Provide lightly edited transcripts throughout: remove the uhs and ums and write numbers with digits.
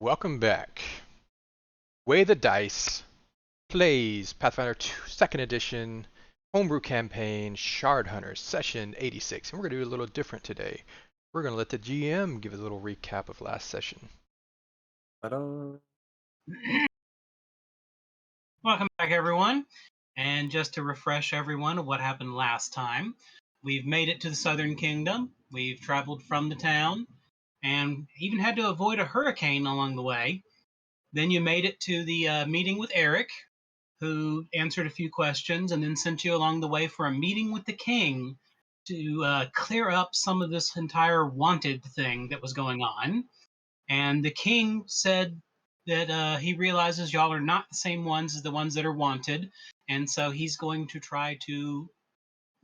Welcome back. Weigh the Dice plays Pathfinder 2 2nd Edition Homebrew Campaign Shard Hunters Session 86. And we're going to do a little different today. We're going to let the GM give a little recap of last session. Ta-da. Welcome back, everyone. And just to refresh everyone of what happened last time, we've made it to the Southern Kingdom. We've traveled from the town and even had to avoid a hurricane along the way. Then you made it to the meeting with Eric, who answered a few questions and then sent you along the way for a meeting with the king to clear up some of this entire wanted thing that was going on. And the king said that he realizes y'all are not the same ones as the ones that are wanted. And so he's going to try to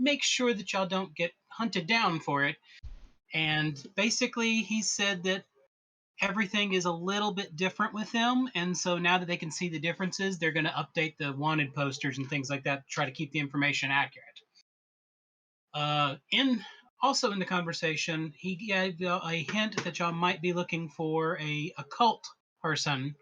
make sure that y'all don't get hunted down for it. And basically, he said that everything is a little bit different with him. And so now that they can see the differences, they're going to update the wanted posters and things like that to try to keep the information accurate. Also in the conversation, he gave a hint that y'all might be looking for a occult person,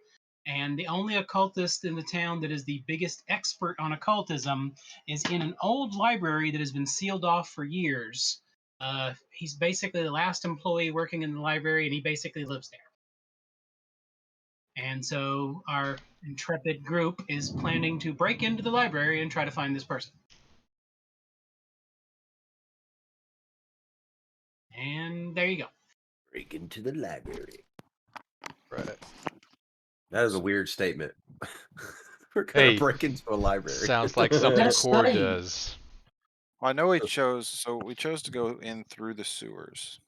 and the only occultist in the town that is the biggest expert on occultism is in an old library that has been sealed off for years. He's basically the last employee working in the library, and he basically lives there. And so our intrepid group is planning to break into the library and try to find this person. And there you go. Break into the library. Right. That is a weird statement. We're gonna Hey, break into a library. Sounds like something That's Core funny. does. Well, I know we chose to go in through the sewers.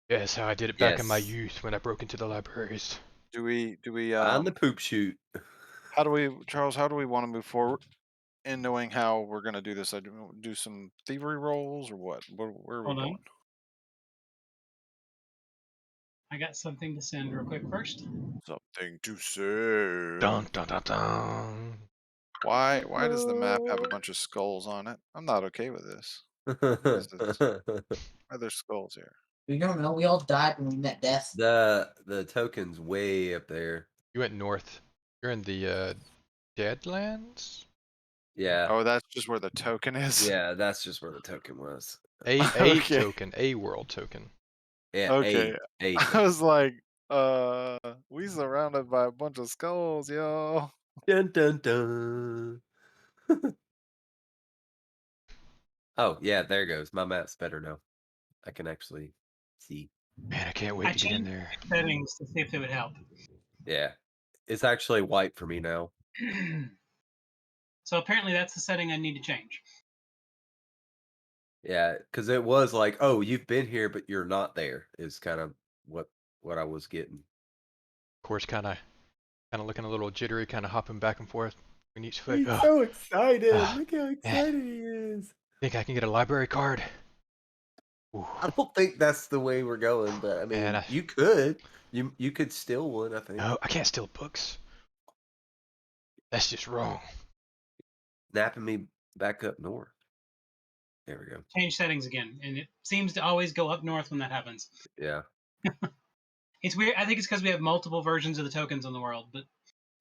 Yes, how I did it back in my Yes. youth when I broke into the libraries. Do we On the poop chute. how do we, Charles, how do we want to move forward in knowing how we're going to do this? I do some thievery rolls or what? Where are we Hold on. going? I got something to send real quick first. Something to say. Dun dun dun dun. Why does the map have a bunch of skulls on it? I'm not okay with this. What is this? Why are there skulls here? We don't know. We all died when we met death. the token's way up there. You went north. You're in the Deadlands? Yeah. Oh, that's just where the token is? Yeah, that's just where the token was. A Okay. token, a world token. Yeah, Okay. A I token. was like, we surrounded by a bunch of skulls, yo. Dun dun dun. Oh yeah, there goes. My map's better now. I can actually see. Man, I can't wait I to get in changed there. settings to see if it would help. Yeah. It's actually white for me now. So apparently that's the setting I need to change. Yeah, because it was like, oh, you've been here, but you're not there. Is kind of what I was getting. Of course, kind of looking a little jittery, kind of hopping back and forth between each foot. He's Oh, so excited! Ah, Look how excited he is. think I can get a library card? Ooh. I don't think that's the way we're going, but I mean, Man, you could. You could steal one. I think. No, I can't steal books. That's just wrong. Snapping me back up north. There we go. Change settings again, and it seems to always go up north when that happens. Yeah. It's weird. I think it's because we have multiple versions of the tokens in the world, but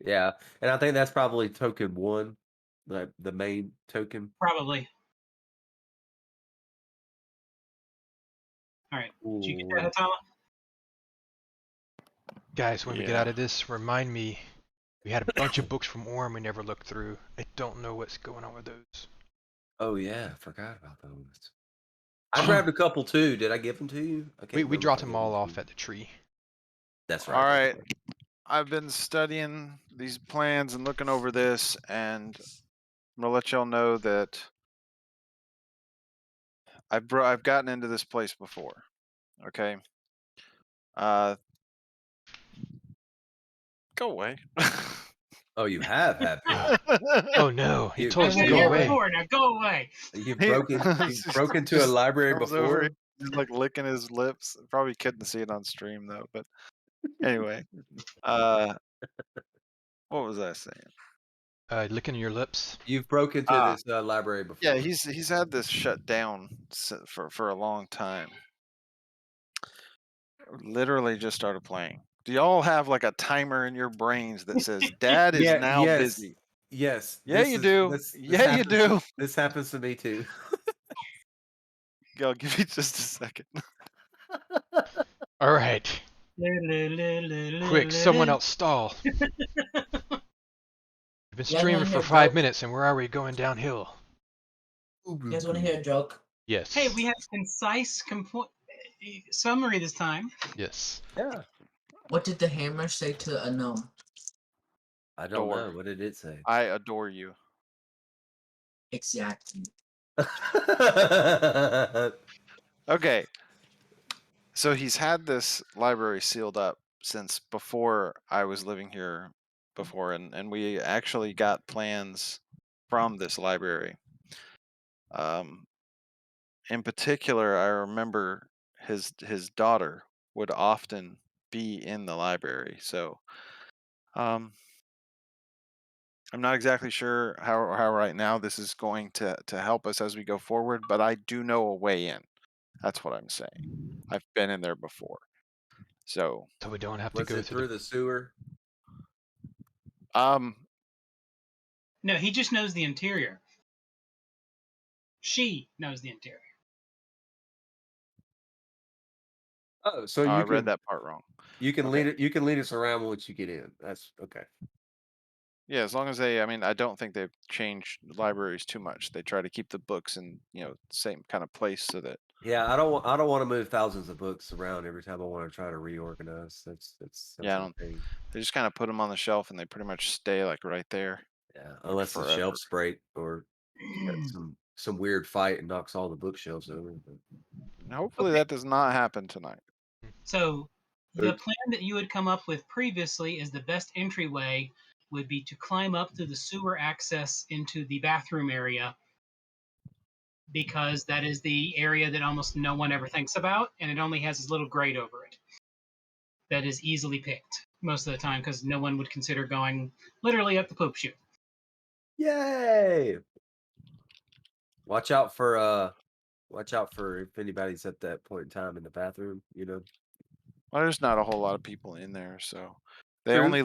Yeah, and I think that's probably token 1, the main token. probably. All right. Did you get that, Hatala? Guys, when we get Yeah. out of this, remind me. We had a bunch of books from Orm we never looked through. I don't know what's going on with those. Oh yeah, I forgot about those. I grabbed a couple too. Did I give them to you? I can't We remember if dropped I them gave all to off you. at the tree. That's right. All that's right. right. I've been studying these plans and looking over this, and I'm gonna let y'all know that I've gotten into this place before. Okay. Go away. Oh, you have you? Oh no, he You- told us I to was go here away. before. Now go away. You've He- broken into a just library comes over, before. he's like licking his lips. Probably couldn't see it on stream though, but anyway. What was I saying? Licking your lips. You've broken into Ah. this library before. Yeah, he's had this shut down for a long time. Literally just started playing. Do y'all have like a timer in your brains that says Dad is Yeah. now Yes. busy? Yes. Yeah, you do. This Yeah, you happens. do. This happens to me too. I'll give you just a second. All right. Quick, someone else stall. We've been You guys streaming want to for hear a 5 joke? minutes and we're already going downhill. You guys want to hear a joke? Yes. Hey, we had a concise summary this time. Yes. Yeah. What did the hammer say to a gnome? I don't Door. know. What did it say? I adore you. Exactly. Okay. So he's had this library sealed up since before I was living here before, and we actually got plans from this library. In particular, I remember his daughter would often be in the library. So I'm not exactly sure how right now this is going to help us as we go forward, but I do know a way in. That's what I'm saying. I've been in there before. So So we don't have to Was go it through through the sewer? um No, he just knows the interior. She knows the interior. Oh, so I you read can that part wrong. lead Okay. it. You can lead us around once you get in. That's okay. Yeah, as long as I mean, I don't think they've changed libraries too much. They try to keep the books in, same kind of place so that Yeah, I don't. I don't want to move thousands of books around every time I want to try to reorganize. That's yeah, I a don't, pain. they just kind of put them on the shelf and they pretty much stay like right there Yeah, like unless the forever. shelves break or you got some weird fight and knocks all the bookshelves over. But And hopefully Okay. that does not happen tonight. So the Oops. plan that you had come up with previously is the best entryway would be to climb up through the sewer access into the bathroom area, because that is the area that almost no one ever thinks about, and it only has this little grate over it that is easily picked most of the time because no one would consider going literally up the poop chute. Yay! Watch out for if anybody's at that point in time in the bathroom. Well, there's not a whole lot of people in there, so he True. only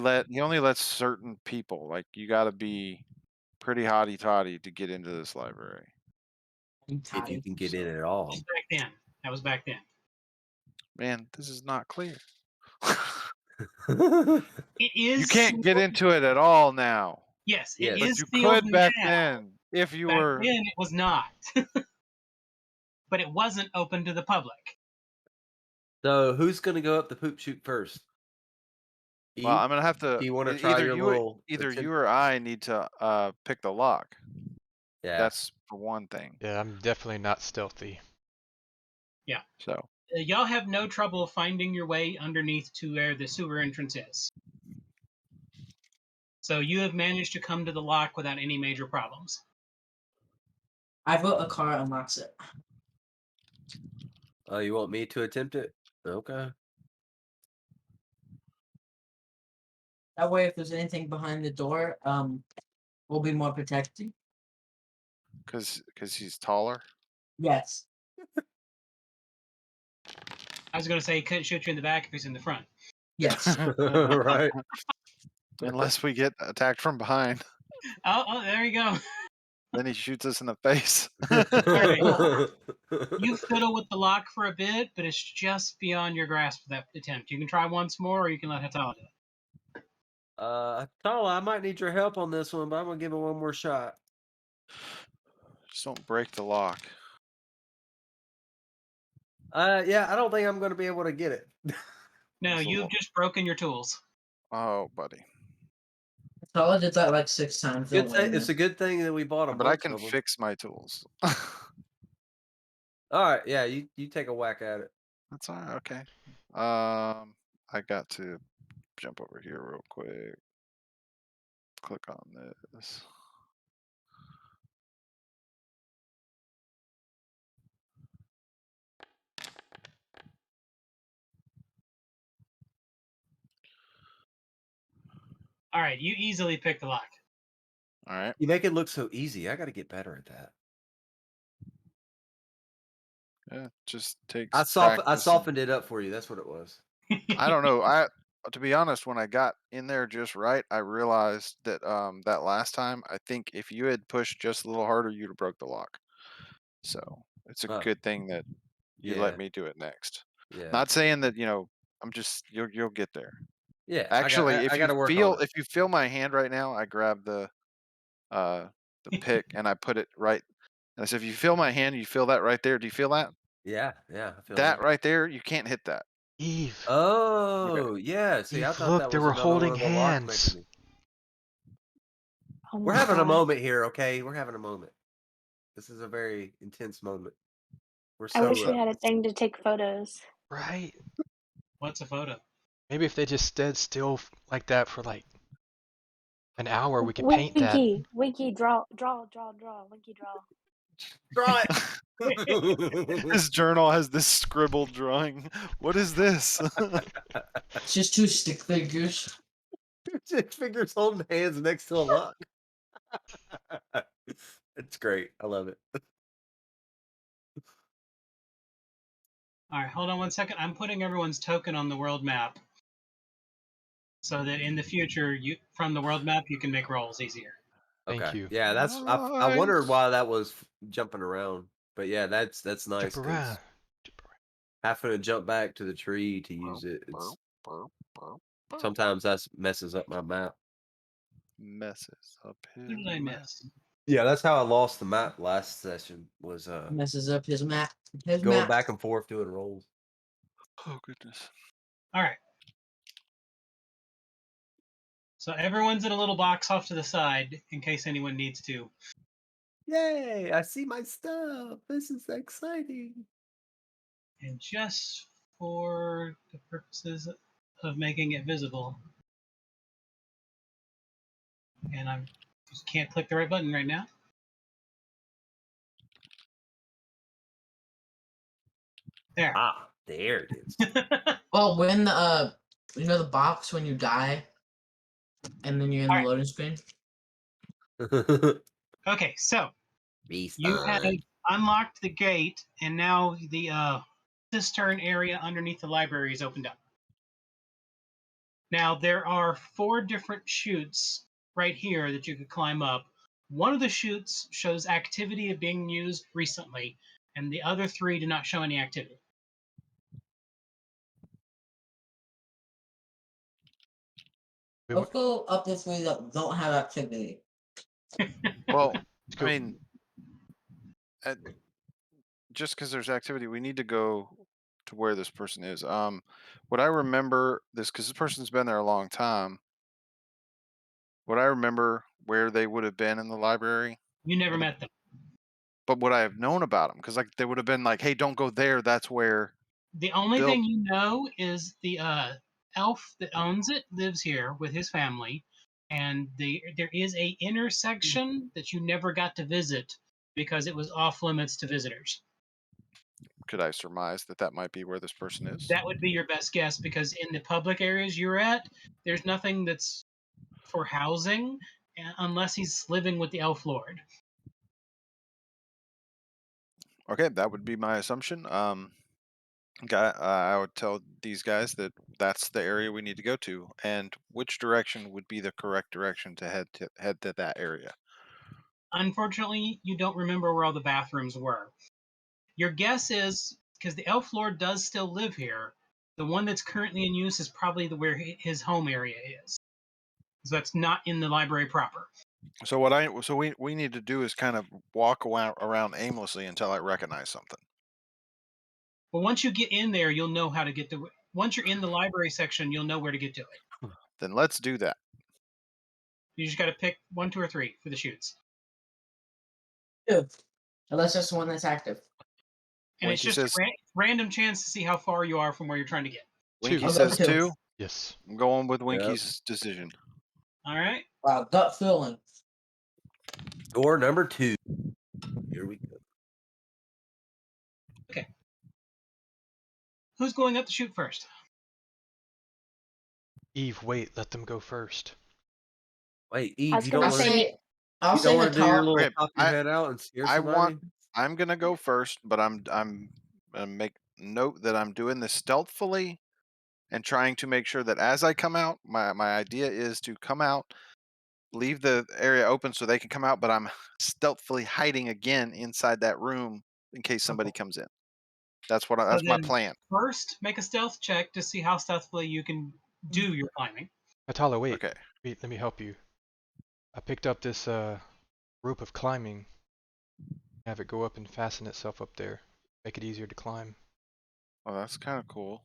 lets certain people. Like you got to be pretty hotty toddy to get into this library. If you can get in at That all. was back then. That was back then. Man, this is not clear. It You is can't get still, into it at all now, yes, it Yes. but is you sealed could back now. then if you Back were. then it was not. But it wasn't open to the public. So who's gonna go up the poop chute first? Well, E? I'm gonna have to Do you want to try your little either you attempt? or I need to pick the lock. Yeah. That's for one thing. Yeah, I'm definitely not stealthy. Yeah. So Y'all have no trouble finding your way underneath to where the sewer entrance is. So you have managed to come to the lock without any major problems. I vote a car unlocks it. Oh, you want me to attempt it? Okay. That way, if there's anything behind the door, we'll be more protected. because he's taller. Yes. I was going to say he couldn't shoot you in the back if he's in the front. Yes. Right. Unless we get attacked from behind, Oh, there you go. then he shoots us in the face. You fiddle with the lock for a bit, but it's just beyond your grasp for that attempt. You can try once more, or you can let Hatala do it. Tala, I might need your help on this one, but I'm gonna give it one more shot. Just don't break the lock. Yeah, I don't think I'm gonna be able to get it. No, It's a you've little- just broken your tools. Oh, buddy. Tala did that like 6 times. Don't blame It's me. a good thing that we bought a But I bunch can of them. fix my tools. All right, yeah, you take a whack at it. That's all right. Okay. I got to jump over here real quick. Click on this. All right, you easily pick the lock. All right. You make it look so easy. I got to get better at that. Yeah, just takes I practice. softened it up for you. That's what it was. I don't know. to be honest, when I got in there just right, I realized that that last time, I think if you had pushed just a little harder, you'd have broke the lock. So it's a Oh, good thing that you let yeah, me do it next. yeah, Not saying that I'm just you'll get there. yeah. Actually, I got to work on it. if you feel my hand right now, I grab uh the pick and I put it right. And I said, if you feel my hand, you feel that right there. Do you feel that? Yeah, yeah. I feel That that. right there, you can't hit that. Eve, Okay. Oh, yeah. See, I Eve, thought look, that they was were another one holding of the lock hands. mechanisms. Oh We're my having a god. moment here, okay? We're having a moment. This is a very intense moment. We're I wish so we had a thing to take photos. Right? What's a photo? Maybe if they just stood still like that for like an hour, we could paint that. Winky, draw, Winky, draw. draw His journal has this scribbled drawing. What is this? It's just two stick figures. Six fingers holding hands next to a lock. It's great. I love it. All right, hold on one second. I'm putting everyone's token on the world map so that in the future, you from the world map you can make rolls easier. Thank Okay. you. Yeah, I wondered Nice. why that was jumping around. But yeah, that's nice Jump because around. Jump around. having to jump back to the tree to use it, it's sometimes that messes up my map. Messes up his Who did I map. miss? Yeah, that's how I lost the map last session. Was Messes up his map. His going map. back and forth doing rolls. Oh goodness. All right. So everyone's in a little box off to the side in case anyone needs to. Yay! I see my stuff. This is exciting. And just for the purposes of making it visible, and I just can't click the right button right now. There. Ah, there it is. Well, when the the box when you die, and then you're in the Alright. loading screen. Okay, so Respawn. you have unlocked the gate, and now the cistern area underneath the library is opened up. Now there are 4 different chutes right here that you could climb up. One of the chutes shows activity of being used recently, and the other 3 do not show any activity. We Let's go up the three that don't have activity. Well, Let's I go. mean, just because there's activity, we need to go to where this person is. Would I remember this because this person's been there a long time? Would I remember where they would have been in the library? You never met them. But would I have known about them? Because like they would have been like, "Hey, don't go there. That's where." The only Bill- thing you know is the elf that owns it lives here with his family, and there is a intersection that you never got to visit because it was off limits to visitors. Could I surmise that that might be where this person is? That would be your best guess because in the public areas you're at, there's nothing that's for housing unless he's living with the elf lord. Okay, that would be my assumption. I would tell these guys that that's the area we need to go to, and which direction would be the correct direction to head to that area. Unfortunately, you don't remember where all the bathrooms were. Your guess is because the elf lord does still live here. The one that's currently in use is probably where his home area is. So that's not in the library proper. So we need to do is kind of walk around aimlessly until I recognize something. But once you get in there, you'll know how to get to. Once you're in the library section, you'll know where to get to it. Then let's do that. You just got to pick 1, 2, or 3 for the shoots, Two. Unless that's the one that's active. and it's Winky just a says random chance to see how far you are from where you're trying to get. Winky I'll go says two. 2. Yes. I'm going with Winky's decision. All right. Wow, gut feeling. Door number 2. Here we go. Okay. Who's going up to shoot first? Eve, wait. Let them go first. Wait, I Eve, was you gonna don't I'll want to say- say. I'll you say don't want to do your Natal. little Okay, pop your head out and scare I somebody? I'm gonna go first, but I'm gonna make note that I'm doing this stealthily and trying to make sure that as I come out, my idea is to come out, leave the area open so they can come out, but I'm stealthily hiding again inside that room in case somebody comes in. That's So my then plan. first, make a stealth check to see how stealthily you can do your climbing. Hatala, wait. Okay. Wait, let me help you. I picked up this rope of climbing. Have it go up and fasten itself up there. Make it easier to climb. Well, that's kind of cool.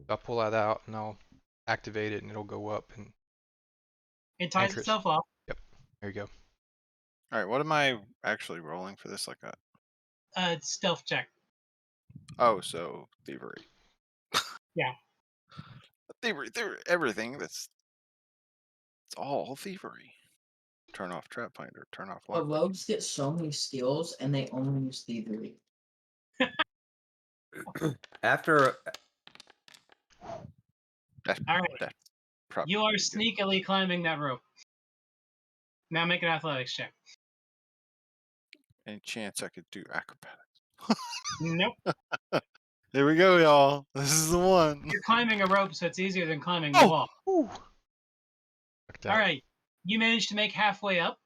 I'll pull that out and I'll activate it and it'll go up and It ties anchor it. itself off. Yep. There you go. All right. What am I actually rolling for this like that? Stealth check. Oh, so thievery. Yeah. Thievery, everything. It's all thievery. Turn off trap finder. Turn off But lock. rogues get so many skills and they only use thievery. After That's, All right. that's probably You are pretty good. sneakily climbing that rope. Now make an athletics check. Any chance I could do acrobatics? Nope. Here we go, y'all. This is the one. You're climbing a rope, so it's easier than climbing the wall. Whew. Like that. All right. You managed to make halfway up.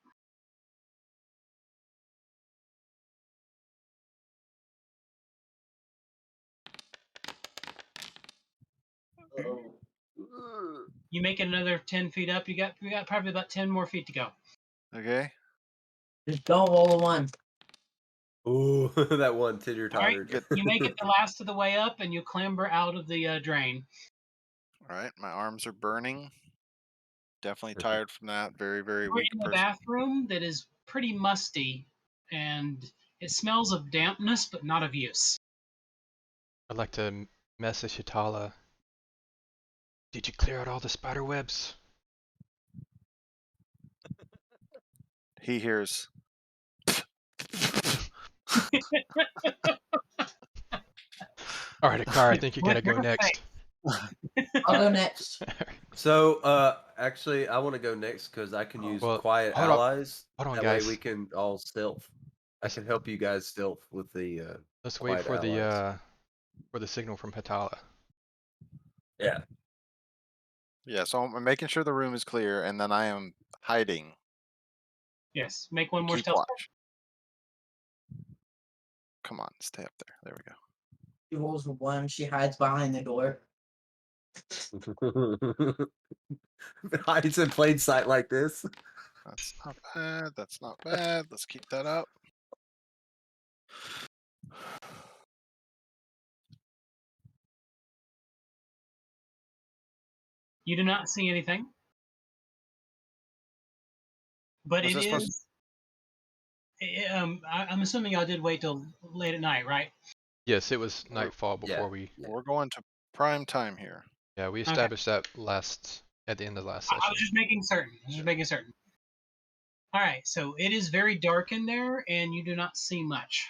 You make it another 10 feet up. You got probably about 10 more feet to go. Okay. Just don't roll a one. ooh, that one titter All right. tottered. Good. You make it the last of the way up, and you clamber out of the drain. All right. My arms are burning. Definitely tired from that. Very, very You're weak in the person. bathroom that is pretty musty, and it smells of dampness, but not of use. I'd like to message Hatala. Did you clear out all the spider webs? He hears. All right, Akar, I think you're gonna go Whatever next. I'll go next. So, actually, I want to go next because I can use Well, quiet hold on- allies. hold on, that guys. way we can all stealth. I Let's- can help you guys stealth with the Let's wait quiet for allies. the signal from Hatala. Yeah. Yeah. So I'm making sure the room is clear, and then I am hiding. Yes. Make one more Keep stealth check. watch. Come on, stay up there. There we go. She rolls a one. She hides behind the door. Hides in plain sight like this. That's not bad. That's not bad. Let's keep that up. You do not see anything. But Was it this supposed is. I'm assuming y'all did wait till late at night, right? Yes, it was nightfall Yeah. before we. Yeah. We're going to prime time here. Yeah, we Okay. established that at the end of the last I session. was just making certain. All right, so it is very dark in there, and you do not see much.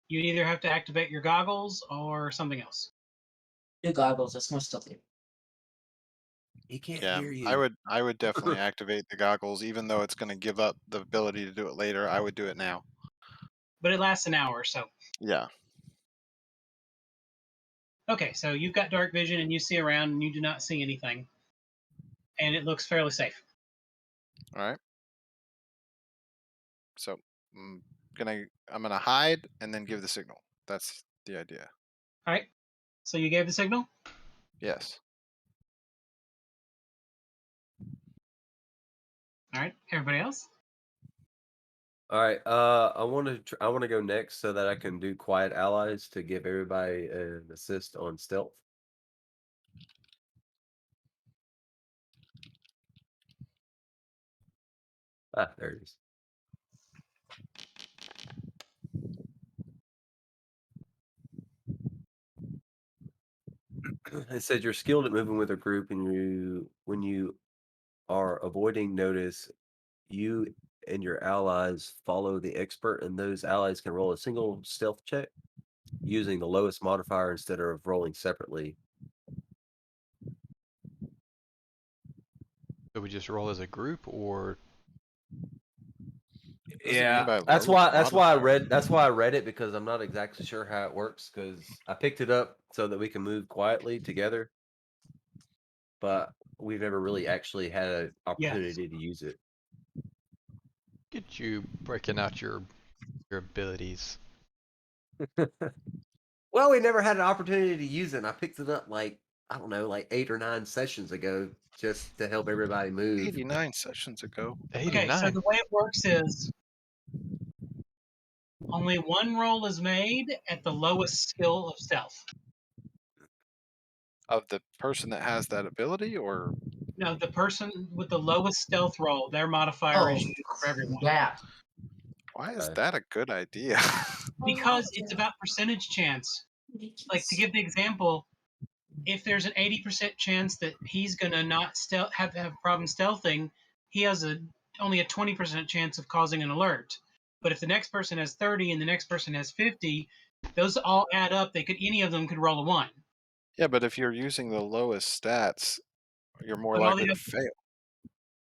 You'd either have to activate your goggles or something else. Do goggles. That's more stealthy. He can't Yeah, hear you. I would definitely activate the goggles, even though it's going to give up the ability to do it later. I would do it now. But it lasts an hour, so. Yeah. Okay, so you've got dark vision, and you see around, and you do not see anything. And it looks fairly safe. All right. So I'm gonna hide and then give the signal. That's the idea. All right, so you gave the signal? Yes. All right, everybody else? All right. I want to go next so that I can do quiet allies to give everybody an assist on stealth. Ah, there it is. It said you're skilled at moving with a group, and when you are avoiding notice, you and your allies follow the expert, and those allies can roll a single stealth check using the lowest modifier instead of rolling separately. So we just roll as a group, or does it mean by that's lowest why I modifier? read it because I'm not exactly sure how it works because I picked it up so that we can move quietly together, but we've never really actually had an Yes. opportunity to use it. Get you breaking out your abilities. Well, we never had an opportunity to use it. And I picked it up like I don't know, like 8 or 9 sessions ago, just to help everybody move. 89 sessions ago. Okay, so 89. the way it works is only one roll is made at the lowest skill of stealth. Of the person that has that ability, or No, the person with the lowest stealth roll, their modifier Oh, is used for everyone. yeah. why is Okay. that a good idea? Because it's about percentage chance. Like to give the example, if there's an 80% chance that he's gonna not have a problem stealthing, he has only a 20% chance of causing an alert. But if the next person has 30 and the next person has 50, those all add up. Any of them could roll a 1. Yeah, but if you're using the lowest stats, you're more But all likely they to have, fail.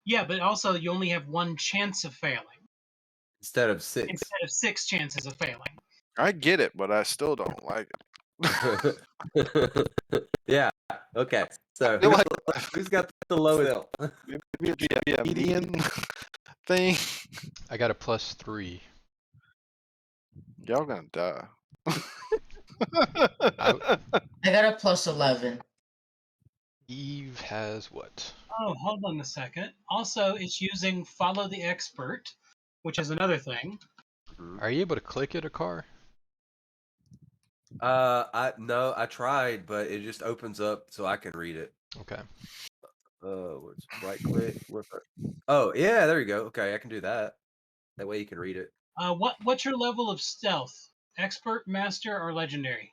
yeah, but also you only have one chance of failing Instead of 6. instead of 6 chances of failing. I get it, but I still don't like it. Yeah. Okay. So I feel like who's got the lowest stealth? maybe it'd be a median thing. I got a +3. Y'all gonna die. I, I got a +11. Eve has what? Oh, hold on a second. Also, it's using follow the expert, which is another thing. Are you able to click it, a car? I tried, but it just opens up so I can read it. Okay. What's right click? Oh, yeah, there you go. Okay, I can do that. That way you can read it. What's your level of stealth? Expert, master, or legendary?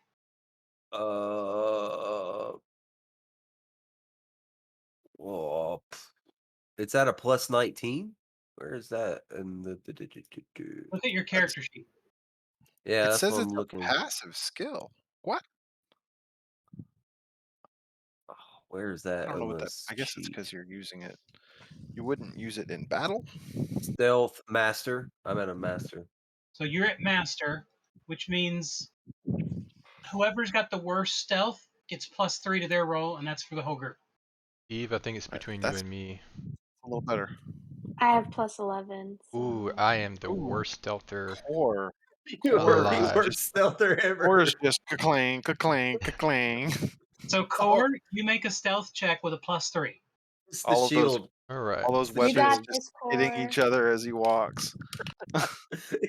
Well, it's at a +19. Where is that? And Look at your character sheet. yeah, It that's says what it's I'm a looking. passive skill. What? Oh, where is I that don't know on what that. this I guess it's sheet? because you're using it. You wouldn't use it in battle. Stealth master. I'm at a master. So you're at master, which means whoever's got the worst stealth gets +3 to their roll, and that's for the whole group. Eve, I think it's Right, between you that's and me. a little better. I have +11. Ooh, So I am the Ooh. worst stealther Or You are the alive. worst stealther ever. or is just ka-clang, ka-clang, ka-clang. So Core, you make a stealth check with a +3. It's the All of those shield. Alright. all those It's the you weapons got shield. just this, hitting Core. each other as he walks.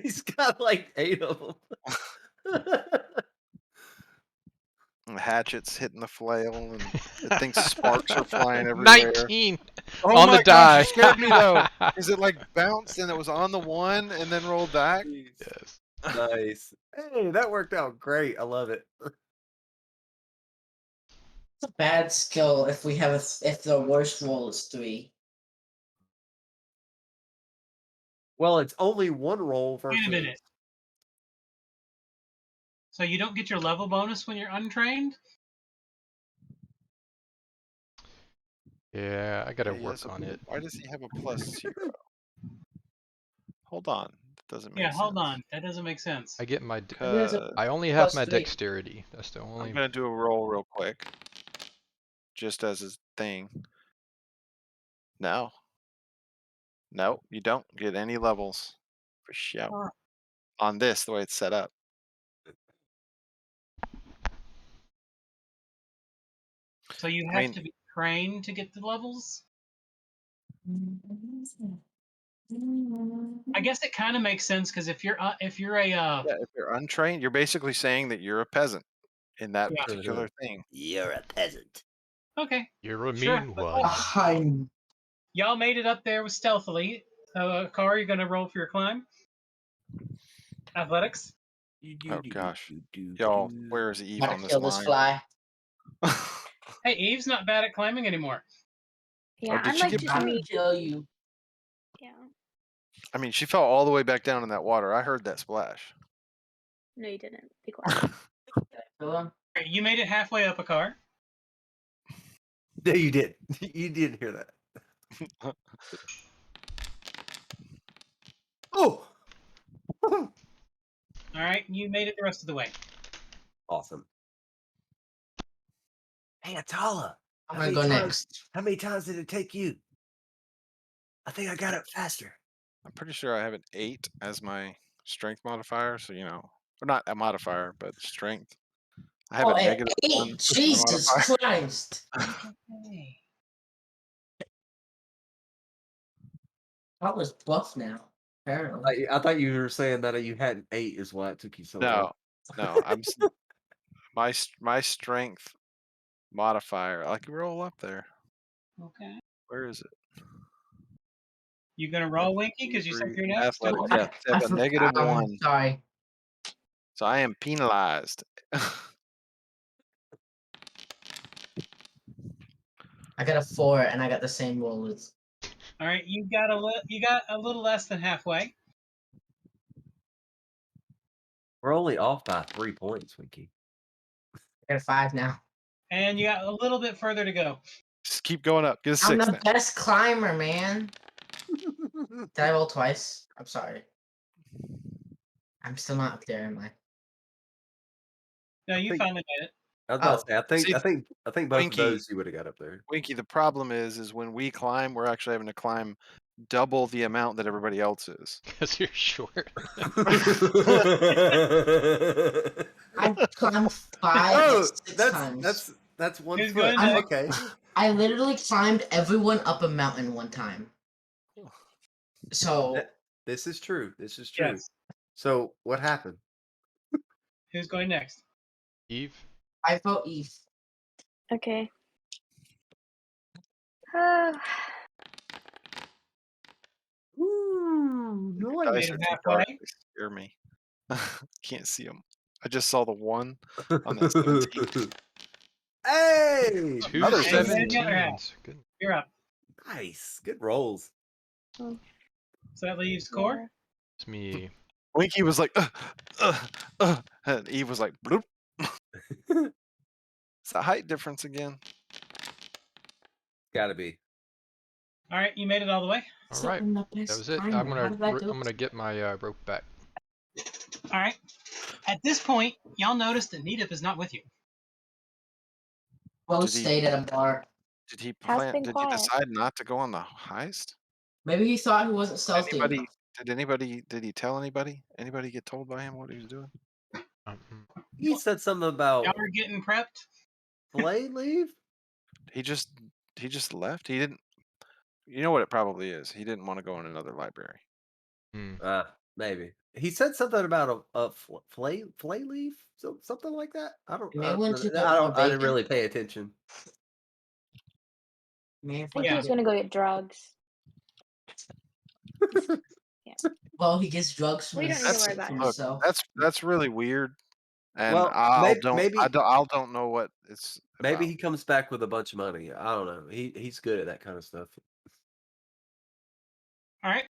He's got like 8 of them. And hatchets hitting the flail, and it thinks sparks are flying everywhere. 19 Oh on my the gosh, die. you scared me though. Is it like bounced and it was on the 1 and then rolled back? Yes. Nice. Hey, that worked out great. I love it. It's a bad skill if we have if the worst roll is 3. Well, it's only one roll Wait versus. a minute. So you don't get your level bonus when you're untrained? Yeah, I gotta Yeah, he has work on it. why does he have a +0? Hold on. That doesn't make Yeah, sense. hold on. That doesn't make sense. I get my. There's a Cause I only have my +3. dexterity. That's the I'm only. gonna do a roll real quick. Just as a thing. No. No, you don't get any levels. For sure. Huh. On this, the way it's set up. So you I have mean, to be trained to get the levels? I guess it kind of makes sense because if you're a yeah, if you're untrained, you're basically saying that you're a peasant in that Yeah. particular thing. You're a peasant. okay, You're a sure. mean But one. I'm y'all made it up there with stealthily. Car, you're gonna roll for your climb. Athletics. Oh gosh. Y'all, where is Eve gonna on this kill this line? fly. Hey, Eve's not bad at climbing anymore. Yeah, did I'm she like get just I'm better? gonna me. kill you. Yeah. I mean, she fell all the way back down in that water. I heard that splash. No, you didn't. Be quiet. Kill him. Okay, you made it halfway up a car. No, you did. You didn't hear that. Oh, right, you made it the rest of the way. Awesome. Hey, Atala. I'm How gonna many go times- next. How many times did it take you? I think I got it faster. I'm pretty sure I have an 8 as my strength modifier, so you know, or not a modifier, but strength. I have Oh, a and negative 1 8! as my Jesus modifier. Christ! Okay. I was buff now. Apparently. I thought you were saying that you had an 8 is why it took you so long. No, my strength modifier. I can roll up there. Okay. Where is it? You gonna roll, Winky? Because you said you're next. Athletics. I- Yeah, I have a negative 1, Sorry. so I am penalized. I got a 4 and I got the same roll as. All right, you got a little less than halfway. We're only off by 3 points, Winky. I got a 5 now. And you got a little bit further to go. Just keep going up. Get a I'm 6 the now. best climber, man. Did I roll twice? I'm sorry. I'm still not up there, am I? No, you think- finally made it. I was about to say, See, I think both Winky- of those you would have got up there. Winky, the problem is when we climb, we're actually having to climb double the amount that everybody else is. Because you're short. I climbed 5 Oh, 6 times. that's 1 Who's foot. going next? Okay. I literally climbed everyone up a mountain one time. So This is true. This is true. Yes. So what happened? Who's going next? Eve? I vote Eve. Okay. Ooh, The nice. dice Made are it too dark. halfway. They scare me. Can't see them. I just saw the 1 on that 17. Hey, Two another And then 7. the other half. 17s. Good. You're up. Nice, good rolls. So that leaves Core. Yeah. It's me. Winky was like, and Eve was like, bloop. It's a height difference again. Gotta be. All right, you made it all the way. All So right. I'm the That best was it. climber. How did that go? I'm gonna get my rope back. All right. At this point, y'all notice that Needip is not with you. Both Did he- stayed at a bar. Did he Has plan? been Did quiet. he decide not to go on the heist? Maybe he thought he wasn't stealthy enough. Did he tell anybody? Anybody get told by him what he was doing? Um, He said something about Y'all are getting prepped. play leave. He just left. He didn't. You know what it probably is. He didn't want to go in another library. hmm. Maybe he said something about a flay leaf, so something like that. I don't. Maybe I, went to don't- get I more don't. I didn't bacon. really pay attention. Maybe I think he Yeah. was gonna go get drugs. Well, he gets drugs from We don't need to his- worry about from him. Look, himself. that's really weird. And Well, I maybe don't know what it's maybe about. he comes back with a bunch of money. I don't know. He's good at that kind of stuff. All right.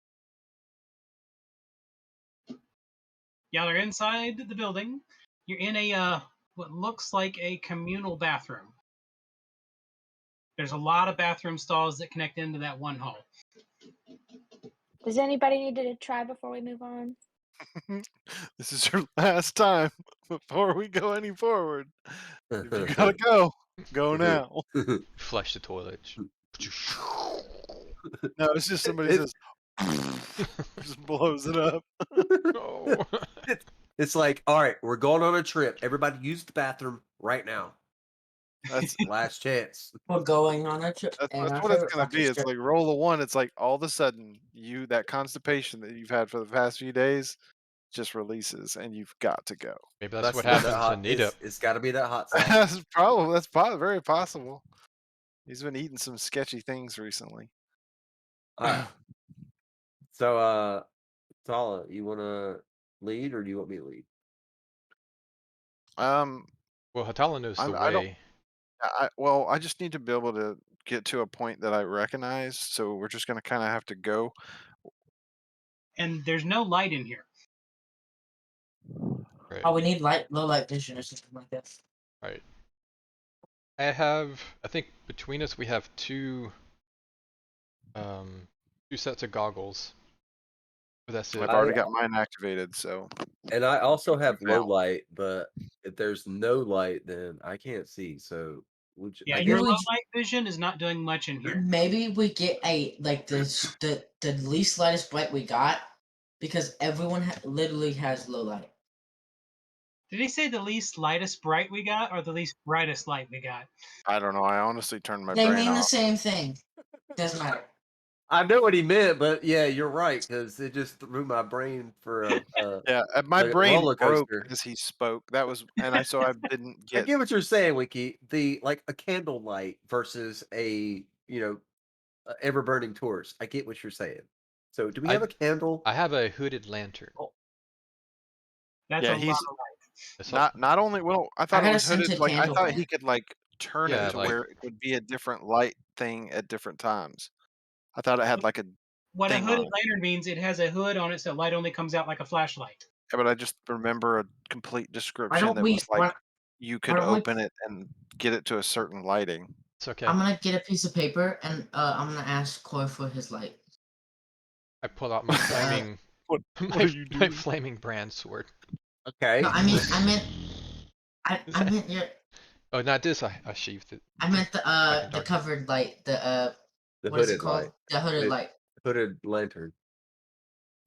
Y'all are inside the building. You're in a what looks like a communal bathroom. There's a lot of bathroom stalls that connect into that one hall. Does anybody need to try before we move on? This is your last time before we go any forward. If you gotta go now. Flush the toilet. No, it's just somebody It's- says, just blows it up. No. It's like, all right, we're going on a trip. Everybody use the bathroom right now. That's Last chance. We're going on a trip. that's, and that's our what it's favorite gonna bucket be. It's trip. like roll a 1. It's like all of a sudden that constipation that you've had for the past few days just releases, and you've got to go. Maybe that's what that happened to hot- Nita. It's got to be that hot sauce. That's very possible. He's been eating some sketchy things recently. All right. So, Tala, you want to lead or do you want me to lead? Um, Well, Hatala knows the I don't- way. I just need to be able to get to a point that I recognize. So we're just gonna kind of have to go. And there's no light in here. Right. Oh, we need low light vision or something like this. Right. I think between us we have two sets of goggles. But that's I've it. already got mine activated, so And I also have Now. low light, but if there's no light, then I can't see. So, which Yeah, I Maybe your guess low we light vision is not doing much in here. maybe we get a like the least lightest bright we got because everyone literally has low light. Did he say the least lightest bright we got, or the least brightest light we got? I don't know. I honestly turned my They brain mean the off. same thing. Doesn't matter. I know what he meant, but yeah, you're right because it just threw my brain for a Yeah, my like a brain roller broke coaster. as he spoke. That was, and I didn't I get. get what you're saying, Wiki. The like a candle light versus a ever burning torch. I get what you're saying. So, do we have I a candle? I have a hooded lantern. Oh, That's Yeah, a lot he's of light. That's all, not only. Well, I I thought it got a was hooded. scented Like I candle thought fan. he could like turn Yeah, it to like where it would be a different light thing at different times. I thought it had like a What a thing on hooded it. lantern means, it has a hood on it, so light only comes out like a flashlight. Yeah, but I just remember a complete Why description don't that we? was like you Why could don't we? open it and get it to a certain lighting. it's okay. I'm gonna get a piece of paper and I'm gonna ask Core for his light. I pull out my flaming What my, are you my doing? flaming brand sword. okay. No, I meant your. Oh, not this. I sheathed it. I meant Back in the darkness. covered light. The What is it hooded called? light. The hooded Hooded, light. hooded lantern.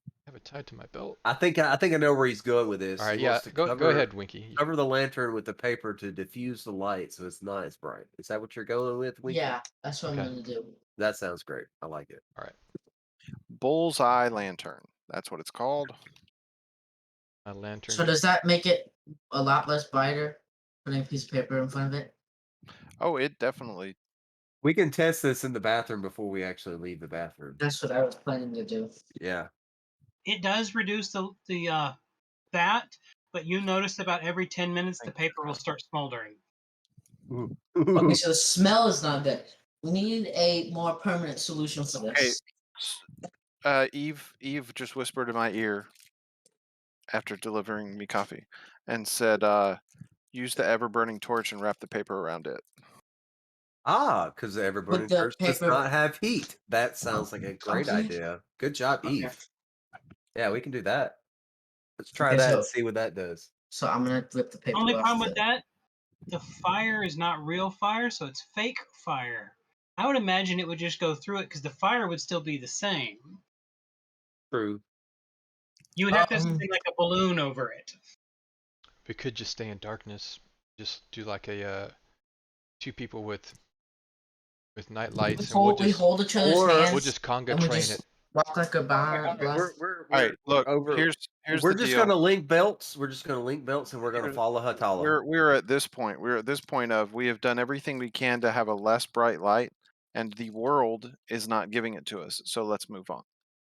I have it tied to my belt. I think I know where he's going with this. All He right, yeah. wants to Go ahead, Winky. cover the lantern with the paper to diffuse the light so it's not as bright. Is that what you're going with, Winky? Yeah, that's what Okay. I'm gonna do. That sounds great. I like it. All right. Bullseye lantern. That's what it's called. My lantern. So does that make it a lot less brighter? Putting a piece of paper in front of it. Oh, it definitely. We can test this in the bathroom before we actually leave the bathroom. That's what I was planning to do. Yeah. It does reduce the that, but you notice about every 10 minutes the paper will start smoldering. Okay, so the smell is not good. We need a more permanent solution for Hey, this. Eve just whispered in my ear after delivering me coffee and said, use the ever burning torch and wrap the paper around it. Because the ever With burning the torch does paper. not have heat. That sounds like a great Okay. idea. Good job, Okay. Eve. Yeah, we can do that. Let's try Okay, that so- and see what that does. So I'm gonna rip the paper Only off. problem with that, the fire is not real fire, so it's fake fire. I would imagine it would just go through it because the fire would still be the same. True. You would have to have something like a balloon over it. We could just stay in darkness. Just do like a two people with night lights, and we hold each other's or hands. we'll just conga and we train just it. walk like a bar. We're All right, look. over. Here's We're the just deal. gonna link belts. We're just gonna link belts, and we're gonna Here's- follow Hatala. We're at this point. We're at this point of we have done everything we can to have a less bright light, and the world is not giving it to us. So let's move on.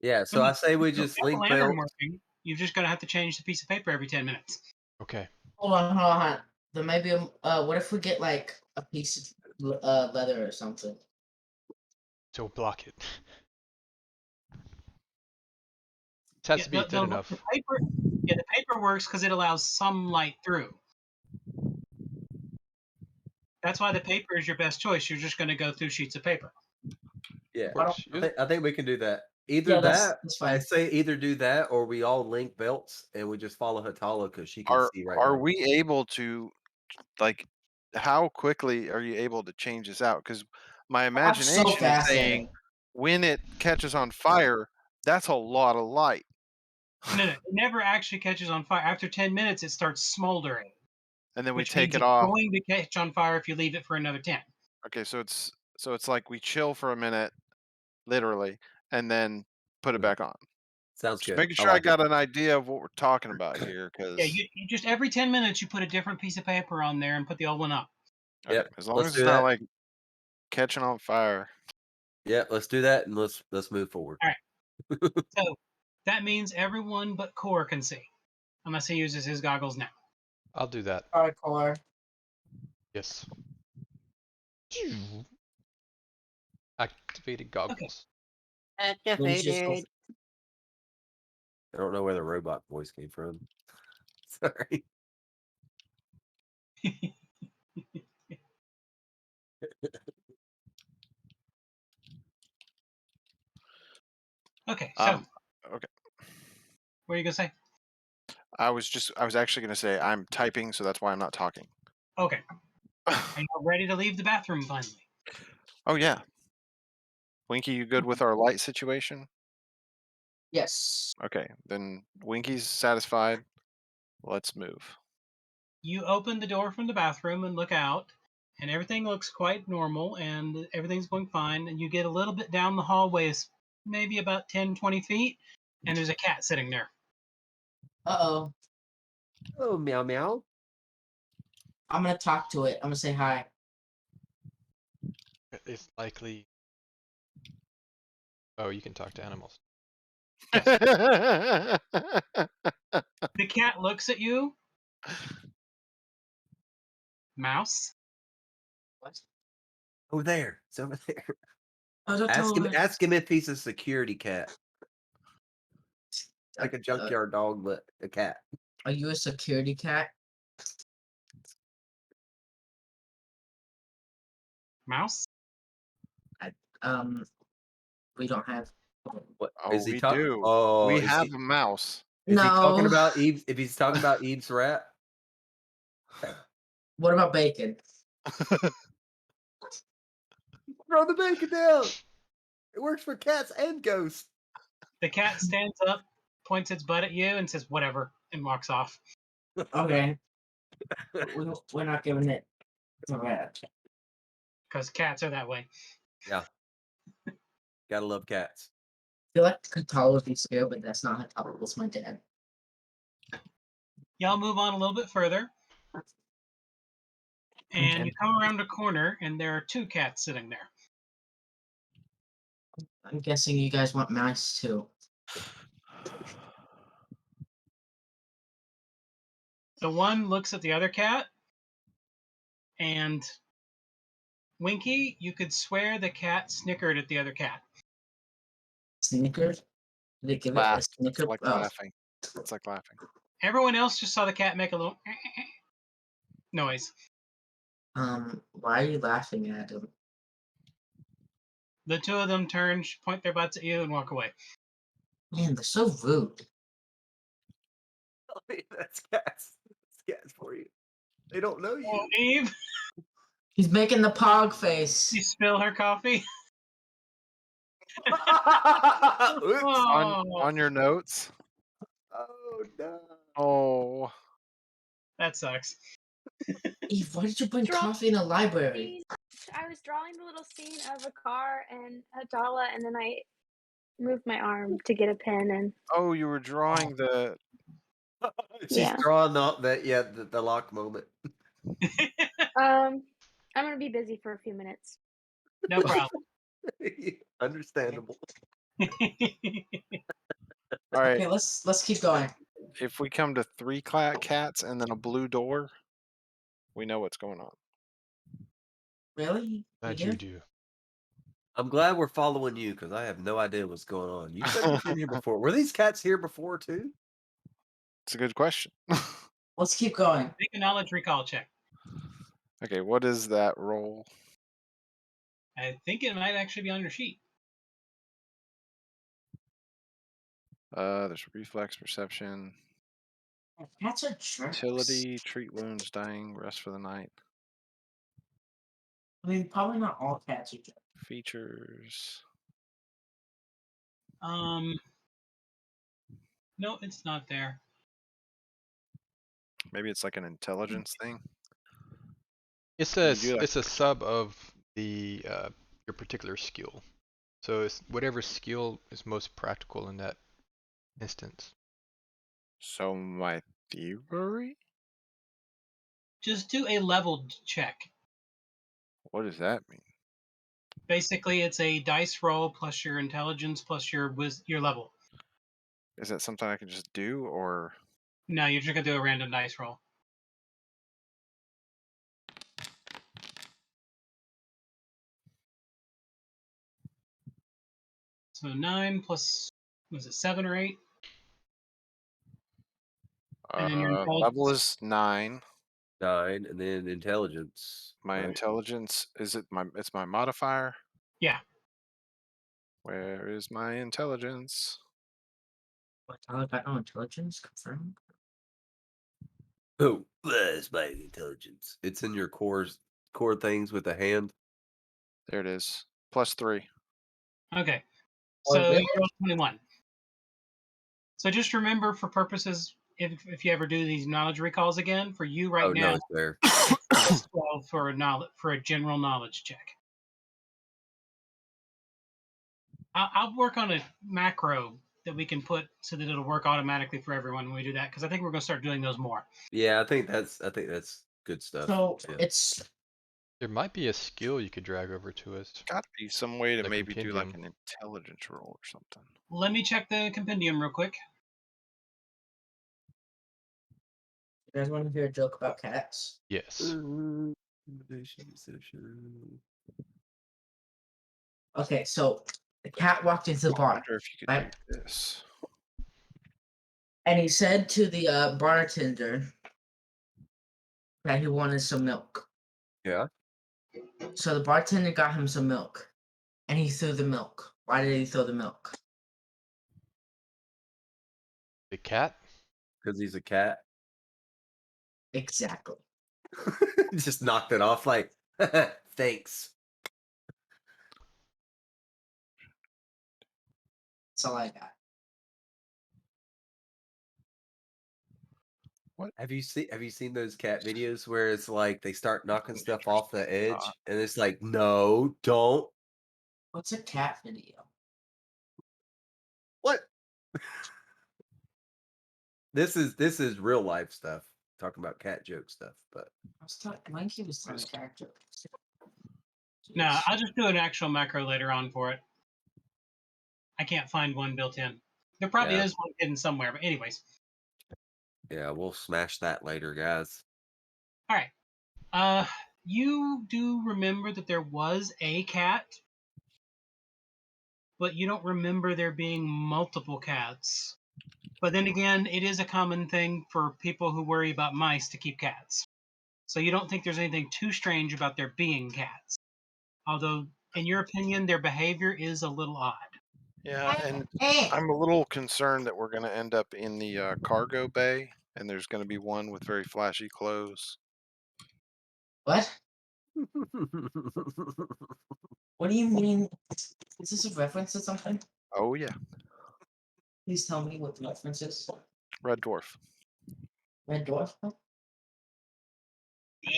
Yeah. So I say we You'll just get the link lantern belts. working. You're just gonna have to change the piece of paper every 10 minutes. Okay. Hold on. Then maybe what if we get like a piece of leather or something? So block it. It has to be thin enough. The paper works because it allows some light through. That's why the paper is your best choice. You're just going to go through sheets of paper. Yeah. Works. I think we can do that. Either Yeah, that, that's I fine. say either do that, or we all link belts and we just follow Hatala because she can see right Are now. we able to, like, how quickly are you able to change this out? Because my imagination is fast at saying it. when it catches on fire, that's a lot of light. No, it never actually catches on fire. After 10 minutes, it starts smoldering. And then we Which take means it it's off. going to catch on fire if you leave it for another 10. Okay, so it's like we chill for a minute, literally, and then put it back on. Sounds Just good. making sure I got an idea of what we're talking about here, because Yeah, you just every 10 minutes you put a different piece of paper on there and put the old one up. okay, Yep, as long let's as do it's not that. like catching on fire. Yeah, let's do that and let's move forward. All right. So that means everyone but Core can see, unless he uses his goggles now. I'll do that. Hardcore. Yes. Activated goggles. Activated. I don't know where the robot voice came from. Sorry. Okay, so Okay. What are you gonna say? I was actually going to say I'm typing, so that's why I'm not talking. Okay. Are you ready to leave the bathroom finally? Oh yeah. Winky, you good with our light situation? Yes. Okay, then Winky's satisfied. Let's move. You open the door from the bathroom and look out, and everything looks quite normal and everything's going fine. And you get a little bit down the hallway, maybe about 10, 20 feet, and there's a cat sitting there. Uh-oh. Oh, meow meow. I'm gonna talk to it. I'm gonna say hi. It's likely. Oh, you can talk to animals. Yes. The cat looks at you. Mouse. What? Oh, there. It's over there. Oh, don't tell him. Ask him if he's a security cat. Like a Uh, junkyard dog, but a cat. Are you a security cat? Mouse. We don't have. What Oh, is he we talking? do. Oh, We is have he a mouse. is he talking No. about Eve's? If he's talking about Eve's rat, What about bacon? throw the bacon down. It works for cats and ghosts. The cat stands up, points its butt at you, and says "whatever" and walks off. Okay. We're not giving it to rat. Because cats are that way. Yeah, gotta love cats. I feel like Katala would be scared, but that's not how Katala was my dad. Y'all move on a little bit further, and Okay. you come around a corner, and there are two cats sitting there. I'm guessing you guys want mice too. The one looks at the other cat, and Winky, you could swear the cat snickered at the other cat. Snickers? Did they give it a Laughed. snicker? It's like Oh. laughing. It's like laughing. Everyone else just saw the cat make a little noise. Why are you laughing at him? The two of them turn, point their butts at you, and walk away. Man, they're so rude. That's cats. That's cats for you. They don't know Oh, you. Eve, He's making the pog face. you spill her coffee. Oops. Oh, On your notes. Oh no. Oh. that sucks. Eve, why did you bring Draw- coffee in a library? I was drawing the little scene of a car and a dollar, and then I moved my arm to get a pen, and Oh, you were drawing the. She's Yeah. drawing up that the lock moment. I'm gonna be busy for a few minutes. No problem. Understandable. All right. Okay, let's keep going. If we come to three cats and then a blue door, we know what's going on. Really? That do? you do. I'm glad we're following you because I have no idea what's going on. You said you've been here before. Were these cats here before too? It's a good question. Let's keep going. Make a knowledge recall check. Okay, what is that roll? I think it might actually be on your sheet. There's reflex, perception, Cats are jerks. utility, treat wounds, dying, rest for the night, I mean, probably not all cats are jerks. features. No, it's not there. Maybe it's like an intelligence thing. It's Can a you do that? it's a sub of the your particular skill. So it's whatever skill is most practical in that instance. So my theory? Just do a leveled check. What does that mean? Basically, it's a dice roll plus your intelligence plus your level. Is that something I can just do, or No, you're just gonna do a random dice roll. So 9 plus, was it 7 or 8? And then your level intelligence. is 9. 9, and then intelligence. My right? intelligence it's my modifier. Yeah. Where is my intelligence? Tyler got no intelligence. Confirmed. Oh, that's my intelligence. It's in your core things with the hand. There it is. +3. Okay. Oh, So really? you rolled 21. So just remember, for purposes, if you ever do these knowledge recalls again, for you right Oh now, no, it's there. it's +12 for a general knowledge check. I'll work on a macro that we can put so that it'll work automatically for everyone when we do that, because I think we're going to start doing those more. Yeah, I think that's good stuff. So yeah. it's There might be a skill you could drag over to us. Got to be some way to The maybe do like compendium. an intelligence roll or something. Let me check the compendium real quick. you guys want to hear a joke about cats? Yes. Okay, so the cat walked into the I bar, wonder if you could right? do this. And he said to the bartender that he wanted some milk. Yeah. So the bartender got him some milk, and he threw the milk. Why did he throw the milk? The cat? Because he's a cat. Exactly. Just knocked it off like, thanks. That's all I got. Have you seen those cat videos where it's like they start knocking stuff off the edge and it's like, no, don't. What's a cat video? What? This is real life stuff. Talking about cat joke stuff, but I was talking. Mikey was telling Wisdom. character. No, I'll just do an actual macro later on for it. I can't find one built in. There probably Yeah. is one hidden somewhere, but anyways. yeah, we'll smash that later, guys. All right. You do remember that there was a cat, but you don't remember there being multiple cats. But then again, it is a common thing for people who worry about mice to keep cats. So you don't think there's anything too strange about there being cats. Although, in your opinion, their behavior is a little odd. Yeah, and I'm a little concerned that we're going to end up in the cargo bay, and there's going to be one with very flashy clothes. What? What do you mean? Is this a reference to something? Oh yeah, Please tell me what the reference is. Red Dwarf. Red Dwarf? Yeah!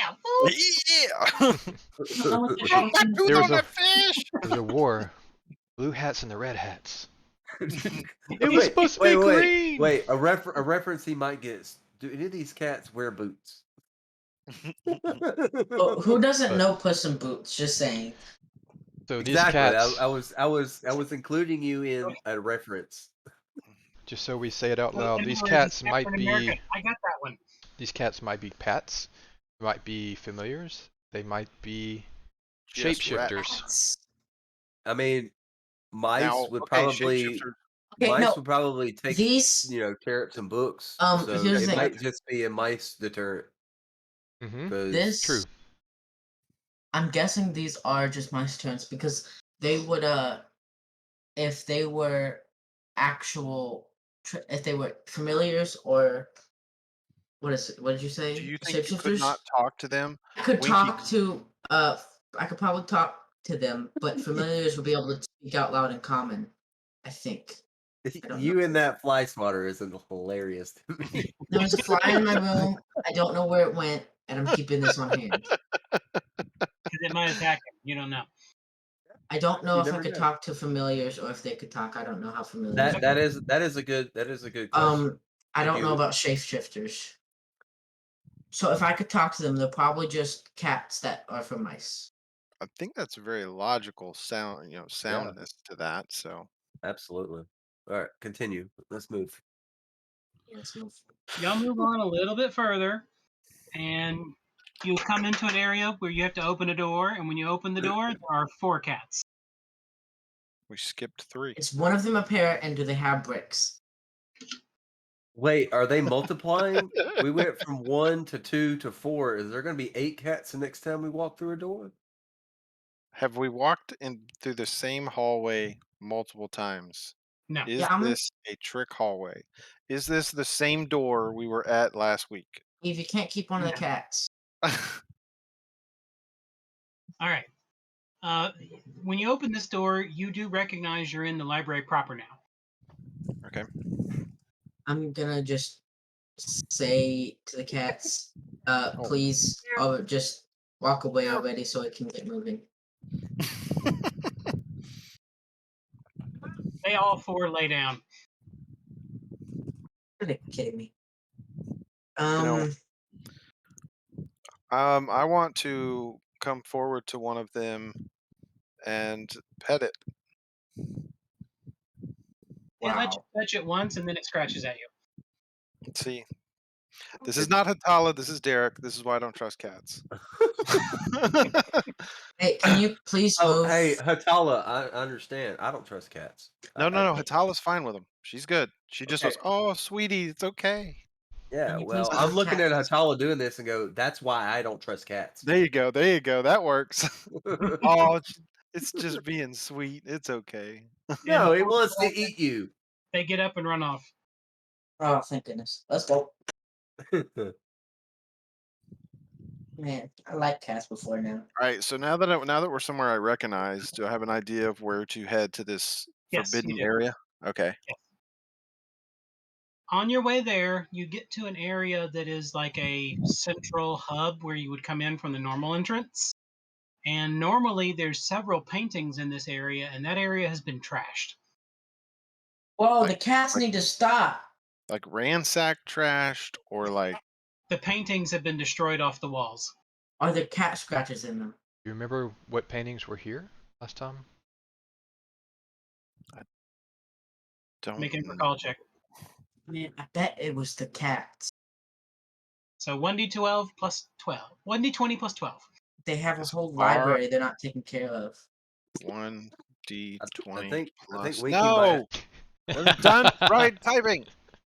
Yeah. I don't know what the There fucking- There was on a- that fish. There's a war. Blue hats and the red hats. It was Wait, supposed to be green! Wait, a reference he might get. Do any of these cats wear boots? Oh, who doesn't But- know Puss in Boots? Just saying. So these Exactly. cats, I was including you in a reference. just so we say it out loud, these Similar to cats might Captain be America. I got that one. pets, might be familiars, they might be Yes, shapeshifters. I mean, mice Now, would okay, probably shapeshifter. Okay, mice no, would probably take these. carrots and books. So Here's it the might thing. just be a mice deterrent. Mm-hmm. This. True. I'm guessing these are just mice turns because they would if they were if they were familiars or what did you say? Do you think you could not talk to them? I could Winky- talk to I could probably talk to them, but familiars would be able to speak out loud in common. I think. don't You and that fly swatter isn't hilarious to me. There was a fly in my room. I don't know where it went, and I'm keeping this on hand. Because it might attack him. You don't know. I don't know You if I never could know. talk to familiars or if they could talk. I don't know how familiars. That is a good question. I If don't know you- about shapeshifters. So if I could talk to them, they're probably just cats that are from mice. I think that's a very logical soundness to that. So Absolutely. All right, continue. Let's move. Let's move. Y'all move on a little bit further, and you come into an area where you have to open a door. And when you open the door, there are 4 cats. we skipped 3. Is one of them a pair, and do they have bricks? Wait, are they multiplying? We went from 1 to 2 to 4. Is there going to be 8 cats the next time we walk through a door? Have we walked in through the same hallway multiple times? No. Is Yeah, I'm this a trick hallway? Is this the same door we were at last week? Eve, you can't keep one of the No. cats. All right. When you open this door, you do recognize you're in the library proper now. Okay. I'm gonna just say to the cats, Oh. please, just walk away already so I can get moving. They all four lay down. Are you kidding me? know, I want to come forward to one of them and pet it. They let you Wow. touch it once, and then it scratches at you. Let's see. This is not Hatala. This is Derek. This is why I don't trust cats. Hey, can you please Oh, move? hey, Hatala, I understand. I don't trust cats. No. Hatala's fine with them. She's good. She just Okay. goes, "Oh, sweetie, it's okay." Yeah, Can you well, please I'm move, looking at cats? Hatala doing this and go, that's why I don't trust cats. There you go. There you go. That works. Oh, it's just being sweet. It's okay. And No, it before wants to eat you. they get up and run off. Oh, thank goodness. Let's go. Man, I like cats before now. All right. So now that we're somewhere I recognize, do I have an idea of where to head to this Yes, you forbidden do. area? Okay. Yes. On your way there, you get to an area that is like a central hub where you would come in from the normal entrance. And normally there's several paintings in this area, and that area has been trashed. Whoa, Like the cats like need to stop. like ransacked, trashed, or like The paintings have been destroyed off the walls. Are there cat scratches in them? Do you remember what paintings were here last time? don't. Make a recall check. Man, I bet it was the cats. So 1d12 plus 12. 1d20 plus 12. They have a Is whole R library they're not taking care of. 1d20 I think plus. Winky might. No, I'm done. Right typing.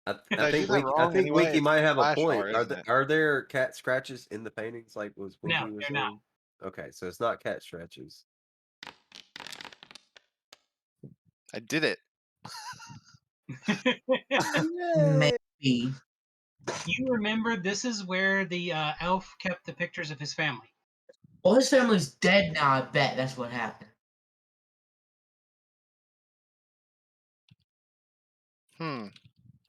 I Did I do think that Winky. I wrong think anyway? Winky It's might a have a flash point. R, isn't it? Are there cat scratches in the paintings, like was No, Winky was they're not. saying? Okay, so it's not cat scratches. I did it. Maybe. You remember this is where the elf kept the pictures of his family. Well, his family's dead now, I bet that's what happened. Hmm.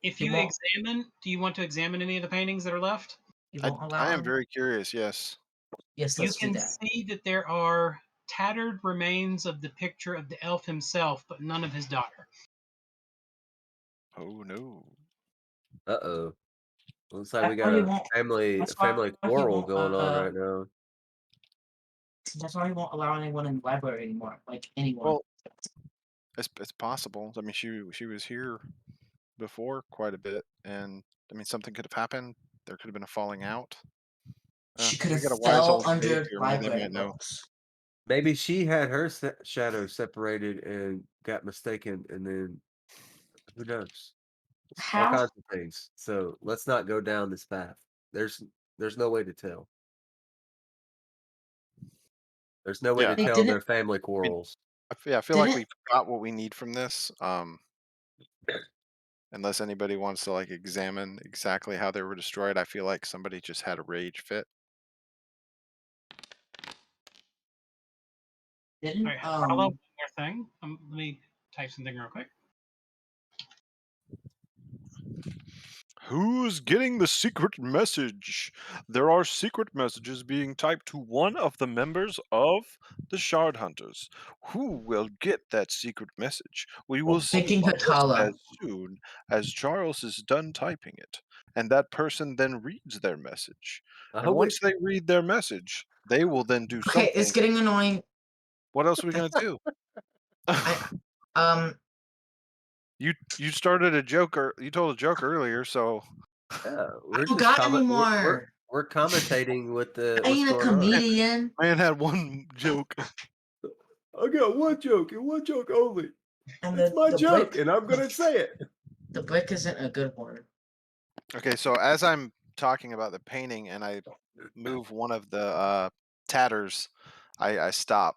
If He you won't, examine, do you want to examine any of the paintings that are left? he I won't allow I am him? very curious. Yes. Yes, You let's do can that. see that there are tattered remains of the picture of the elf himself, but none of his daughter. Oh no. Uh-oh. Looks like we That's got why he a won't. family That's why he quarrel won't. going on right now. That's why he won't allow anyone in the library anymore. Like anyone. Well, it's possible. I mean, she was here before quite a bit, and I mean, something could have happened. There could have been a falling out. She could We have got a wise fell old sage under here. Maybe they library might know. books. Maybe she had her shadow separated and got mistaken, and then who knows? All How? kinds of things. So let's not go down this path. There's there's no way to tell. There's no way Yeah, to They tell in their didn't. family I mean, quarrels. I feel like Didn't. we got what we need from this. Unless anybody wants to like examine exactly how they were destroyed, I feel like somebody just had a rage fit. All Didn't. right, Harlow, one more thing. Let me type something real quick. Who's getting the secret message? There are secret messages being typed to one of the members of the Shard Hunters. Who will get that secret message? We will see Thinking just Hatala. as soon as Charles is done typing it. And that person then reads their message. I And hope we once they read their message, they will then do Okay, it's something. getting annoying. What else are we going to do? I um. You started a joke, or you told a joke earlier, so yeah, I we're don't just got any more. we're commentating with the I what's ain't a going on. comedian. man had one joke. I got one joke and one joke only. And It's my the joke, brick. and I'm gonna say it. The brick isn't a good one. Okay, so as I'm talking about the painting and I move one of the tatters, I stop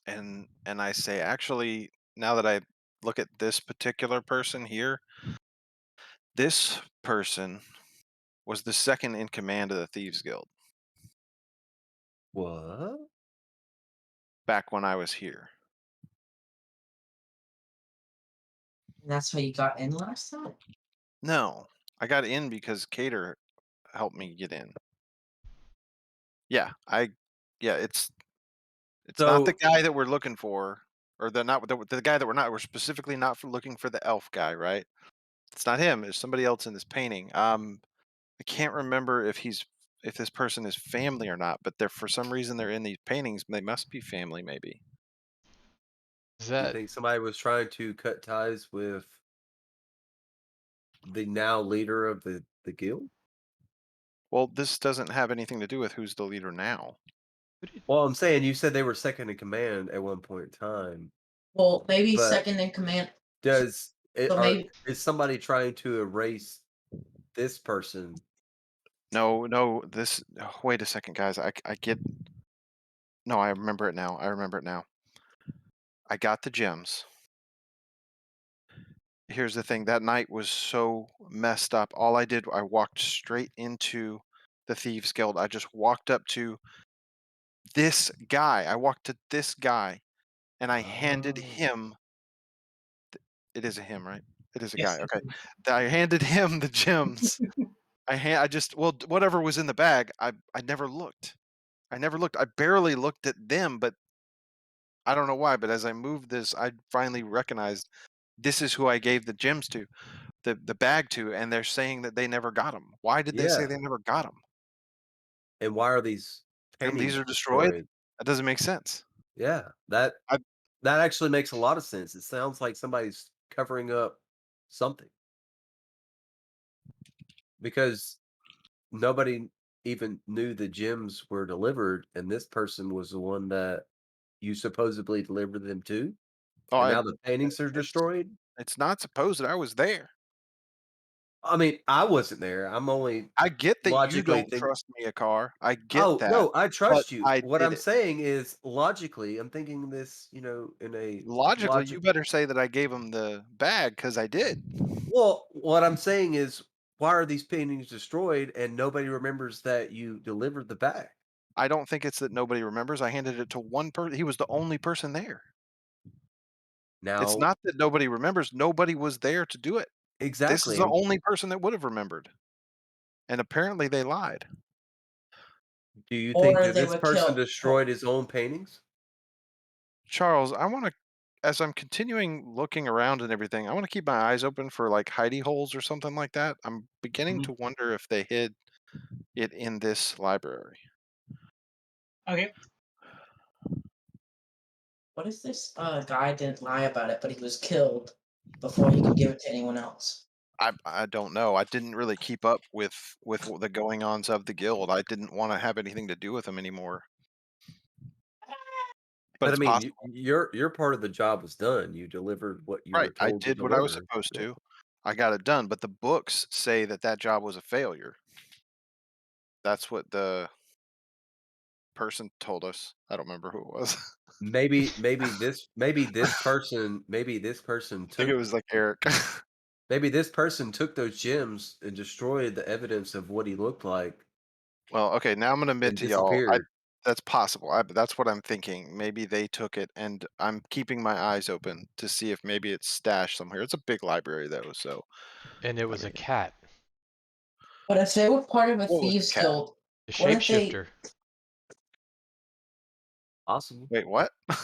and I say, actually, now that I look at this particular person here. This person was the second in command of the Thieves Guild What? back when I was here. And that's how you got in last time? No, I got in because Cater helped me get in. Yeah, yeah, it's not the So guy that we're looking for, or the guy that we're specifically not for looking for the elf guy, right? It's not him. It's somebody else in this painting. I can't remember if this person is family or not, but they're for some reason they're in these paintings. They must be family, maybe. Is you that think somebody was trying to cut ties with the now leader of the guild? Well, this doesn't have anything to do with who's the leader now. Well, I'm saying you said they were second in command at one point in time, Well, maybe but second in command. does it So are maybe is somebody trying to erase this person? No, no. This. Oh, wait a second, guys. I get. No, I remember it now. I remember it now. I got the gems. Here's the thing. That night was so messed up. All I did, I walked straight into the Thieves Guild. I just walked up to this guy. I walked to this guy, and I handed Oh. him. It is a him, right? It is a guy. Yes. Okay. I handed him the gems. I just whatever was in the bag. I never looked. I never looked. I barely looked at them, but I don't know why. But as I moved this, I finally recognized this is who I gave the gems to, the bag to, and they're saying that they never got them. Why did they say Yeah. they never got them? And why are these And these paintings are destroyed. destroyed? That doesn't make sense. Yeah, that actually makes a lot of sense. It sounds like somebody's covering up something because nobody even knew the gems were delivered, and this person was the one that you supposedly delivered them to, Oh, and now the paintings are it's destroyed. it's not supposed that I was there. I mean, I wasn't there. I'm only I get that you logically don't think. trust me a car. I get Oh that, no, I but trust you. I What did I'm it. saying is logically, I'm thinking this, in a Logically, logic. you better say that I gave him the bag because I did. Well, what I'm saying is, why are these paintings destroyed and nobody remembers that you delivered the bag? I don't think it's that nobody remembers. I handed it to one person. He was the only person there. It's Now, not that nobody remembers. Nobody was there to do it. This is exactly. the only person that would have remembered, and apparently they lied. Do you think or that they this were person killed. destroyed his own paintings? Charles, I want to, as I'm continuing looking around and everything, I want to keep my eyes open for like hidey holes or something like that. I'm beginning Mhm. to wonder if they hid it in this library. Okay. What if this guy didn't lie about it, but he was killed before he could give it to anyone else? I don't know. I didn't really keep up with the going ons of the guild. I didn't want to have anything to do with them anymore. But But I it's mean, possible. your part of the job was done. You delivered what you Right. were I told to did what I was deliver. supposed Yeah. to. I got it done, but the books say that that job was a failure. That's what the person told us. I don't remember who it was. Maybe this person I think it took was like Eric. maybe this person took those gems and destroyed the evidence of what he looked like Well, okay, now I'm gonna admit and to y'all, I disappeared. that's possible. That's what I'm thinking. Maybe they took it, and I'm keeping my eyes open to see if maybe it's stashed somewhere. It's a big library though, so and it I was a mean, cat, But if they were part of a what was the thieves cat? guild, the wouldn't they? shapeshifter. Possible. Wait, what? I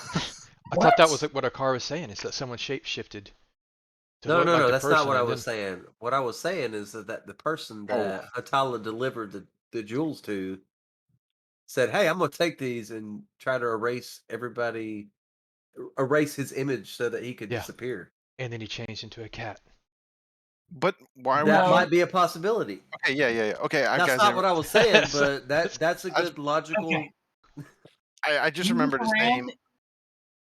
thought that What? was like what our car was saying. Is that someone shapeshifted to No, look no, like no, the that's not person, what I and was then saying. What I was saying is that the person Oh, that Hatala delivered the jewels to said, "Hey, I'm gonna take these and try to erase his image so that he could yeah, disappear." and then he changed into a cat. but why would That he? might No. be a possibility. Okay, yeah, yeah, yeah. Okay, I That's guys, not what I was saying, So, but that's a I, good Okay. logical. I just Move remembered his around. name.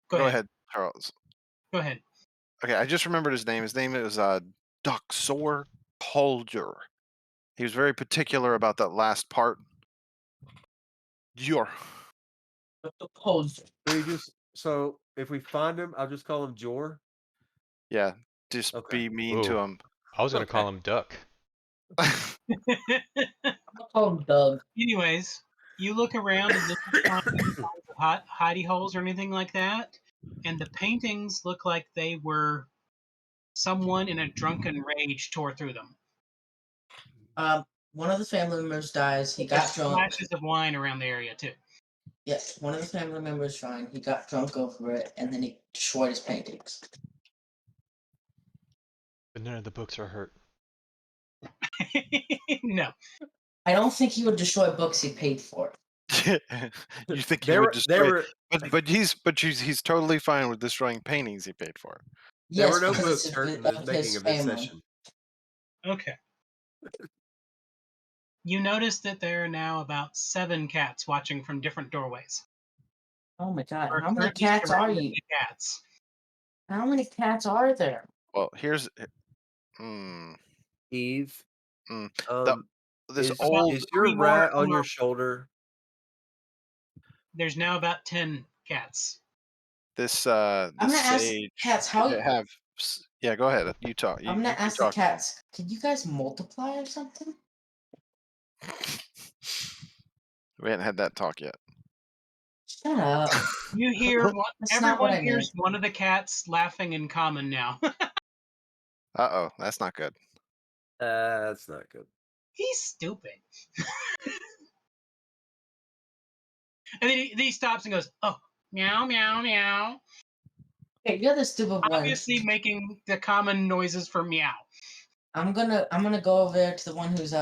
Go Go ahead. ahead, Charles. Go ahead. Okay, I just remembered his name. His name is Duxor Polger. He was very particular about that last part. Your. The pose. So if we find him, I'll just call him Jor. Yeah, just Okay. be mean to Ooh. him. I was gonna Okay. call him Duck. I'll call him Doug. Anyways, you look around and you don't find any signs of hidey holes or anything like that. And the paintings look like they were someone in a drunken rage tore through them. One of the family members dies. He got There's drunk. flashes of wine around the area too. Yes, one of the family members fine. He got drunk over it, and then he destroyed his paintings. But none of the books are hurt. No. I don't think he would destroy books he paid for. You think he They would were they destroy? were But he's totally fine with destroying paintings he paid for. there Yes, were no because books it's hurt in of the making his of this family. session. Okay. You notice that there are now about 7 cats watching from different doorways. Oh my god, We're how many currently cats are surrounded you? by cats. How many cats are there? Well, here's mm, Eve, mm, the this old is your 3 more rat on your alone. shoulder? There's now about 10 cats. this I'm gonna ask sage cats how. yeah, go ahead. You talk. I'm You gonna can ask the talk to him. cats. Can you guys multiply or something? We hadn't had that talk yet. Shut up. You hear That's not what everyone I hears meant. one of the cats laughing in common now. Uh-oh, that's not good. That's not good. He's stupid. And then he stops and goes, "Oh, meow, meow, meow." Okay, you're the stupid one. Obviously making the common noises for meow. I'm gonna go over there to the one who's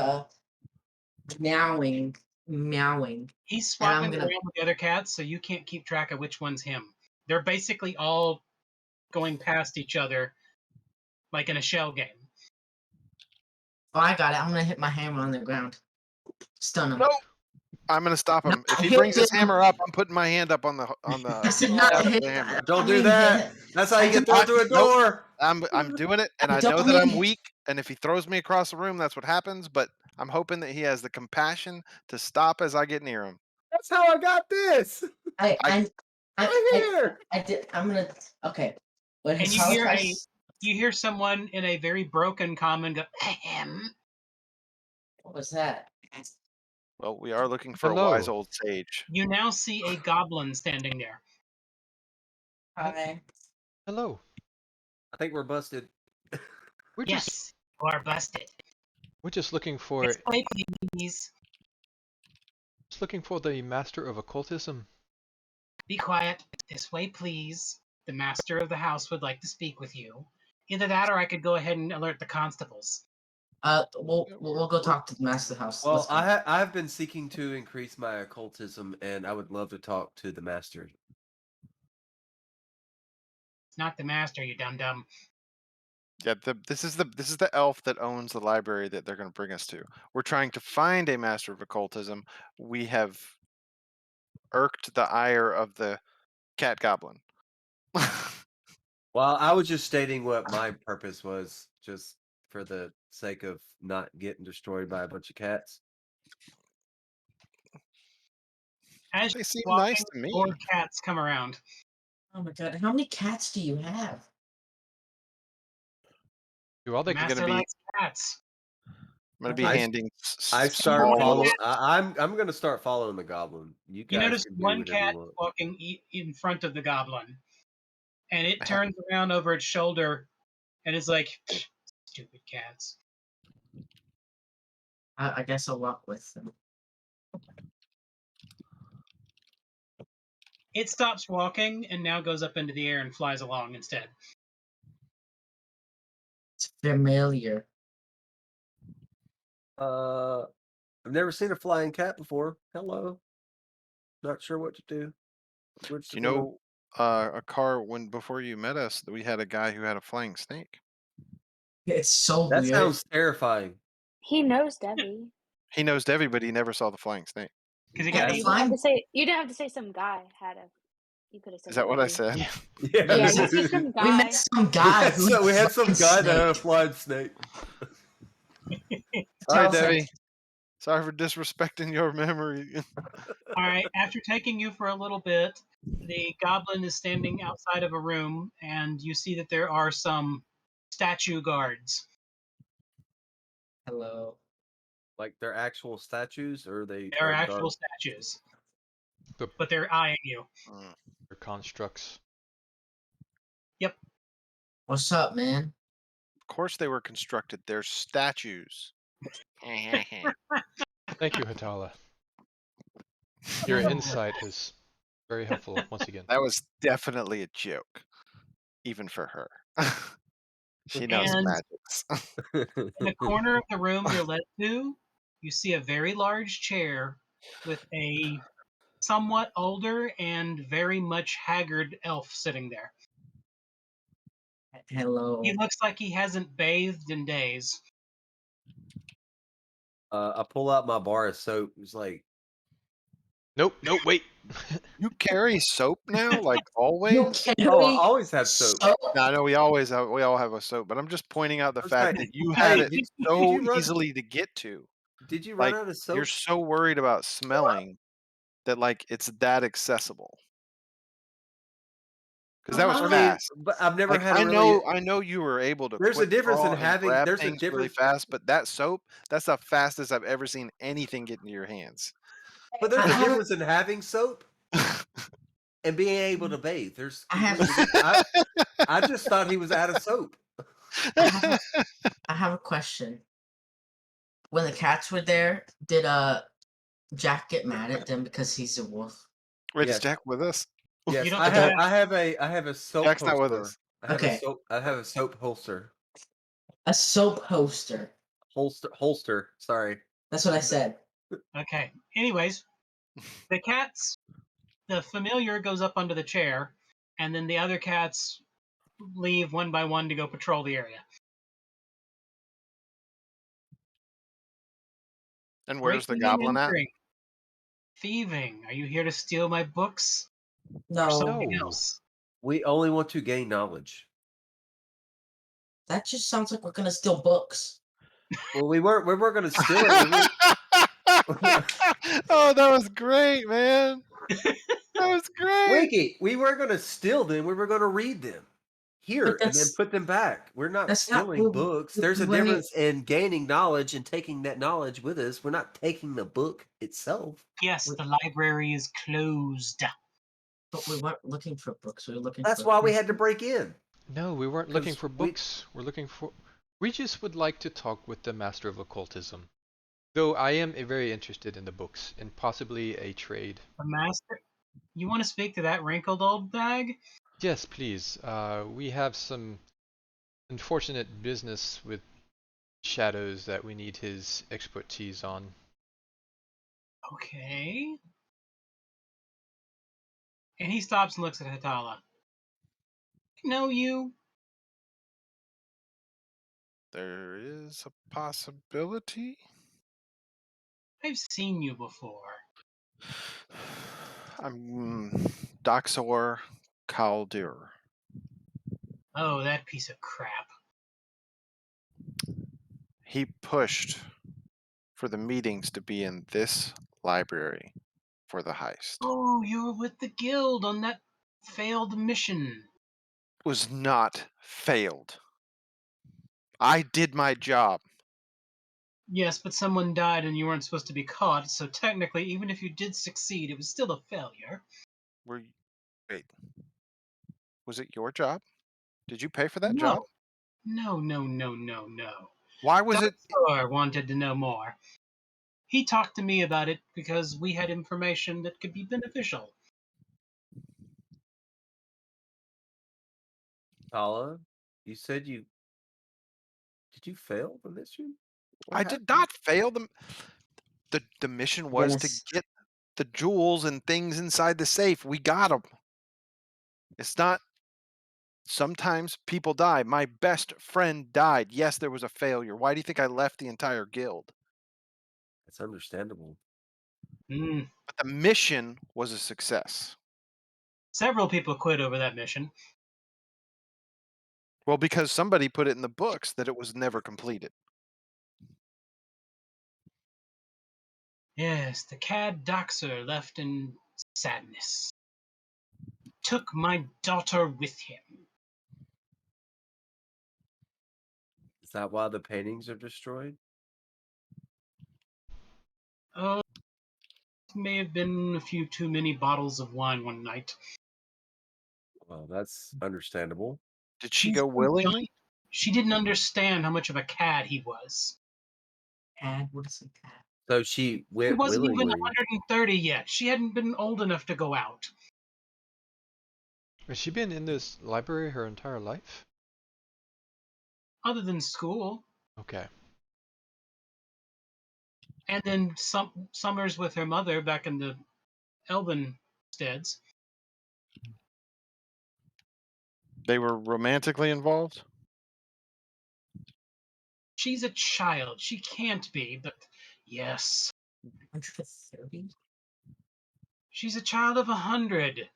meowing. He's And I'm swapping gonna. around with the other cats, so you can't keep track of which one's him. They're basically all going past each other like in a shell game. Oh, I got it. I'm gonna hit my hammer on the ground. Stun him. No, I'm gonna stop him. No, If he hit brings his him. hammer up, I'm putting my hand up on the I said not shaft of hit. the hammer. Don't I do mean, that. That's how I you get don't- thrown through a Nope. door. I'm doing it, and I I know don't that I'm mean- weak. And if he throws me across the room, that's what happens. But I'm hoping that he has the compassion to stop as I get near him. That's how I got this. I Right here. did. I'm gonna. Okay. But And his you house hear has. you hear someone in a very broken common go, ahem. What was that? Well, we are looking for a Hello. wise old sage. You now see a goblin standing there. Hi. Hello. I think we're busted. We're Yes, you are busted. just looking for This way, please. the master of occultism. Be quiet. This way, please. The master of the house would like to speak with you. Either that or I could go ahead and alert the constables. We'll go talk to the master of the house. Well, Let's go. I've been seeking to increase my occultism, and I would love to talk to the master. It's not the master, you dum-dum. Yeah, this is the elf that owns the library that they're going to bring us to. We're trying to find a master of occultism. We have irked the ire of the cat goblin. Well, I was just stating what my purpose was, just for the sake of not getting destroyed by a bunch of cats. As They you're seem walking, nice to me. more cats come around. Oh my god! How many cats do you have? Do all The they can master be- likes cats. I'm going to be I- handing. I start Small following. cat. I'm going to start following the goblin. You You guys notice can do one whatever cat you want. walking in front of the goblin, and it turns around over its shoulder, and is like, "Stupid cats." I guess I'll walk with them. It stops walking and now goes up into the air and flies along instead. It's familiar. I've never seen a flying cat before. Hello. Not sure what to do. Which You know, a car when before you met us, we had a guy who had a flying snake. It's so that weird. sounds terrifying. He knows Debbie. He knows Debbie, but he never saw the flying snake. Because Yeah, he You got didn't have fine. to say. You didn't have to say some guy had a. You could have said. Is that what I Debbie. said? Yeah. Yeah, Yeah, you said some We guy. met some guy who we had some fucking guy that had a snake. flying snake. All right, Tell us, Debbie. like, Sorry for disrespecting your memory. All right. After taking you for a little bit, the goblin is standing outside of a room, and you see that there are some statue guards. Hello. Like they're actual statues, or they They are are actual guard? statues, The but they're eyeing you. Mm. constructs. Yep. What's up, man? Of course they were constructed. They're statues. Thank you, Hatala. Your insight is very helpful once again. That was definitely a joke, even for her. She knows And magics. in the corner of the room you're led to, you see a very large chair with a somewhat older and very much haggard elf sitting there. Hello. He looks like he hasn't bathed in days. I pull out my bar of soap. It's like, Nope, wait. You carry soap now, like You always? carry oh, I always have soap. soap? No, I know we all have a soap, but I'm just pointing out the fact Okay. that you Hey, had it did so you run? easily to get to. Did you run Like out of you're soap? so worried about smelling that like it's that accessible. Because that was Uh-huh. I mean, fast. but I've never Like had a really. I know you were able to There's a quick difference in draw and having. grab There's a things really difference, fast, but that soap, that's the fastest I've ever seen anything get into your hands. but I there's a have a, difference in having soap and being able to bathe. There's I have, completely different. I just thought he was out of soap. I have, a, I have a question. When the cats were there, did Jack get mad at them because he's a wolf? Wait, is Yes, Jack with us? yes. You don't I know have. that. I have a soap Jack's not with holster. us. I have a Okay. soap. I have a soap holster. A soap holster. Holster. Sorry. That's what I said. Okay. Anyways, the cats, the familiar goes up under the chair, and then the other cats leave one by one to go patrol the area. And where's the Breaking and goblin at? entering. Thieving. Are you here to steal my books or No, something No. else? We only want to gain knowledge. that just sounds like we're gonna steal books. Well, we weren't. We weren't going to steal it. Oh, that was great, man. That was great. Winky, we weren't going to steal them. We were going to read them here But and then put them back. We're not that's not stealing we- books. we- There's a we weren't- difference in gaining knowledge and taking that knowledge with us. We're not taking the book itself. Yes, the library is closed. But we weren't looking for books. We were looking That's for. why we had to break in. No, we weren't looking 'Cause for books. We're looking for. We just would like to talk with the Master of Occultism. Though I am very interested in the books and possibly a trade. The master. You want to speak to that wrinkled old bag? Yes, please. We have some unfortunate business with shadows that we need his expertise on. Okay. And he stops and looks at Hatala. Know you? There is a possibility. I've seen you before. I'm Doxor Kaldir. Oh, that piece of crap. He pushed for the meetings to be in this library for the heist. Oh, you were with the guild on that failed mission. Was not failed. I did my job. Yes, but someone died and you weren't supposed to be caught, so technically, even if you did succeed, it was still a failure. Wait. Was it your job? Did you pay for that No. job? No. Why was it? Doctor wanted to know more. He talked to me about it because we had information that could be beneficial. Tala, you said you did you fail the mission? What I happened? did not fail them. The mission was to Dennis. get the jewels and things inside the safe. We got them. It's not. Sometimes people die. My best friend died. Yes, there was a failure. Why do you think I left the entire guild? That's understandable. Mm. But the mission was a success. Several people quit over that mission. Well, because somebody put it in the books that it was never completed. Yes, the cad Doxer left in sadness. Took my daughter with him. Is that why the paintings are destroyed? Oh, may have been a few too many bottles of wine one night. Well, that's understandable. Did she He's go so young. willingly? She didn't understand how much of a cad he was. Cad? What is a cad? So she He went wasn't even willingly. 130 yet. She hadn't been old enough to go out. Has she been in this library her entire life? Other than school. Okay. And then some summers with her mother back in the Elven steads. They were romantically involved? She's a child. She can't be, but yes. 130? She's a child of 100.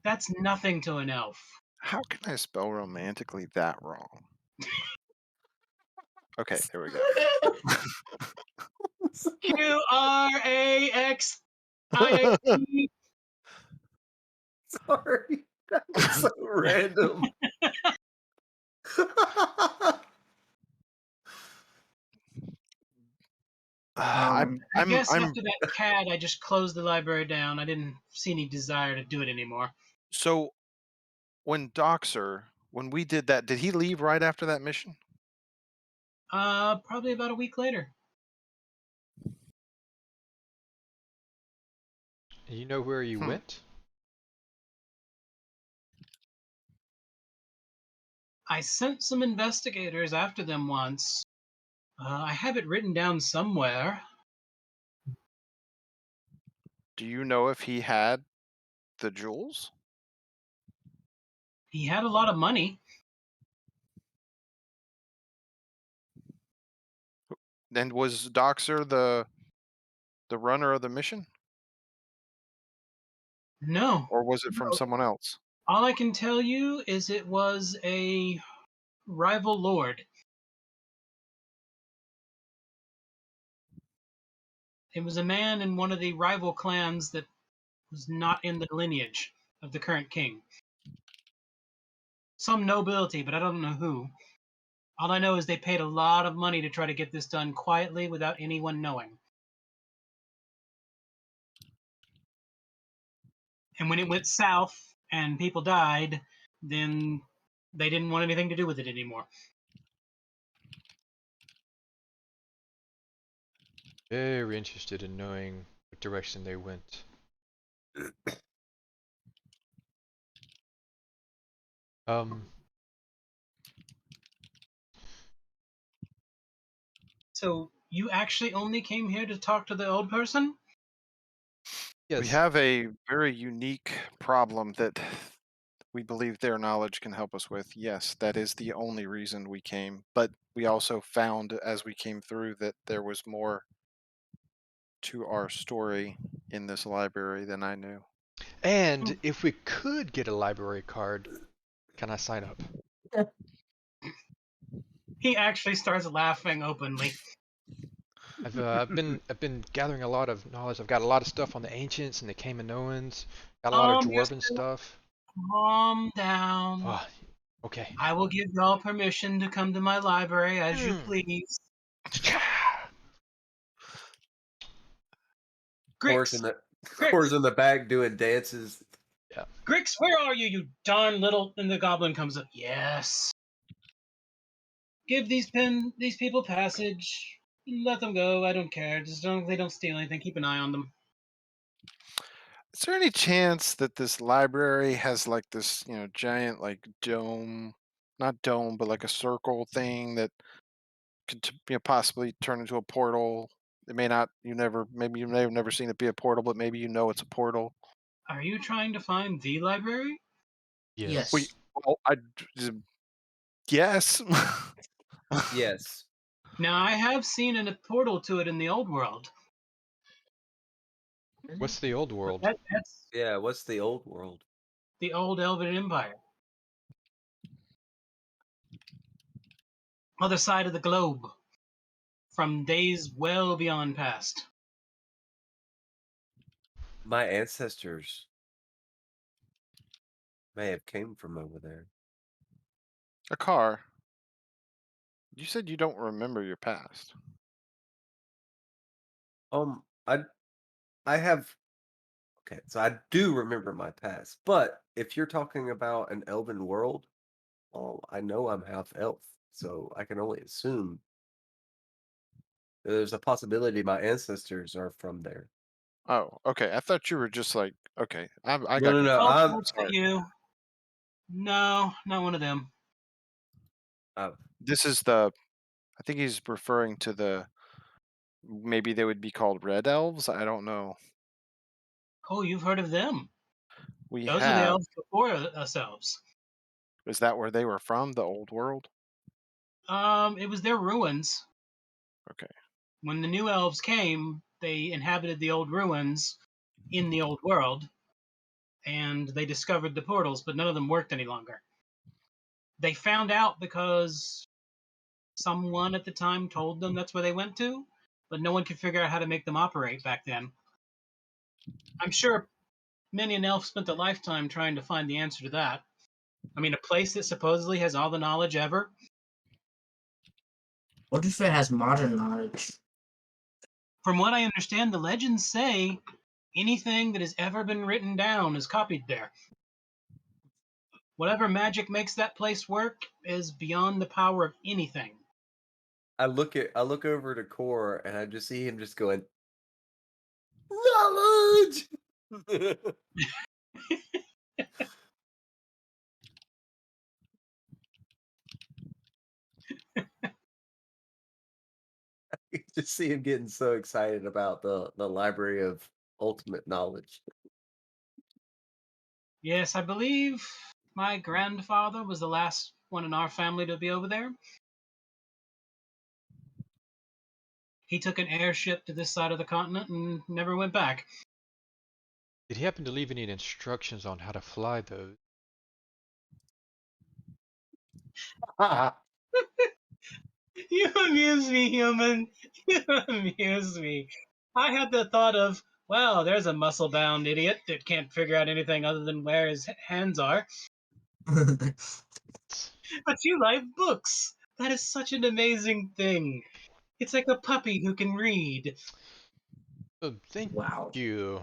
That's nothing to an elf. How can I spell romantically that wrong? Okay, there we go. Qraxi. Sorry. That was so random. I'm I I'm guess I'm after that cad, I just closed the library down. I didn't see any desire to do it anymore. so when Doxer, when we did that, did he leave right after that mission? Probably about a week later. You know where you Hmm. went? I sent some investigators after them once. I have it written down somewhere. Do you know if he had the jewels? He had a lot of money. And was Doxer the runner of the mission? No. Or was it from No. someone else? All I can tell you is it was a rival lord. It was a man in one of the rival clans that was not in the lineage of the current king. Some nobility, but I don't know who. All I know is they paid a lot of money to try to get this done quietly without anyone knowing. And when it went south and people died, then they didn't want anything to do with it anymore. Very interested in knowing what direction they went. Um, So you actually only came here to talk to the old person? We yes. have a very unique problem that we believe their knowledge can help us with. Yes, that is the only reason we came. But we also found as we came through that there was more to our story in this library than I knew. And if we could get a library card, can I sign up? He actually starts laughing openly. I've been gathering a lot of knowledge. I've got a lot of stuff on the ancients and the Kaminoans. Got a lot of dwarven Yourself, stuff. calm down. Oh, okay. I will give y'all permission to come to my library as you Hmm. please. Horse Grix, in the horse Grix, in the back doing dances. Yeah. Grix, where are you, you darn little? And the goblin comes up. Yes. Give these people passage. Let them go. I don't care. Just don't they don't steal anything. Keep an eye on them. Is there any chance that this library has like this, giant like dome, not dome, but like a circle thing that could possibly turn into a portal? It may not. Maybe you may have never seen it be a portal, but maybe you know it's a portal. Are you trying to find the library? Yes. Wait, Yes. well, yes. Yes. Now I have seen a portal to it in the old world. What's the old But world? that's Yeah, what's the old world? the old Elven Empire. Other side of the globe. from days well beyond past. My ancestors may have came from over there. A car. You said you don't remember your past. Um, I I have okay, so I do remember my past, but if you're talking about an elven world, well, I know I'm half elf, so I can only assume there's a possibility my ancestors are from there. Oh, okay. I thought you were just like, okay. I No, got no, no. confused. Elf I'm looks at Sorry. you. No, not one of them. uh, This is the. I think he's referring to the. Maybe they would be called red elves. I don't know. Oh, you've heard of them. We Those are the have. elves before us elves. Is that where they were from? The old world? It was their ruins. Okay. When the new elves came, they inhabited the old ruins in the old world, and they discovered the portals, but none of them worked any longer. They found out because someone at the time told them that's where they went to, but no one could figure out how to make them operate back then. I'm sure many an elf spent a lifetime trying to find the answer to that. I mean, a place that supposedly has all the knowledge ever. What if it has modern knowledge? From what I understand, the legends say anything that has ever been written down is copied there. Whatever magic makes that place work is beyond the power of anything. I look over to Core and I just see him just going knowledge. You just see him getting so excited about the library of ultimate knowledge. Yes, I believe my grandfather was the last one in our family to be over there. He took an airship to this side of the continent and never went back. Did he happen to leave any instructions on how to fly those? You amuse me, human. You amuse me. I had the thought of, well, there's a muscle bound idiot that can't figure out anything other than where his hands are. But you like books. That is such an amazing thing. It's like a puppy who can read. Oh, thank Wow. you.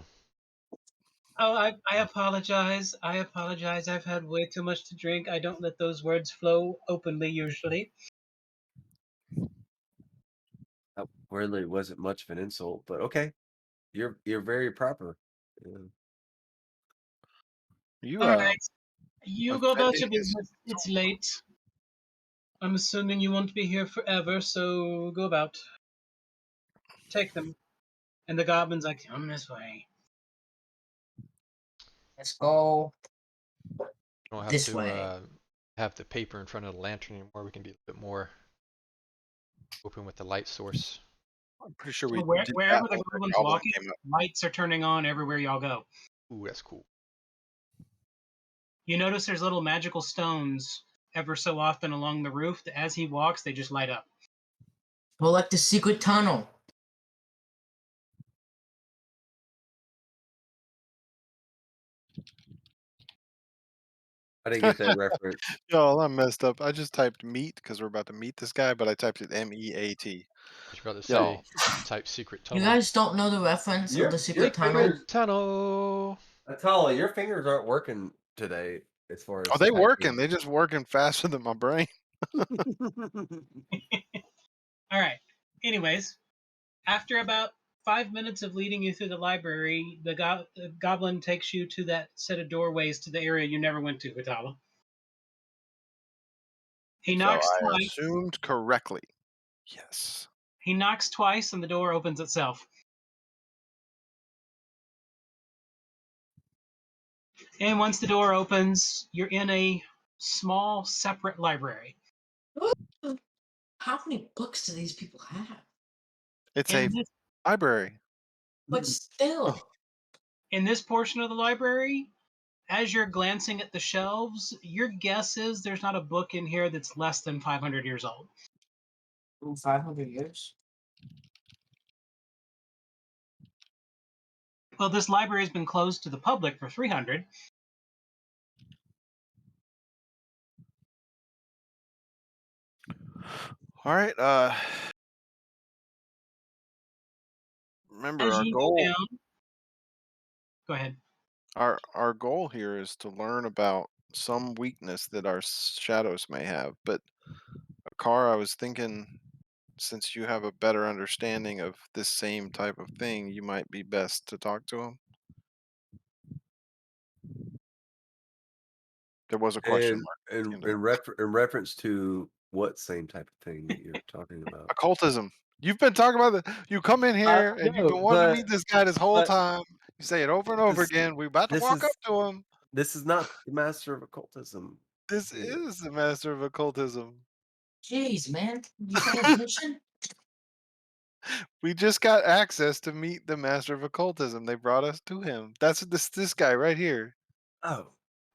Oh, I apologize. I apologize. I've had way too much to drink. I don't let those words flow openly usually. That really wasn't much of an insult, but okay. You're very proper. Yeah. You All right. You go about offended your his business. It's late. I'm assuming you won't be here forever, so go about. Take them. And the goblin's like, come this way. Let's go Don't have this to way. have the paper in front of the lantern anymore. We can be a bit more open with the light source. I'm pretty sure So we did that wherever the when the goblin's goblin walking, came up. lights are turning on everywhere y'all go. Ooh, that's cool. You notice there's little magical stones ever so often along the roof that as he walks, they just light up. Well, like the secret tunnel. I didn't get that reference. Y'all, I'm messed up. I just typed meat because we're about to meet this guy, but I typed it MEAT. I was about to say, Y'all, type secret You tunnel. guys don't know the reference of the secret tunnel? Fingers, Secret tunnel. Atala, your fingers aren't working today as far are as they working? typing. They just working faster than my brain. All right. Anyways, after about 5 minutes of leading you through the library, the goblin takes you to that set of doorways to the area you never went to, Vitala. He So knocks I twice. assumed correctly. Yes. He knocks twice, and the door opens itself. And once the door opens, you're in a small, separate library. How many books do these people have? It's In a this library. But still. in this portion of the library, as you're glancing at the shelves, your guess is there's not a book in here that's less than 500 years old. In 500 years? Well, this library has been closed to the public for 300. All right. Remember As our you go goal. down, go ahead. Our goal here is to learn about some weakness that our shadows may have. But Akar, I was thinking, since you have a better understanding of this same type of thing, you might be best to talk to him. There was a question And mark at the in end of it. in reference to what same type of thing that you're talking about? Occultism. You've been talking about you come in here and you've been No, wanting to meet this guy this whole but time. You say it over and over this again. We're about to this walk up is to him. this is not the master of occultism This here. is the master of occultism. Jeez, man, you paying attention? We just got access to meet the master of occultism. They brought us to him. That's this guy right here. Oh,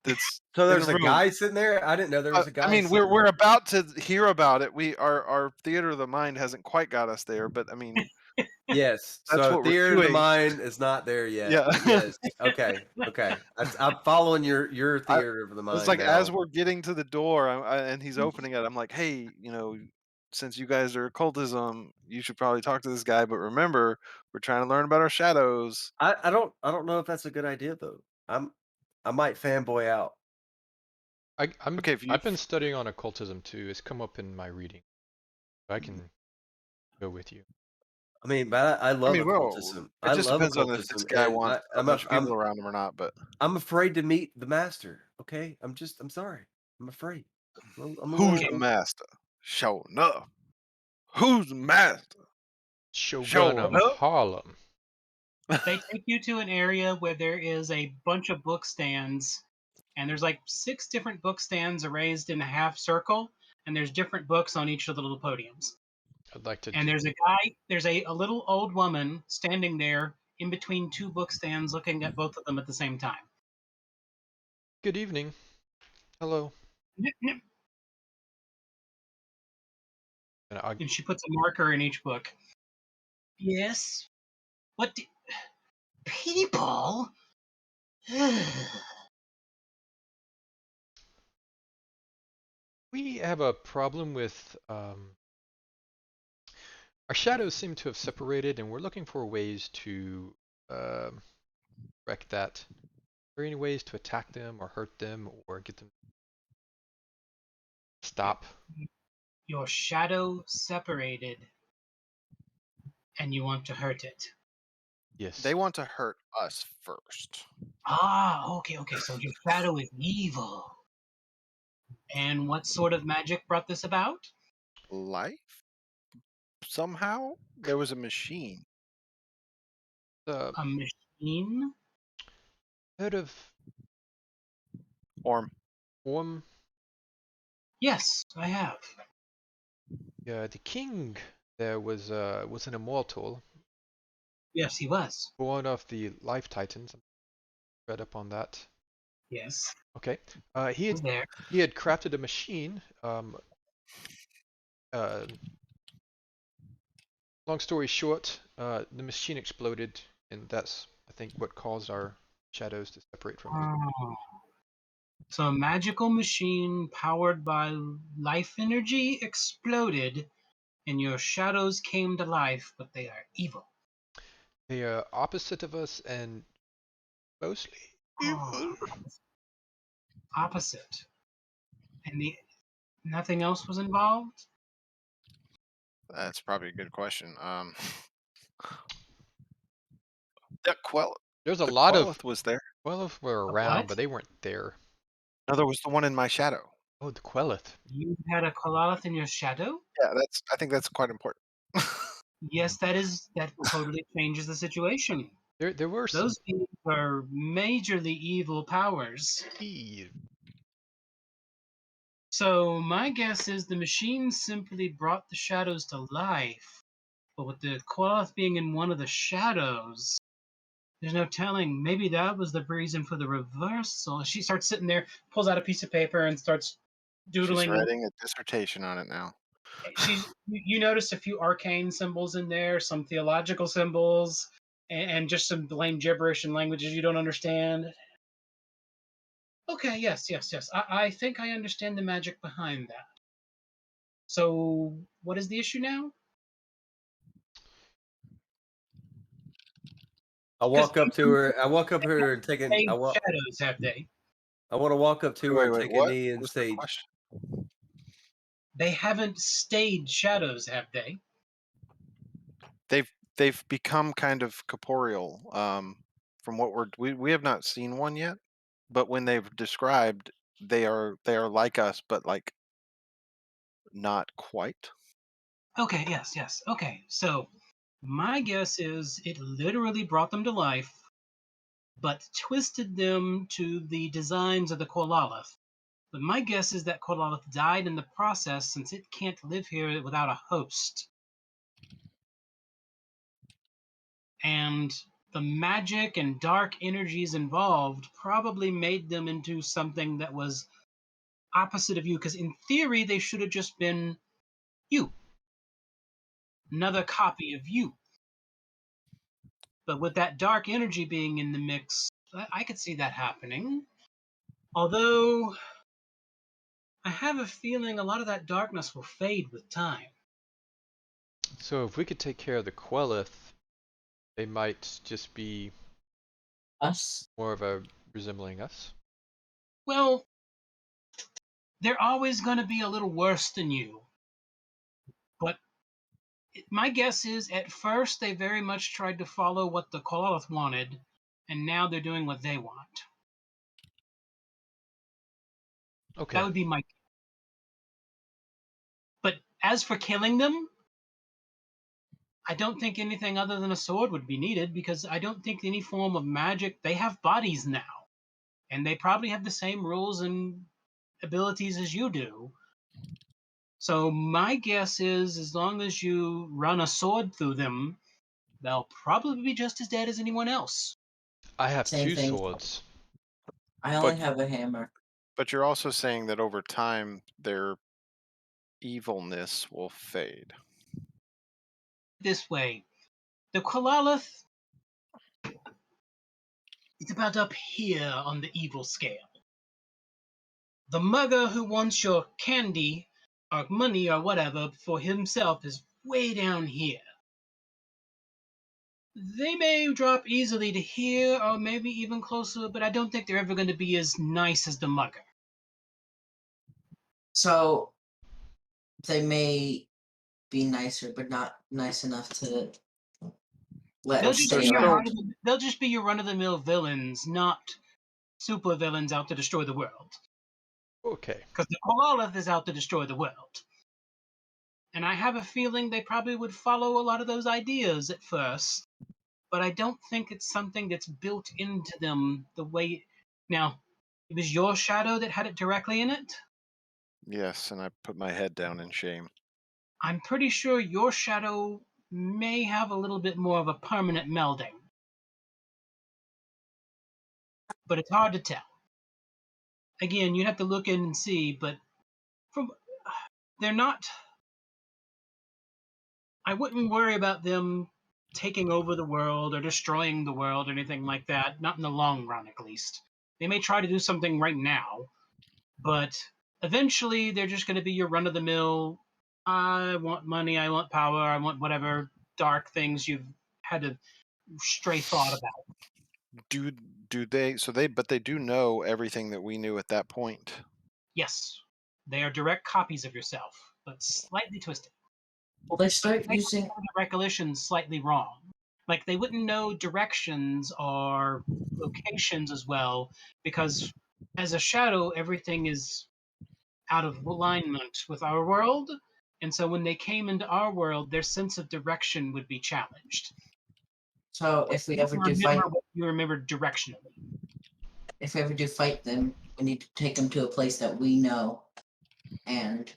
That's so in the there's a room. guy sitting there? I didn't know there was a I guy mean, sitting we're there. about to hear about it. Our theater of the mind hasn't quite got us there, but I mean, Yes. that's So what we're theater of the doing. mind is not there yet, Yeah. but yes. Okay. Okay. I'm following your I theater of the It's mind like as now. we're getting to the door, and he's opening it, I'm like, "Hey, since you guys are occultism, you should probably talk to this guy. But remember, we're trying to learn about our shadows." I don't know if that's a good idea though. I might fanboy out. Okay, if you I've been studying on occultism too. It's come up in my reading. I can go with you. I mean, but I I love mean, well, occultism. it I just love depends on if this occultism, guy and wants a bunch of people around him or not. But I'm afraid to meet the master. Okay, I'm sorry. I'm afraid. I'm a who's little. the master? Show enough. Who's the master? Show Shogun enough. Harlem. They take you to an area where there is a bunch of book stands, and there's like 6 different book stands arranged in a half circle, and there's different books on each of the little podiums. I'd like to. And there's a guy, there's a little old woman standing there in between 2 book stands looking at both of them at the same time. Good evening. Hello. And And she puts a marker in each book. Yes? What do, people? we have a problem with our shadows seem to have separated, and we're looking for ways to wreck that. Are there any ways to attack them or hurt them or get them to stop? Your shadow separated, and you want to hurt it. Yes. They want to hurt us first. Ah, okay. So your shadow is evil. And what sort of magic brought this about? Life? Somehow there was a machine. Uh, A machine? heard of Orm. Orm? Yes, I have. The king there was an immortal, Yes, he was. born of the life titans. Read up on that. Yes, Okay. he was there. He had crafted a machine. Long story short, the machine exploded, and that's, I think, what caused our shadows to separate from them. Oh. So a magical machine powered by life energy exploded, and your shadows came to life, but they are evil. They are opposite of us and mostly Oh, evil. opposite. And nothing else was involved? That's probably a good question. The Quell. There's a The lot of Quellith was there. Quel'th were A around, what? but they weren't there. No, there was the one in my shadow. Oh, the Quel'th. You had a Kolalith in your shadow? Yeah, I think that's quite important. Yes, that totally changes the situation. There were some Those beings are majorly evil powers. Eve. So my guess is the machine simply brought the shadows to life. But with the cloth being in one of the shadows, there's no telling. Maybe that was the reason for the reversal. She starts sitting there, pulls out a piece of paper, and starts She's doodling. writing a dissertation on it now. You notice a few arcane symbols in there, some theological symbols, and just some lame gibberish in languages you don't understand. Okay, yes. I think I understand the magic behind that. So, what is the issue now? I walk up to her. I walk up to her and take an. They shadows, have they? I want to walk up to her and Wait, take a what knee and was the say, question? They haven't stayed shadows, have they? They've become kind of corporeal. From what we have not seen one yet, but when they've described, they are like us, but like not quite. Okay, yes. Okay, so my guess is it literally brought them to life, but twisted them to the designs of the Kolalith. But my guess is that Kolalith died in the process since it can't live here without a host. And the magic and dark energies involved probably made them into something that was opposite of you, because in theory they should have just been you, another copy of you. But with that dark energy being in the mix, I could see that happening. Although I have a feeling a lot of that darkness will fade with time. So if we could take care of the Quel'Ith, they might just be Us? more of a resembling us. Well, they're always going to be a little worse than you. But my guess is at first they very much tried to follow what the Kolalith wanted, and now they're doing what they want. Okay. That would be my. But as for killing them, I don't think anything other than a sword would be needed, because I don't think any form of magic. They have bodies now, and they probably have the same rules and abilities as you do. So my guess is, as long as you run a sword through them, they'll probably be just as dead as anyone else. I have Same 2 thing. swords. I only But have a hammer. but you're also saying that over time their evilness will fade. This way, the Kolalith is about up here on the evil scale. The mugger who wants your candy or money or whatever for himself is way down here. They may drop easily to here or maybe even closer, but I don't think they're ever going to be as nice as the mugger. So they may be nicer, but not nice enough to let They'll us just They're be stay your still around. they'll just be your run-of-the-mill villains, not super villains out to destroy the world. Okay. Because the Kolalith is out to destroy the world. And I have a feeling they probably would follow a lot of those ideas at first, but I don't think it's something that's built into them the way. Now, it was your shadow that had it directly in it. yes, and I put my head down in shame. I'm pretty sure your shadow may have a little bit more of a permanent melding, but it's hard to tell. Again, you'd have to look in and see, but from they're not. I wouldn't worry about them taking over the world or destroying the world or anything like that. Not in the long run, at least. They may try to do something right now, but eventually they're just going to be your run of the mill. I want money, I want power, I want whatever dark things you've had a stray thought about. Do they? So they do know everything that we knew at that point. Yes, they are direct copies of yourself, but slightly twisted. Will they start They using? have the recollections slightly wrong. Like they wouldn't know directions or locations as well, because as a shadow, everything is out of alignment with our world. And so when they came into our world, their sense of direction would be challenged. So if we ever do Remember fight, what you remember directionally. if we ever do fight them, we need to take them to a place that we know, and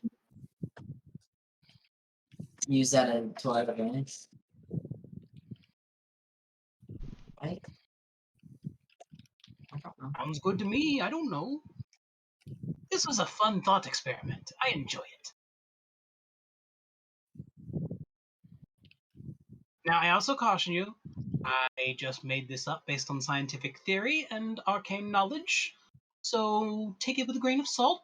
use that to our advantage. Right? I don't know. Sounds good to me. I don't know. This was a fun thought experiment. I enjoy it. Now, I also caution you, I just made this up based on scientific theory and arcane knowledge, so take it with a grain of salt.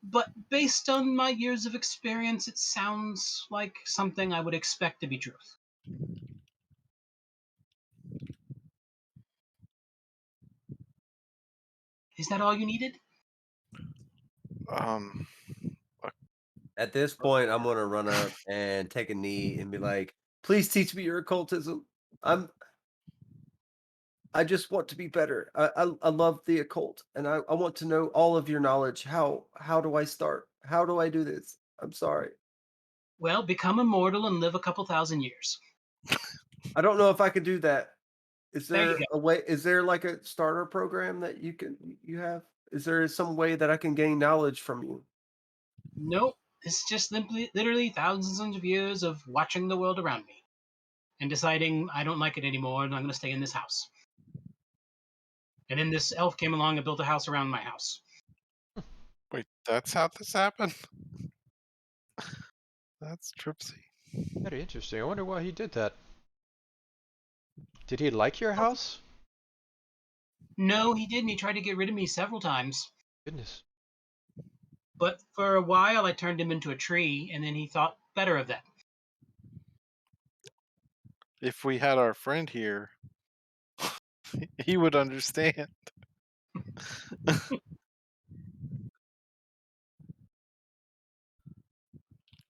But based on my years of experience, it sounds like something I would expect to be true. Is that all you needed? Um, At this point, I'm gonna run up and take a knee and be like, "Please teach me your occultism. I'm I just want to be better. I love the occult, and I want to know all of your knowledge. How do I start? How do I do this? I'm sorry. Well, become immortal and live a couple thousand years. I don't know if I could do that. Is There you there go. a way? Is there like a starter program that you have? Is there some way that I can gain knowledge from you? Nope. It's just simply, literally thousands of years of watching the world around me and deciding I don't like it anymore and I'm going to stay in this house. And then this elf came along and built a house around my house. wait, that's how this happened? That's Tripsy. Very interesting. I wonder why he did that. Did he like your house? No, he didn't. He tried to get rid of me several times. Goodness. But for a while, I turned him into a tree, and then he thought better of that. If we had our friend here, he would understand.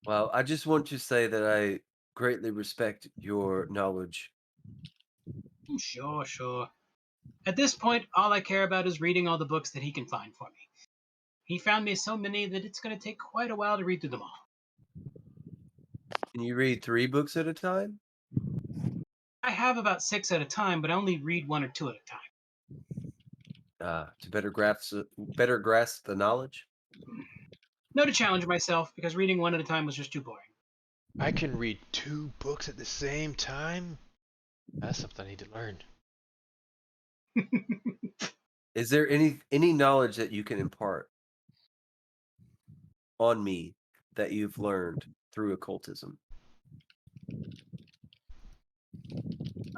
Well, I just want to say that I greatly respect your knowledge. Sure, sure. At this point, all I care about is reading all the books that he can find for me. He found me so many that it's going to take quite a while to read through them all. Can you read 3 books at a time? I have about 6 at a time, but I only read 1 or 2 at a time. To better grasp the knowledge? No to challenge myself, because reading 1 at a time was just too boring. I can read 2 books at the same time? That's something I need to learn. Is there any knowledge that you can impart on me that you've learned through occultism?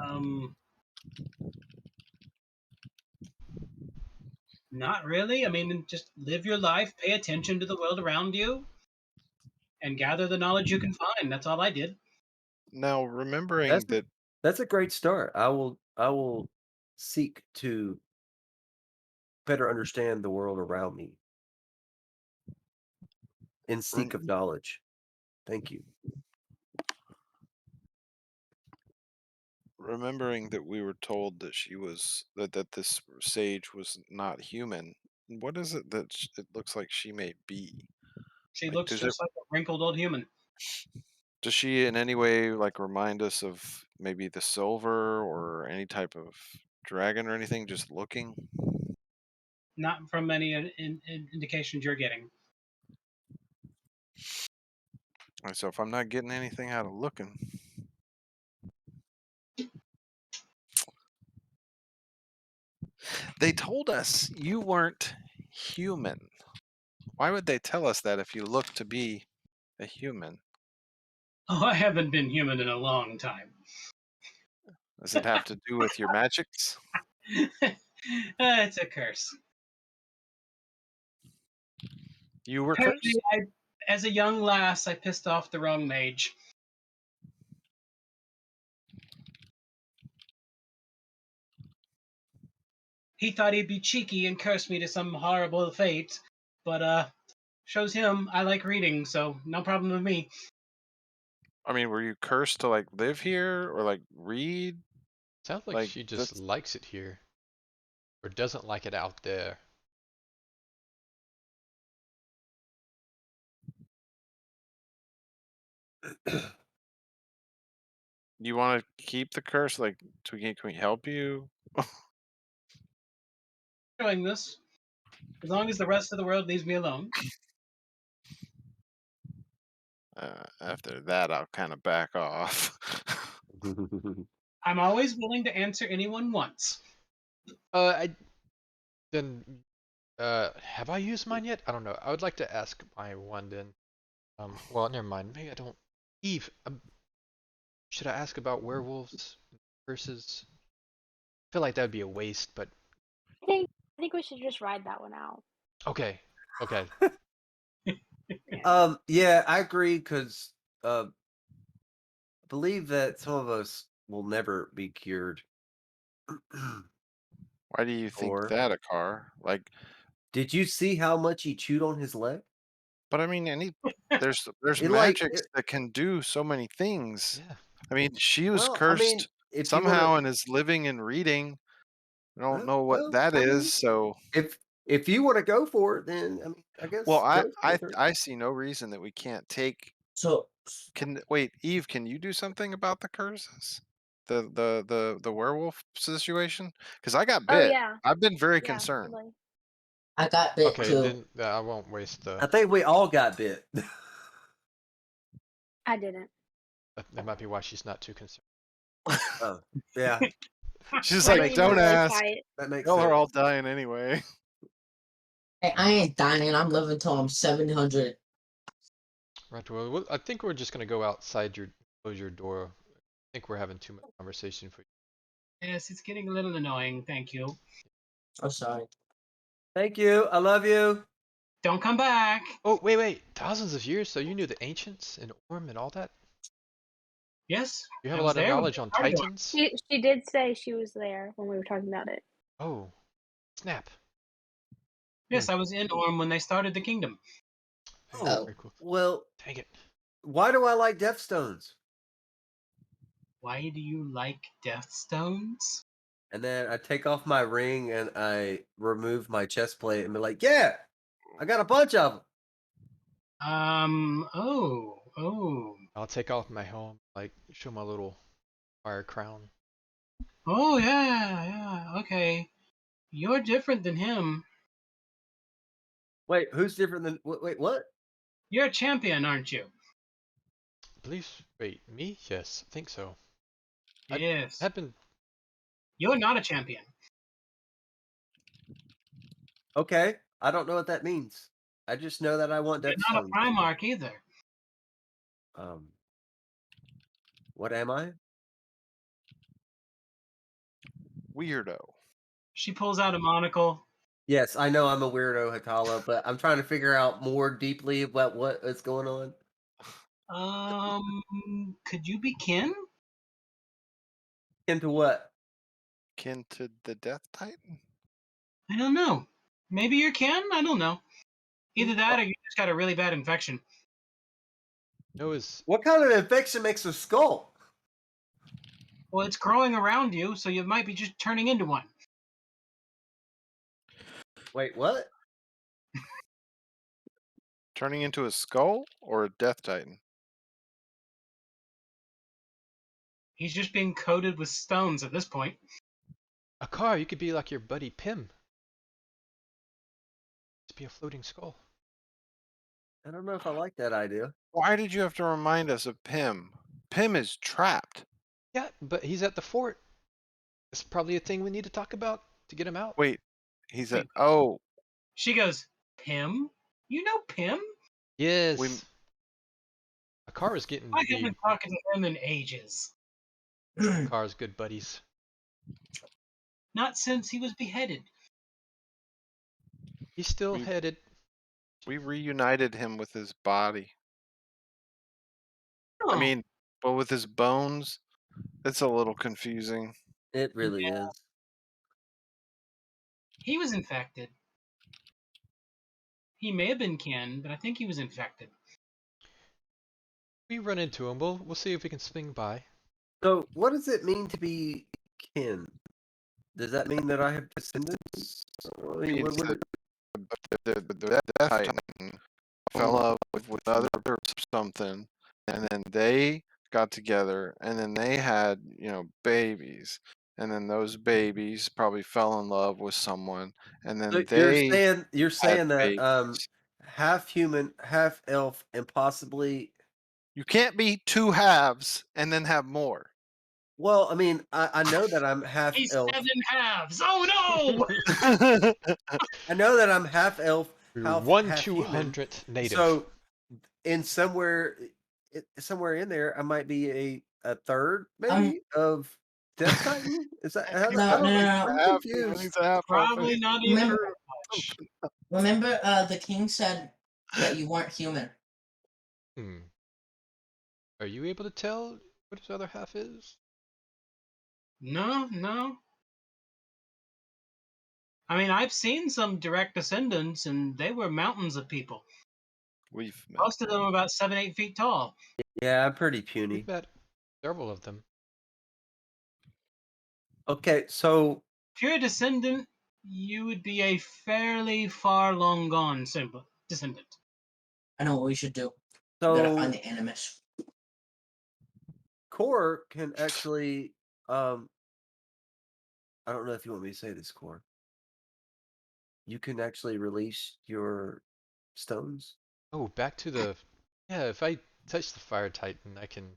um, Not really. I mean, just live your life, pay attention to the world around you, and gather the knowledge you can find. That's all I did. Now, remembering That's a that that's a great start. I will seek to better understand the world around me and seek rem- of knowledge. Thank you. remembering that we were told that she was that this sage was not human. What is it that it looks like she may be? She Like, looks just like a wrinkled old human. does she in any way like remind us of maybe the silver or any type of dragon or anything? Just looking. Not from any indications you're getting. And so if I'm not getting anything out of looking, they told us you weren't human. Why would they tell us that if you look to be a human? Oh, I haven't been human in a long time. Does it have to do with your magics? It's a curse. You were Apparently, cursed? as a young lass, I pissed off the wrong mage. He thought he'd be cheeky and curse me to some horrible fate, but shows him I like reading, so no problem with me. I mean, were you cursed to like live here or like read? Sounds like Like she just that's likes it here. Or doesn't like it out there. you want to keep the curse? Like, can we help you? Doing this, as long as the rest of the world leaves me alone. After that, I'll kind of back off. I'm always willing to answer anyone once. I then have I used mine yet? I don't know. I would like to ask my one then. Well, never mind. Maybe I don't. Eve, should I ask about werewolves? curses. I feel like that would be a waste, but I think we should just ride that one out. okay. Okay. Yeah. Yeah, I agree because I believe that some of us will never be cured. Why do you think Or that, a car? Like, did you see how much he chewed on his leg? but I mean, there's It like magics that can do so many things. Yeah. I mean, she was well, I mean, cursed if you want somehow to, and is living and reading. I don't know what well, that I is. mean, So, if you want to go for it, then I mean, I well, guess I go I for it. I see no reason that we can't take. So Can wait, Eve? Can you do something about the curses? The werewolf situation? Because I got Oh bit. yeah. I've been very Yeah. concerned. Totally. I got bit Okay, too. then I won't waste the. I think we all got bit. I didn't. That might be why she's not too concerned. Oh, yeah, She's My That like, makes immune is don't really ask. tight. that makes Y'all sense. are all dying anyway. Hey, I ain't dying. I'm living till I'm 700. Right. Well, I think we're just gonna go outside your close your door. I think we're having too much conversation for you. Yes, it's getting a little annoying. Thank you. I'm sorry. Thank you. I love you. Don't come back. Oh, wait. Thousands of years? So you knew the ancients and Orm and all that? Yes, You have I a was lot of there when knowledge they on started one. Titans? She did say she was there when we were talking about it. Oh, snap. Yes, I was in Orm when they started the kingdom. Oh, Very cool. well, Dang it. why do I like Death Stones? Why do you like death stones? And then I take off my ring and I remove my chest plate and be like, yeah, I got a bunch of them. Oh. I'll take off my helm, like show my little fire crown. Oh, yeah, okay. You're different than him. Wait, who's different than, wait, what? You're a champion, aren't you? Wait, me? Yes, I think so. Yes. I've been, You're not a champion. Okay, I don't know what that means. I just know that I want You're Death not a Stones. Primarch either. Um, what am I? Weirdo. She pulls out a monocle. Yes, I know I'm a weirdo, Hakala, but I'm trying to figure out more deeply about what is going on. Could you be kin? Into what? Kin to the Death Titan? I don't know. Maybe you're kin? I don't know. Either that or you just got a really bad infection. no is, What kind of infection makes a skull? Well, it's growing around you, so you might be just turning into one. Wait, what? Turning into a skull or a Death Titan? He's just being coated with stones at this point. a car, you could be like your buddy Pim. Just be a floating skull. I don't know if I like that idea. Why did you have to remind us of Pim? Pim is trapped. Yeah, but he's at the fort. It's probably a thing we need to talk about to get him out. Wait, he's at. Wait. Oh, She goes, Pim? You know Pim? Yes. A car is getting I to haven't be been talking to him in ages. Car's good buddies. Not since he was beheaded. He's still We- headed. we reunited him with his body. Oh, I mean, but with his bones, it's a little confusing. It really is. he was infected. He may have been kin, but I think he was infected. We run into him. We'll see if we can swing by. So, what does it mean to be kin? Does that mean that I have descendants? I mean, Means what would that the Death Titan fell in love with another something, and then they got together, and then they had, babies, and then those babies probably fell in love with someone, and so then they you're had saying that babies. half human, half elf, and possibly. You can't be two halves and then have more. Well, I mean, I know that I'm half He's elf. 7 halves. Oh no! I know that I'm half elf, We're half one half human. 200th native. So, in somewhere in there, I might be a third maybe of Death Titan? Is that? I No, no, no, no. I'm Half human, confused. he's a half elf, and Probably he's not even Remember, much. remember, the king said that you weren't human. Hmm. Are you able to tell what his other half is? No, no. I mean, I've seen some direct descendants, and they were mountains of people. we've met. Most of them about 7, 8 feet tall. Yeah, I'm pretty We've puny. met several of them. Okay, so If you're a descendant, you would be a fairly far long gone descendant. I know what we should do. We gotta so find the animus. Core can actually I don't know if you want me to say this, Core. You can actually release your stones. Oh, back to the. Yeah, if I touch the Fire Titan, I can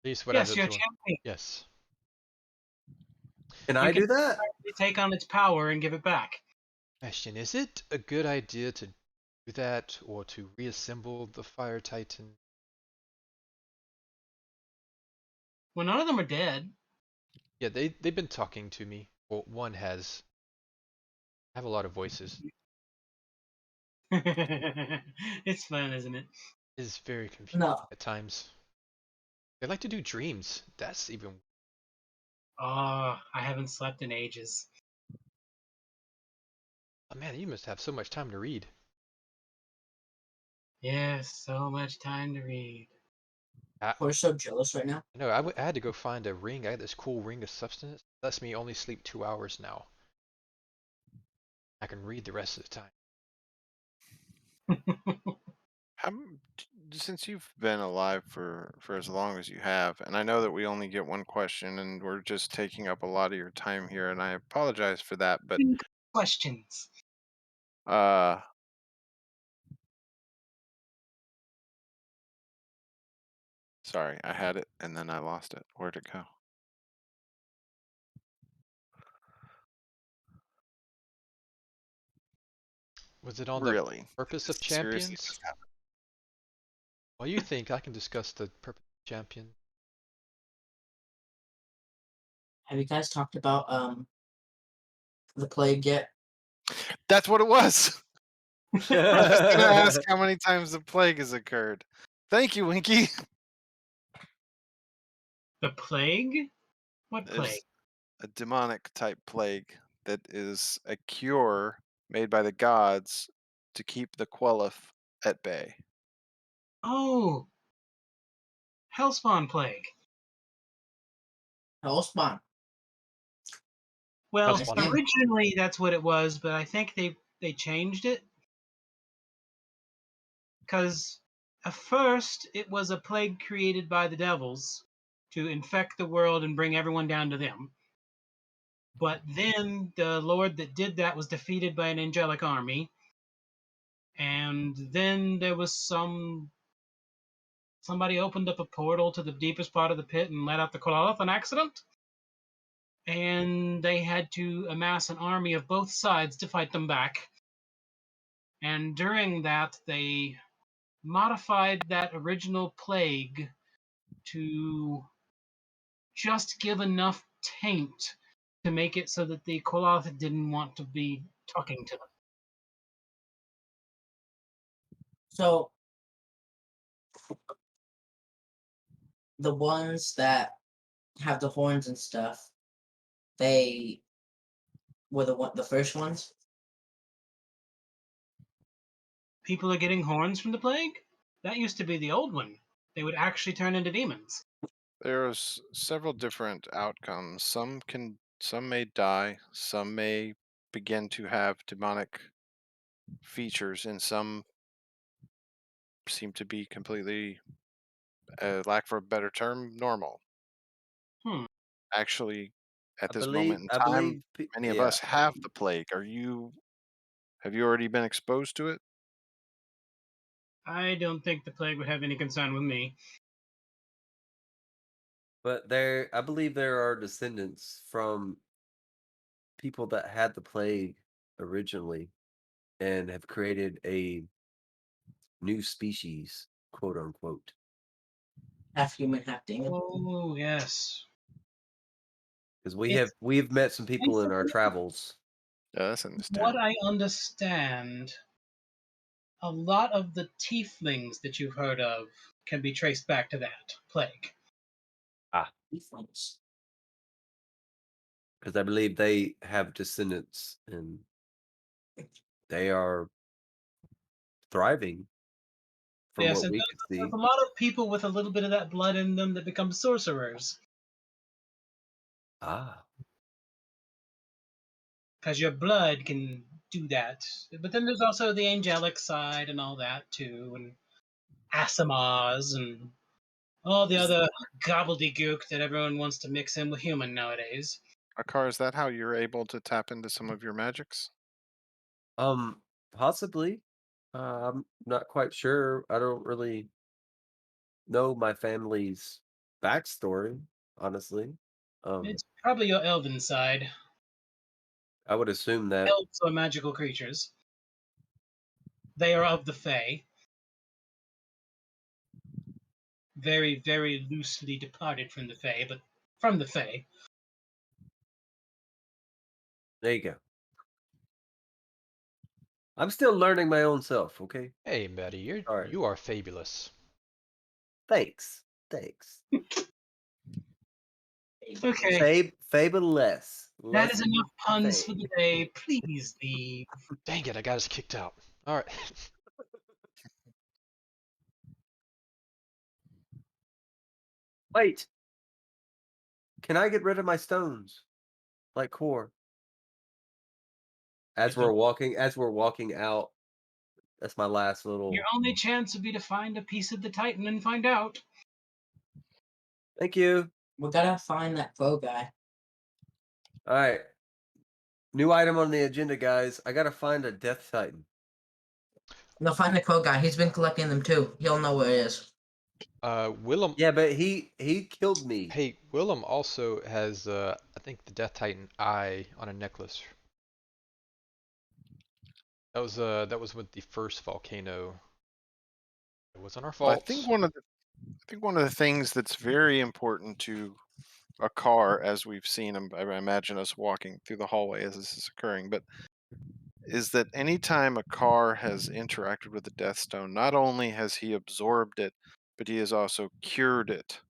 release what Yes, I've you're a absorbed. champion. Yes. Can You I can do that? take on its power and give it back. Question: is it a good idea to do that or to reassemble the Fire Titan? Well, none of them are dead. Yeah, they've been talking to me. Well, one has. I have a lot of voices. It's fun, isn't it? It is very confusing No. at times. They like to do dreams. That's even. Oh, I haven't slept in ages. Oh man, you must have so much time to read. Yes, so much time to read. We're so jealous right now. I know. I had to go find a ring. I got this cool ring of substance. It lets me only sleep 2 hours now. I can read the rest of the time. How, since you've been alive for as long as you have, and I know that we only get one question, and we're just taking up a lot of your time here, and I apologize for that, but Questions. uh, sorry, I had it and then I lost it. Where'd it go? Was it on the Really? purpose This of seriously champions? just happened. While you think, I can discuss the purpose of champion. Have you guys talked about the plague yet? That's what it was. I was just gonna ask how many times the plague has occurred. Thank you, Winky. The plague? What plague? There's a demonic type plague that is a cure made by the gods to keep the Quel'Tha at bay. Oh, Hellspawn plague. Hellspawn. Well, Nice Hellspawn. name. originally that's what it was, but I think they changed it because at first it was a plague created by the devils to infect the world and bring everyone down to them. But then the lord that did that was defeated by an angelic army, and then there was somebody opened up a portal to the deepest part of the pit and let out the Kololoth on accident, and they had to amass an army of both sides to fight them back. And during that, they modified that original plague to just give enough taint to make it so that the Koloth didn't want to be talking to them. So the ones that have the horns and stuff, they were the first ones. People are getting horns from the plague? That used to be the old one. They would actually turn into demons. There's several different outcomes. Some may die, some may begin to have demonic features, and some seem to be completely, lack for a better term, normal. Hmm. Actually, at I this believe moment in I time, believe many of yeah, us have the plague. Have you already been exposed to it? I don't think the plague would have any concern with me. but I believe there are descendants from people that had the plague originally and have created a new species, quote unquote. Half human, half demon. Oh, yes. Because we've met some people in our travels. Yeah, that's in this What town. I understand, a lot of the tieflings that you've heard of can be traced back to that plague. Defense. Because I believe they have descendants and they are thriving from Yes, what and we could there's see. a lot of people with a little bit of that blood in them that become sorcerers. Ah, Because your blood can do that. But then there's also the angelic side and all that too, and Asimas and all the other gobbledygook that everyone wants to mix in with human nowadays. Akar, is that how you're able to tap into some of your magics? possibly. I'm not quite sure. I don't really know my family's backstory, honestly. It's probably your elven side. I would assume that. Elves are magical creatures. They are of the Fae. Very, very loosely departed from the Fae, but from the Fae. There you go. I'm still learning my own self. Okay. Hey, Betty, Sorry. you are fabulous. Thanks. Okay, Fabulous. that is Less enough puns for fame. the day. Please leave. Dang it, I got us kicked out. All right. Wait. Can I get rid of my stones? Like core. As we're walking out, that's my last little. Your only chance would be to find a piece of the Titan and find out. Thank you. We gotta find that crow guy. All right. New item on the agenda, guys. I gotta find a Death Titan. No, find the crow guy. He's been collecting them too. He'll know where it is. Willem. Yeah, but he killed me. Hey, Willem also has, I think, the Death Titan eye on a necklace. That was with the first volcano. It wasn't our Well, fault. I think one of the things that's very important to a car, as we've seen him, I imagine us walking through the hallway as this is occurring, but is that anytime a car has interacted with the Death Stone, not only has he absorbed it, but he has also cured it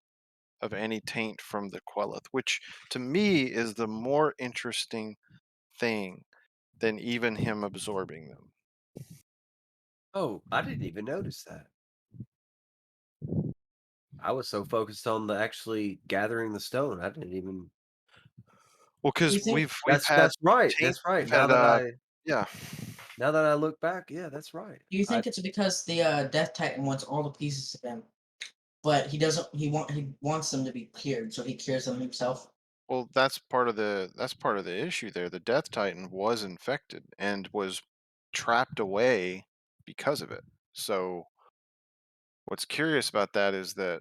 of any taint from the Queleth, which to me is the more interesting thing than even him absorbing them. Oh, I didn't even notice that. I was so focused on the actually gathering the stone. I didn't even. Well, because You think we've had That's right. taint, That's right. we've had yeah. Now that I look back, yeah, that's right. you think it's because the Death Titan wants all the pieces of him, but he doesn't. He wants them to be cured, so he cures them himself. Well, that's part of the issue there. The Death Titan was infected and was trapped away because of it. So what's curious about that is that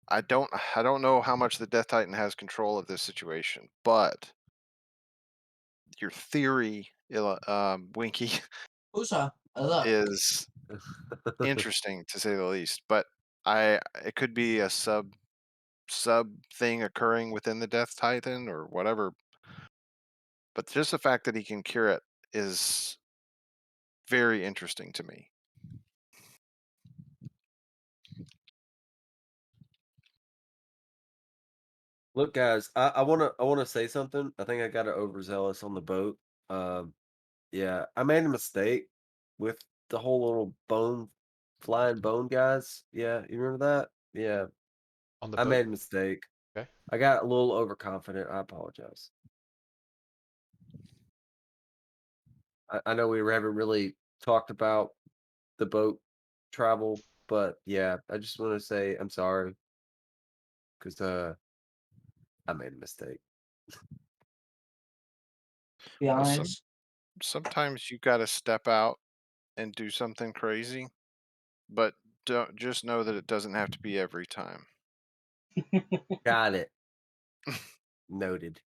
I don't know how much the Death Titan has control of this situation, but your theory, Winky, Usa, look. is interesting to say the least. But it could be a sub thing occurring within the Death Titan or whatever. But just the fact that he can cure it is very interesting to me. Look, guys, I wanna say something. I think I got overzealous on the boat. Yeah, I made a mistake with the whole little flying bone guys. Yeah, you remember that? Yeah, On the I boat. made a mistake. Okay. I got a little overconfident. I apologize. I know we haven't really talked about the boat travel, but yeah, I just want to say I'm sorry because I made a mistake. Be Well, honest. sometimes you got to step out and do something crazy, but don't just know that it doesn't have to be every time. Got it. Noted.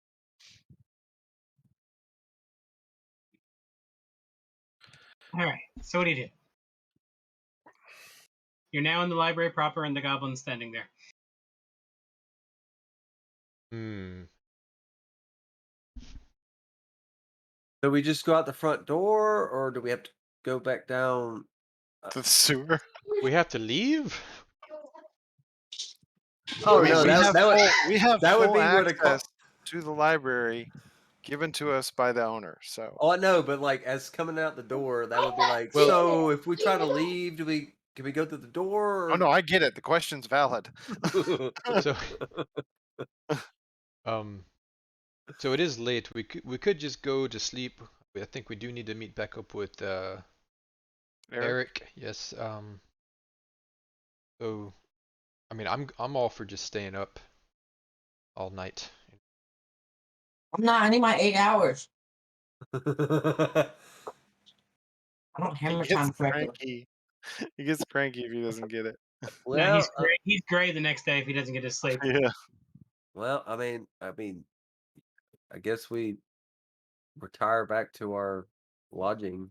All right. So what do you do? You're now in the library proper, and the goblin's standing there. Hmm. Do we just go out the front door, or do we have to go back down? To the sewer. We have to leave? Oh I mean, no, we have that would full be where the car. access to the library given to us by the owner. So Oh, I know, but like as coming out the door, that would be like. Well- So if we try to leave, can we go through the door? oh no, I get it. The question's valid. So, um, so it is late. We could just go to sleep. I think we do need to meet back up with Eric. Yes. So I mean, I'm all for just staying up all night. I'm not. I need my 8 hours. I don't He hammer gets time correctly. cranky. He gets cranky if he doesn't get it. No, well, he's gray the next day if he doesn't get his sleep. Yeah. well, I guess we retire back to our lodging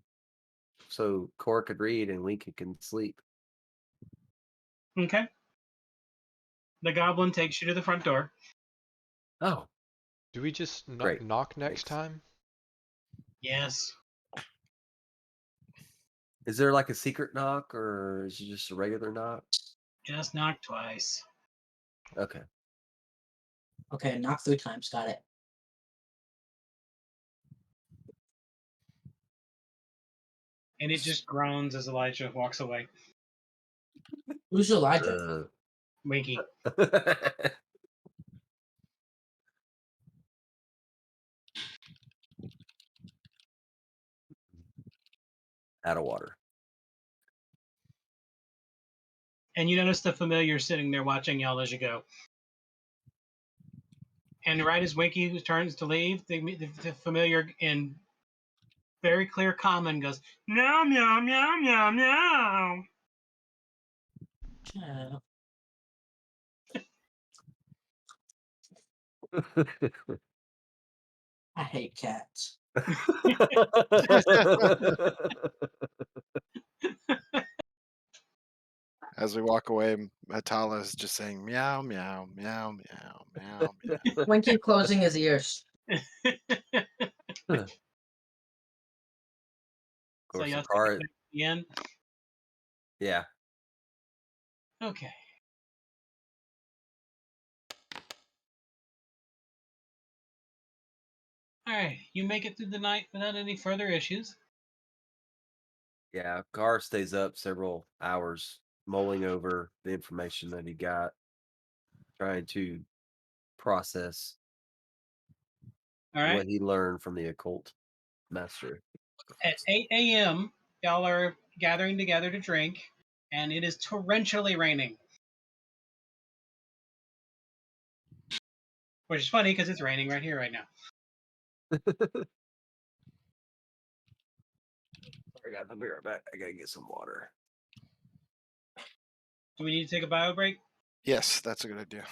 so Cora could read and we can sleep. Okay. The goblin takes you to the front door. Oh, Do we just Great. knock next Thanks. time? Yes. is there like a secret knock, or is it just a regular knock? Just knock twice. Okay. Okay, knock 3 times. Got it. And it just groans as Elijah walks away. Who's Elijah? Winky. Out of water. And you notice the familiar sitting there watching y'all as you go. And right as Winky turns to leave, the familiar in very clear common goes, meow, meow, meow, meow, meow. Yeah. I hate cats. As we walk away, Atala is just saying meow, meow, meow, meow, meow, meow. Winky closing his ears. Of So course, y'all the take car. it back to the end. Yeah. Okay. All right. You make it through the night without any further issues. Yeah. Carr stays up several hours mulling over the information that he got, trying to process All right. what he learned from the occult master. At 8 a.m., y'all are gathering together to drink, and it is torrentially raining. Which is funny because it's raining right here right now. Sorry, guys. I'll be right back. I gotta get some water. Do we need to take a bio break? Yes, that's a good idea.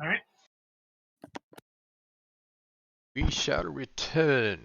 All right. We shall return.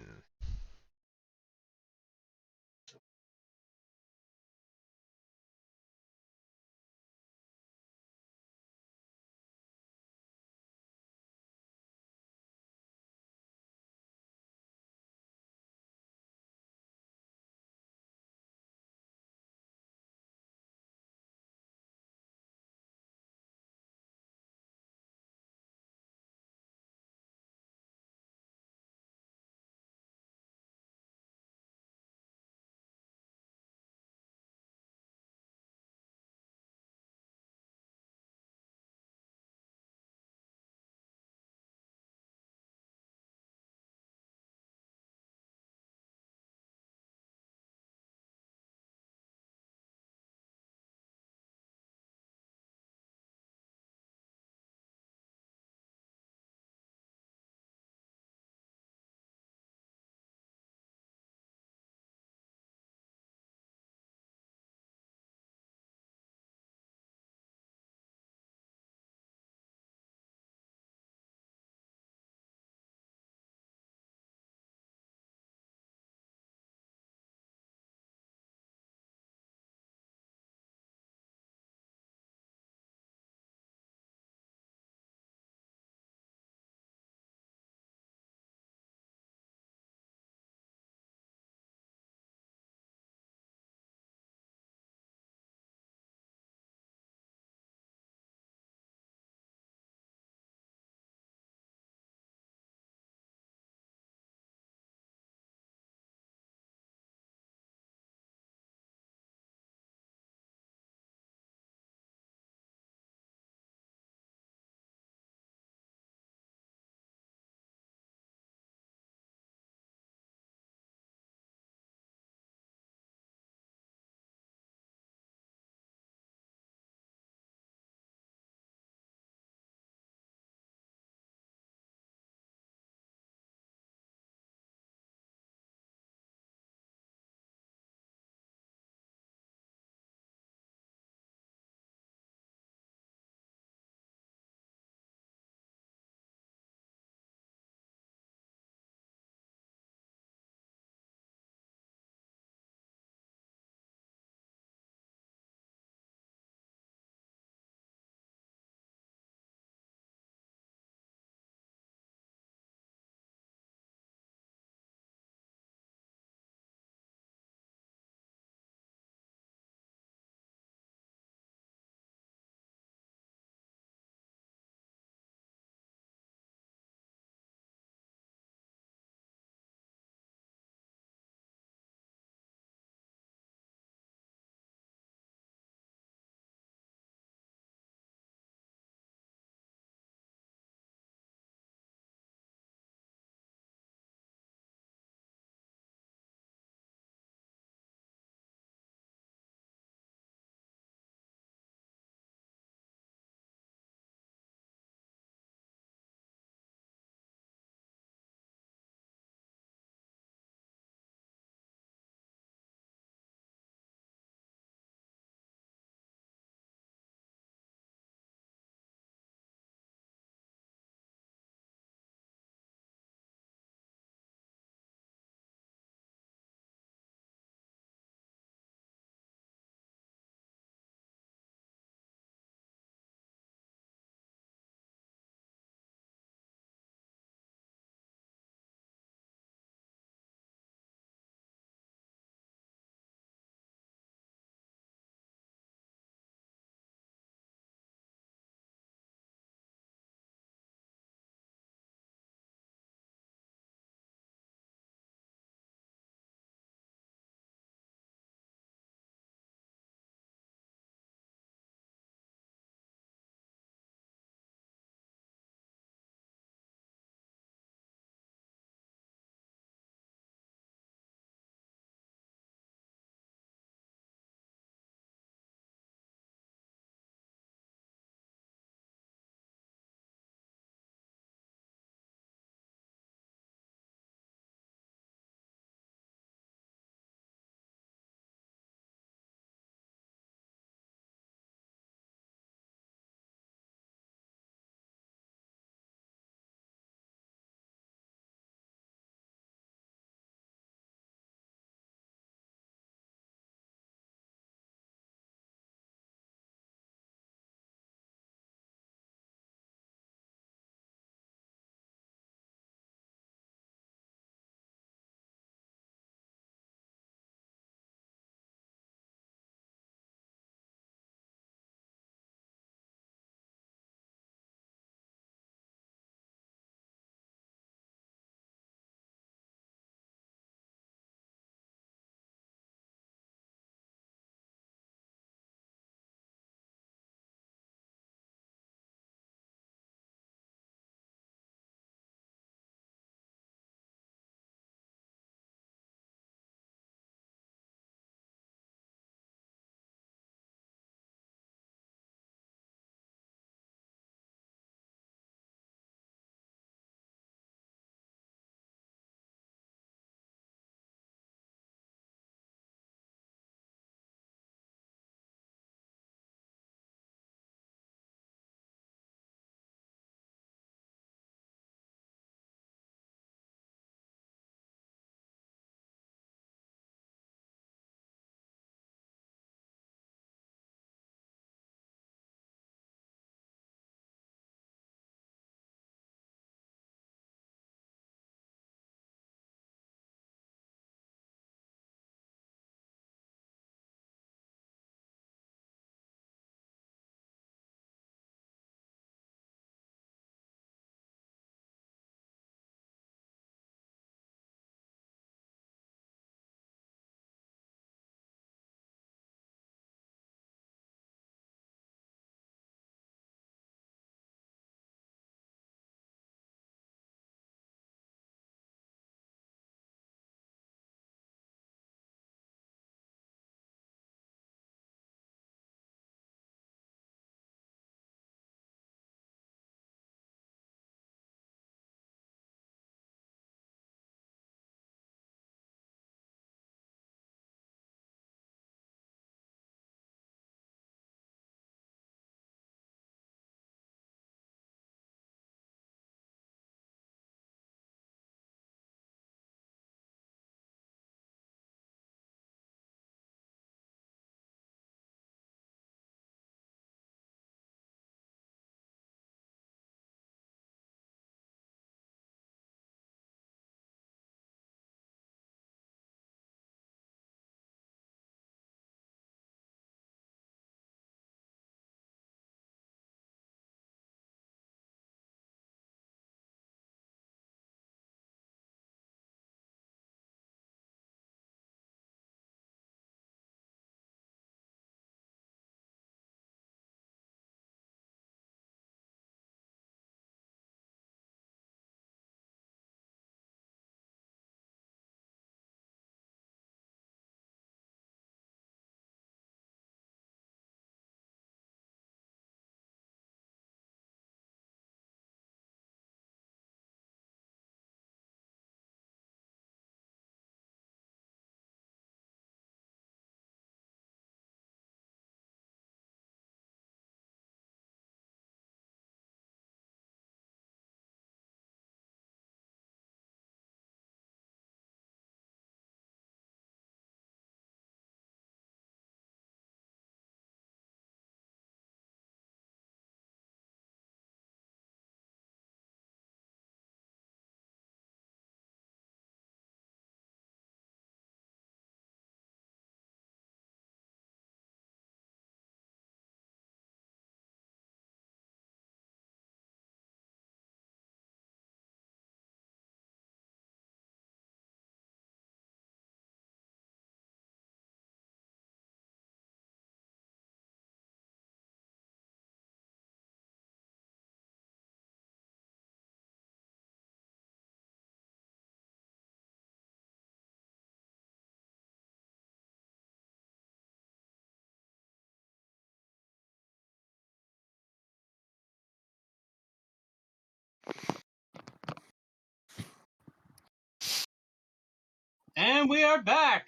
And we are back.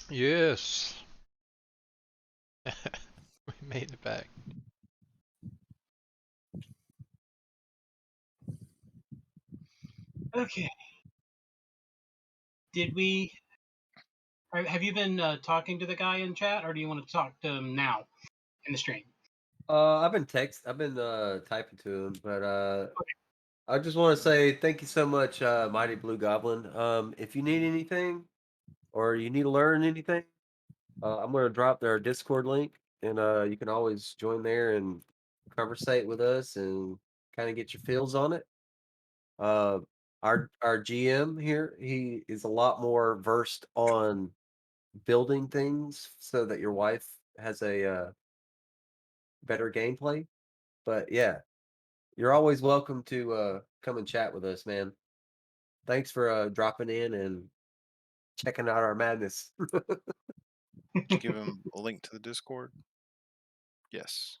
Yes. We made it back. Okay. Did we? Have you been talking to the guy in chat, or do you want to talk to him now in the stream? I've been typing to him, but I just want to say thank you so much, Mighty Blue Goblin. If you need anything or you need to learn anything, I'm gonna drop their Discord link, and you can always join there and conversate with us and kind of get your feels on it. Uh, our GM here, he is a lot more versed on building things so that your wife has a better gameplay. But yeah, you're always welcome to come and chat with us, man. Thanks for dropping in and checking out our madness. Did you give him a link to the Discord? Yes.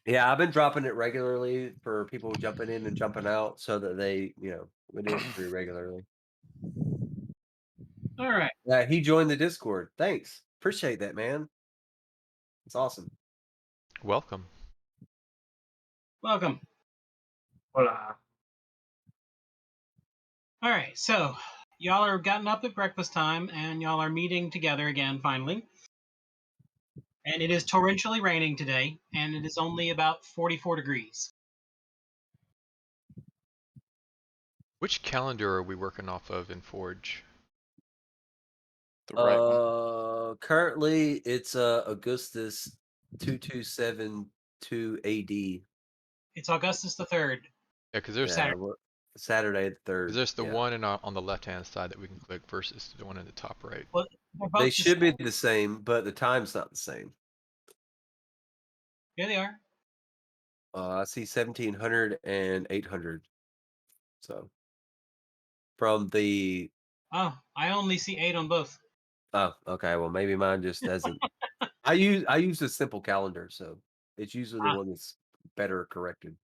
Yeah, I've been dropping it regularly for people jumping in and jumping out so that they, we do it pretty regularly. All right. Yeah, he joined the Discord. Thanks. Appreciate that, man. It's awesome. Welcome. Welcome. Hola. All right. So y'all are gotten up at breakfast time, and y'all are meeting together again finally. And it is torrentially raining today, and it is only about 44 degrees. Which calendar are we working off of in Forge? The right one. Currently it's Augustus 2272 AD. It's Augustus the 3rd. Yeah, because there's Saturday. Saturday the 3rd. there's the Yeah. one on the left-hand side that we can click versus the one in the top right. Well, they're both They the should be same. the same, but the time's not the same. Here they are. I see 1700 and 800. So from the Oh, I only see 8 on both. oh, okay. Well, maybe mine just doesn't. I use a simple calendar, so it's usually the Ah. one that's better corrected.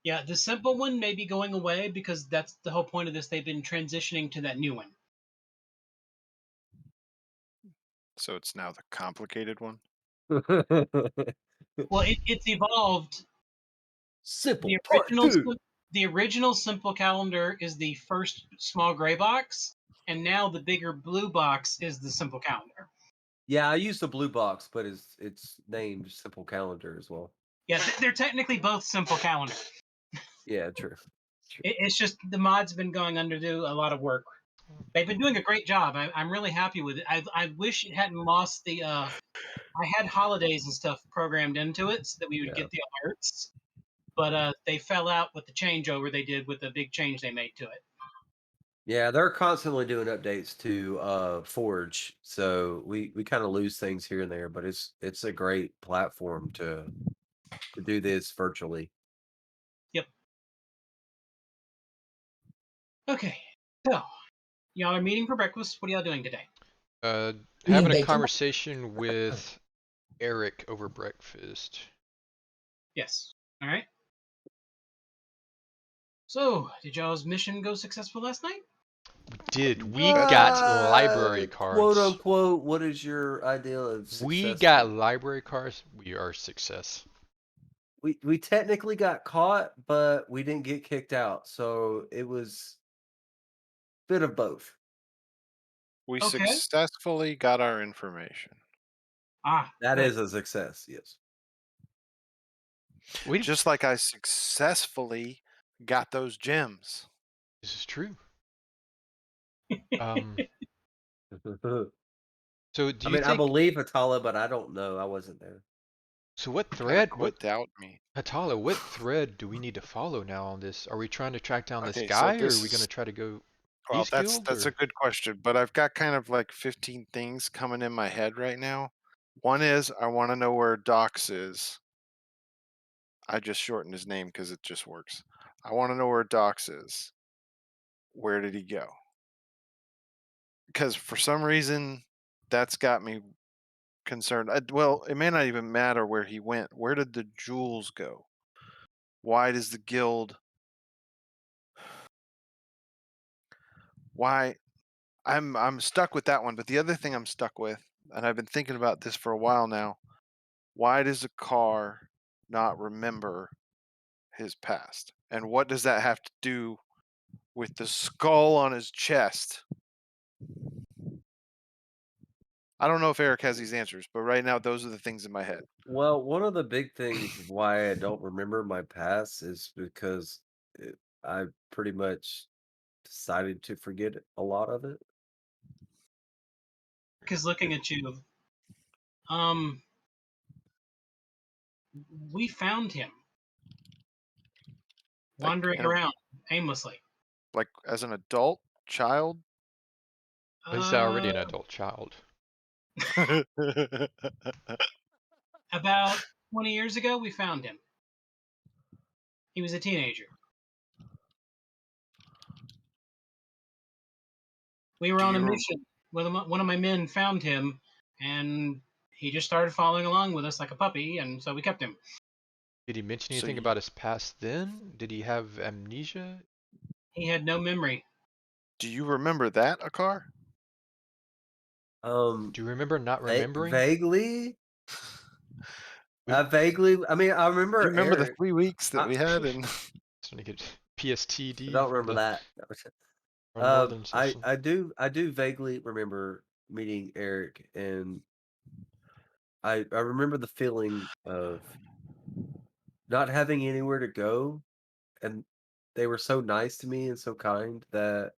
Yeah, the simple one may be going away because that's the whole point of this. They've been transitioning to that new one. So it's now the complicated one. Well, it's evolved. Simple The part original, two. the original simple calendar is the first small gray box, and now the bigger blue box is the simple calendar. Yeah, I use the blue box, but it's named Simple Calendar as well. Yeah, they're technically both simple calendar. Yeah, true. It's just the mod's been going under do a lot of work. They've been doing a great job. I'm really happy with it. I wish it hadn't lost the. I had holidays and stuff programmed into it so that we would Yeah. get the alerts, but they fell out with the changeover they did with the big change they made to it. Yeah, they're constantly doing updates to Forge, so we kind of lose things here and there, but it's a great platform to do this virtually. Yep. Okay, so y'all are meeting for breakfast. What are y'all doing today? Having a bacon? conversation with Eric over breakfast. Yes. All right. So, did y'all's mission go successful last night? We got library Quote cards. unquote, what is your ideal of success? We got library cards. We are success. We technically got caught, but we didn't get kicked out, so it was a bit of both. We Okay. successfully got our information. That Good. is a success, yes. Just like I successfully got those gems. This is true. So do I you mean, I think? believe Atala, but I don't know. I wasn't there. So what Kinda thread? quit doubt me. Hatala, what thread do we need to follow now on this? Are we trying to track down this Okay, so guy, or are we going to this try to go well, Thieves that's Guild? that's a Or good question, but I've got kind of like 15 things coming in my head right now. One is I want to know where Docs is. I just shortened his name because it just works. I want to know where Docs is. Where did he go? Because for some reason, that's got me concerned. Well, it may not even matter where he went. Where did the jewels go? why does the guild? Why? I'm stuck with that one. But the other thing I'm stuck with, and I've been thinking about this for a while now. Why does a car not remember his past? And what does that have to do with the skull on his chest? I don't know if Eric has these answers, but right now those are the things in my head. Well, one of the big things why I don't remember my past is because I pretty much decided to forget a lot of it. Because looking at you, we found him Like wandering in a, around aimlessly. like as an adult child. He's already Uh, an adult child. about 20 years ago, we found him. He was a teenager. We were Do on a you mission. One of my men found him, and he just started following along with us like a puppy, and so we kept him. Did he mention so anything you, about his past then? Did he have amnesia? He had no memory. do you remember that a car? Do you remember not remembering? Vaguely, We I mean, I Do you remember remember the Eric. 3 weeks that I, we had? And starting to get I PSTD don't from remember the that. our northern I session. I do I do vaguely remember meeting Eric, and I remember the feeling of not having anywhere to go, and they were so nice to me and so kind that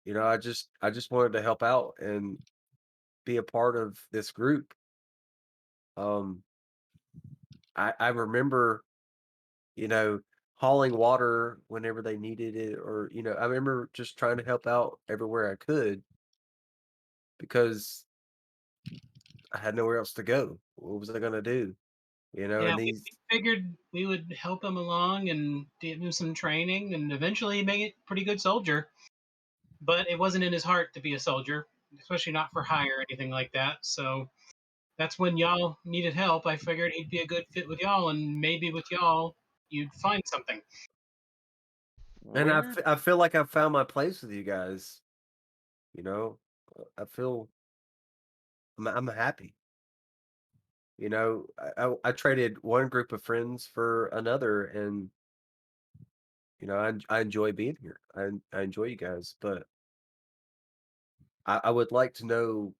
I just wanted to help out and be a part of this group. Um, I remember, you know, hauling water whenever they needed it, or I remember just trying to help out everywhere I could because I had nowhere else to go. What was I gonna do? Yeah, And we these figured we would help him along and give him some training, and eventually make it a pretty good soldier. But it wasn't in his heart to be a soldier, especially not for hire or anything like that. So that's when y'all needed help. I figured he'd be a good fit with y'all, and maybe with y'all, you'd find something. and where? I feel like I found my place with you guys. You know, I feel I'm happy. I traded one group of friends for another, and I enjoy being here. I enjoy you guys, but I would like to know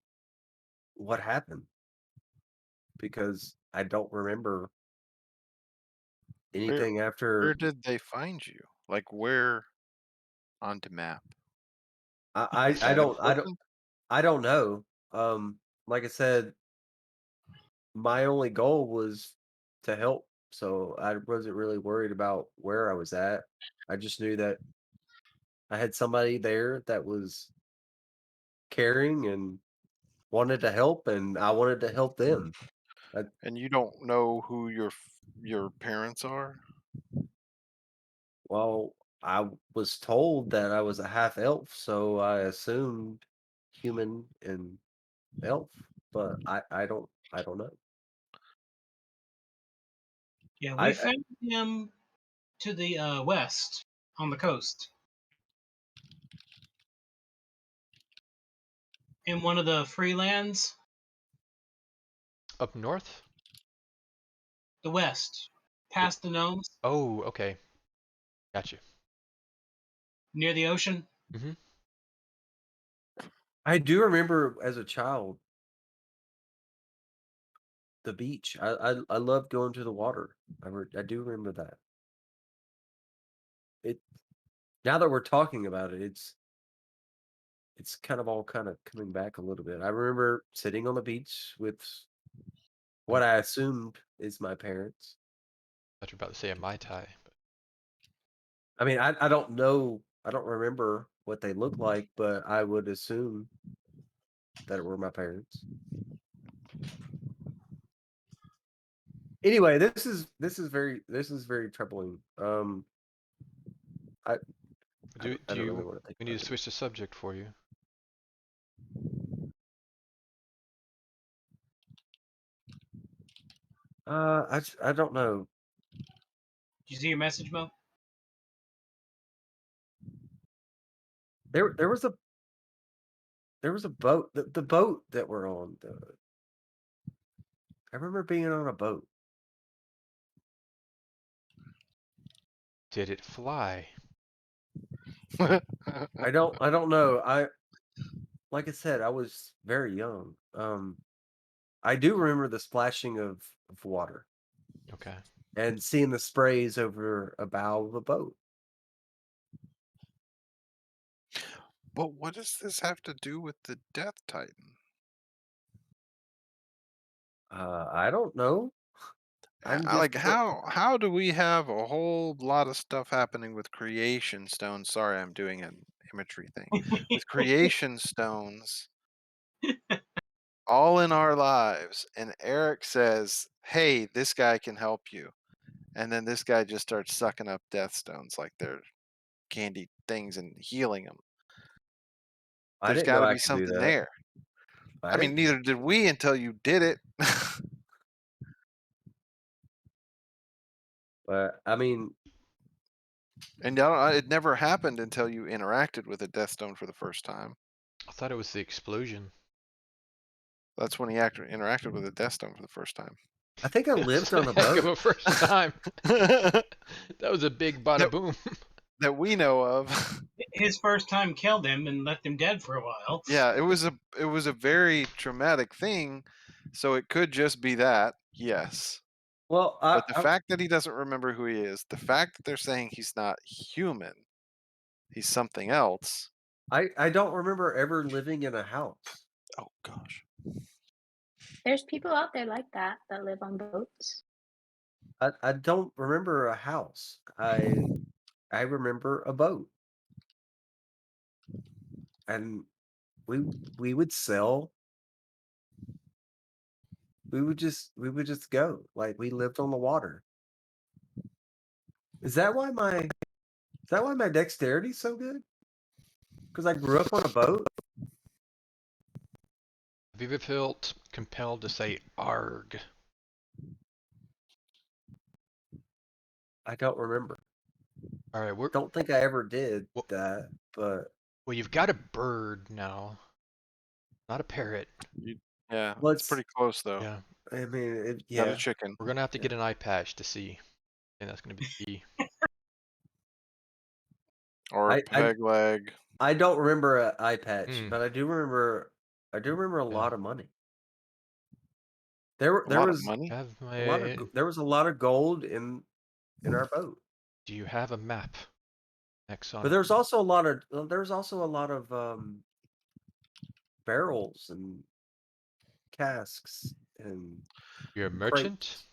what happened because I don't remember Where anything where after. did they find you? Like where on the map? I I, I Side of don't I don't Portland? I don't know. Like I said, my only goal was to help, so I wasn't really worried about where I was at. I just knew that I had somebody there that was caring and wanted to help, and I wanted to help them. I, And you don't know who your parents are? well, I was told that I was a half elf, so I assumed human and elf, but I don't know. Yeah, we I found him to the west on the coast in one of the free lands, Up north? the west, W- past the gnomes, Oh, okay. Gotcha. near the ocean. Mm-hmm. I do remember as a child the beach. I loved going to the water. I do remember that. It Now that we're talking about it, it's kind of all kind of coming back a little bit. I remember sitting on the beach with what I assumed is my parents. Thought you were about to say a Mai Tai. But I mean, I don't know. I don't remember what they look like, but I would assume that it were my parents. Anyway, this is very troubling. I I do don't, I do don't really you want to think we need about to it. switch the subject for you? I don't know. you see your message, Mo? There was a boat. The boat that we're on. I remember being on a boat. Did it fly? I don't know. Like I said, I was very young. I do remember the splashing of water Okay. and seeing the sprays over a bow of a boat. But what does this have to do with the Death Titan? I don't know. I'm just Like how do we have a whole lot of stuff happening with creation stones? Sorry, I'm doing an imagery thing. With creation stones all in our lives, and Eric says, "Hey, this guy can help you." And then this guy just starts sucking up death stones like they're candy things and healing them. I There's didn't got know to I be could do something that. there. I I mean, didn't. neither did we until you did it. But I mean, And it never happened until you interacted with a death stone for the first time. I thought it was the explosion. That's when he interacted with a death stone for the first time. I think I That's lived a on a heck of boat. a first time. that That was a big bada boom. we know of. His first time killed him and left him dead for a while. Yeah, it was a very traumatic thing, so it could just be that. Yes. Well, But the fact that he doesn't remember who he is, the fact that they're saying he's not human, he's something else. I don't remember ever living in a house. Oh gosh. There's people out there like that live on boats. I don't remember a house. I remember a boat, and we would sell. We would just go, like, we lived on the water. Is that why my dexterity's so good? Because I grew up on a boat. Have you ever felt compelled to say "arg"? I don't remember. All right, we're Don't think I ever did Well- that, but well. You've got a bird now, not a parrot. Yeah, Well, it's pretty close though. Yeah, I mean, Not a yeah. chicken. we're gonna have to get an eye patch to see, and that's gonna be key. Or a peg leg. I don't remember an eye patch, Mm. but I do remember a Yeah. lot of money. There A lot of was money? Have there was a lot of gold in our boat. Do you have a map? Next on But it. there's also a lot of barrels and casks and You're a merchant?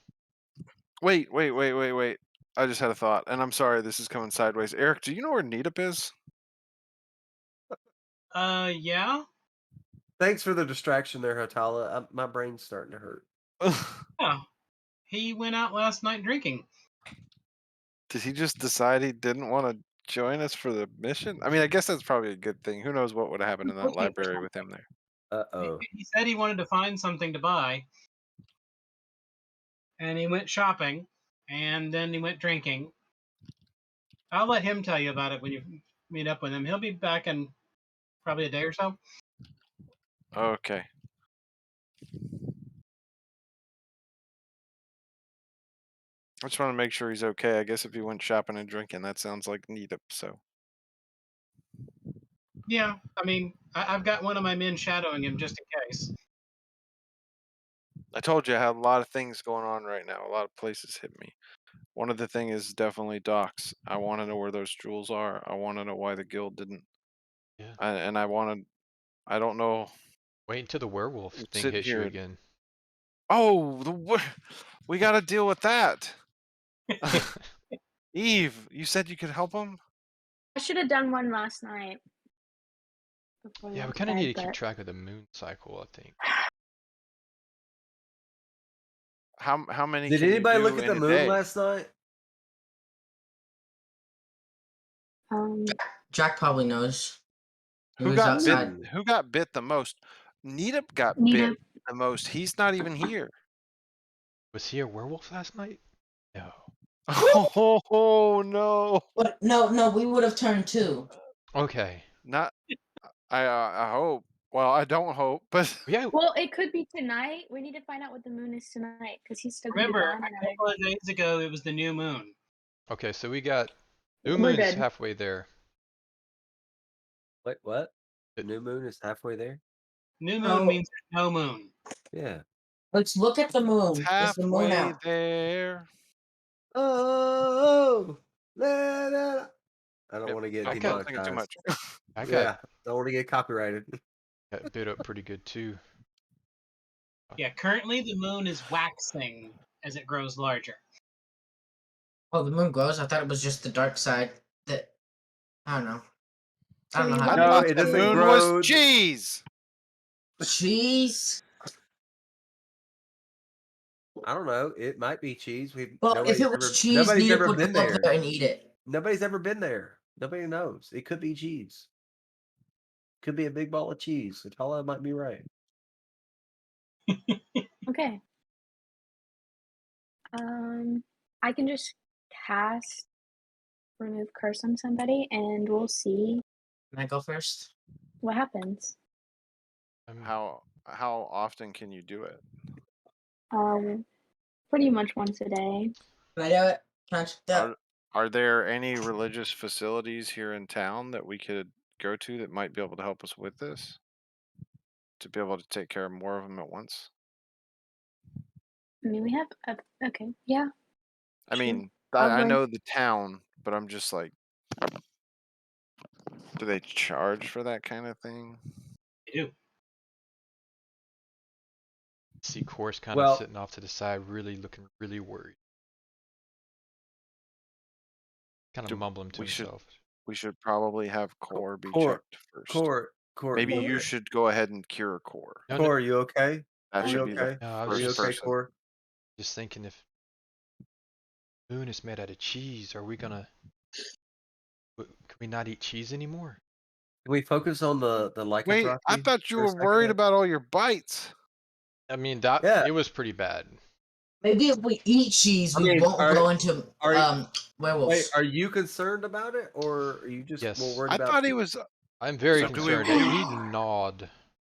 crates. Wait. I just had a thought, and I'm sorry this is coming sideways. Eric, do you know where Neetup is? Yeah. Thanks for the distraction there, Hotala. My brain's starting to hurt. Yeah. He went out last night drinking. Did he just decide he didn't want to join us for the mission? I mean, I guess that's probably a good thing. Who knows what would have happened in that Looking for library with him there? Uh-oh. He said he wanted to find something to buy, and he went shopping, and then he went drinking. I'll let him tell you about it when you meet up with him. He'll be back in probably a day or so. Okay. I just want to make sure he's okay. I guess if he went shopping and drinking, that sounds like Neetup, so. Yeah, I mean, I've got one of my men shadowing him just in case. I told you I have a lot of things going on right now. A lot of places hit me. One of the things is definitely docks. I want to know where those jewels are. I want to know why the guild didn't. Yeah. And I don't know. Wait until the werewolf I'm thing sitting hits you here. again. Oh, we got to deal with that. Eve, you said you could help him? I should have done one last night. before I Yeah, we went kind of bed, need to keep but- track of the moon cycle, I think. How many Did can you anybody do look at the in a moon day? last night? Jack probably knows. He Who was got bit? outside. Who got bit the most? Neetup got Neetup. bit the most. He's not even here. Was he a werewolf last night? No. Oh no! But no, we would have turned 2. Okay. Not. I hope. Well, I don't hope, but Yeah. Well, it could be tonight. We need to find out what the moon is tonight because he's still gonna be Remember, gone a another couple of day. days ago, it was the new moon. Okay, so we got new We're moon's good. halfway there. Wait, what? It- New moon is halfway there? New moon No. means there's no moon. Yeah. Let's look at the it's moon. Is the moon halfway out? there. Oh, la, la, la. I don't Yep, want to get I don't got- think it too demonetized. much. I got Yeah, don't want to get copyrighted. got bit up pretty good too. Yeah, currently the moon is waxing as it grows larger. Oh, the moon grows. I thought it was just the dark side. That I don't know. I So don't know you how I want to No, thought it the doesn't moon grow. was cheese. cheese. I don't know. It might be cheese. Well, if it was cheese, nobody's Nita ever would been go up there. there and eat it. Nobody's ever been there. Nobody knows. It could be cheese. Could be a big ball of cheese. Atala might be right. Okay. I can just cast remove curse on somebody, and we'll see Can I go first? what happens. How often can you do it? Pretty much once a day. Can I do it? Can I check that? Are there any religious facilities here in town that we could go to that might be able to help us with this? To be able to take care of more of them at once? I mean, we have okay, yeah. I Sure. mean, I'll I run- know the town, but I'm just like, do they charge for that kind of thing? They do. See Course kind Well- of sitting off to the side, really looking really worried. Kind Do- of mumbling to we should- himself. We should probably have Core be Core- checked first. Core, Maybe Okay. you should go ahead and cure Core. No, Core, are you okay? That Are should you be okay? the No, I Are was you first okay, person. Core? just thinking if moon is made out of cheese, are we gonna? Can we not eat cheese anymore? Can we focus on the Wait, lycanthropy? I thought you for a were worried second? about all your bites. I mean, that Yeah. it was pretty bad. Maybe if we eat cheese, I we mean, won't go into Wait, werewolves. are you concerned about it, or are you just Yes. more worried I about? thought he was. I'm very So do we- concerned. He gnawed.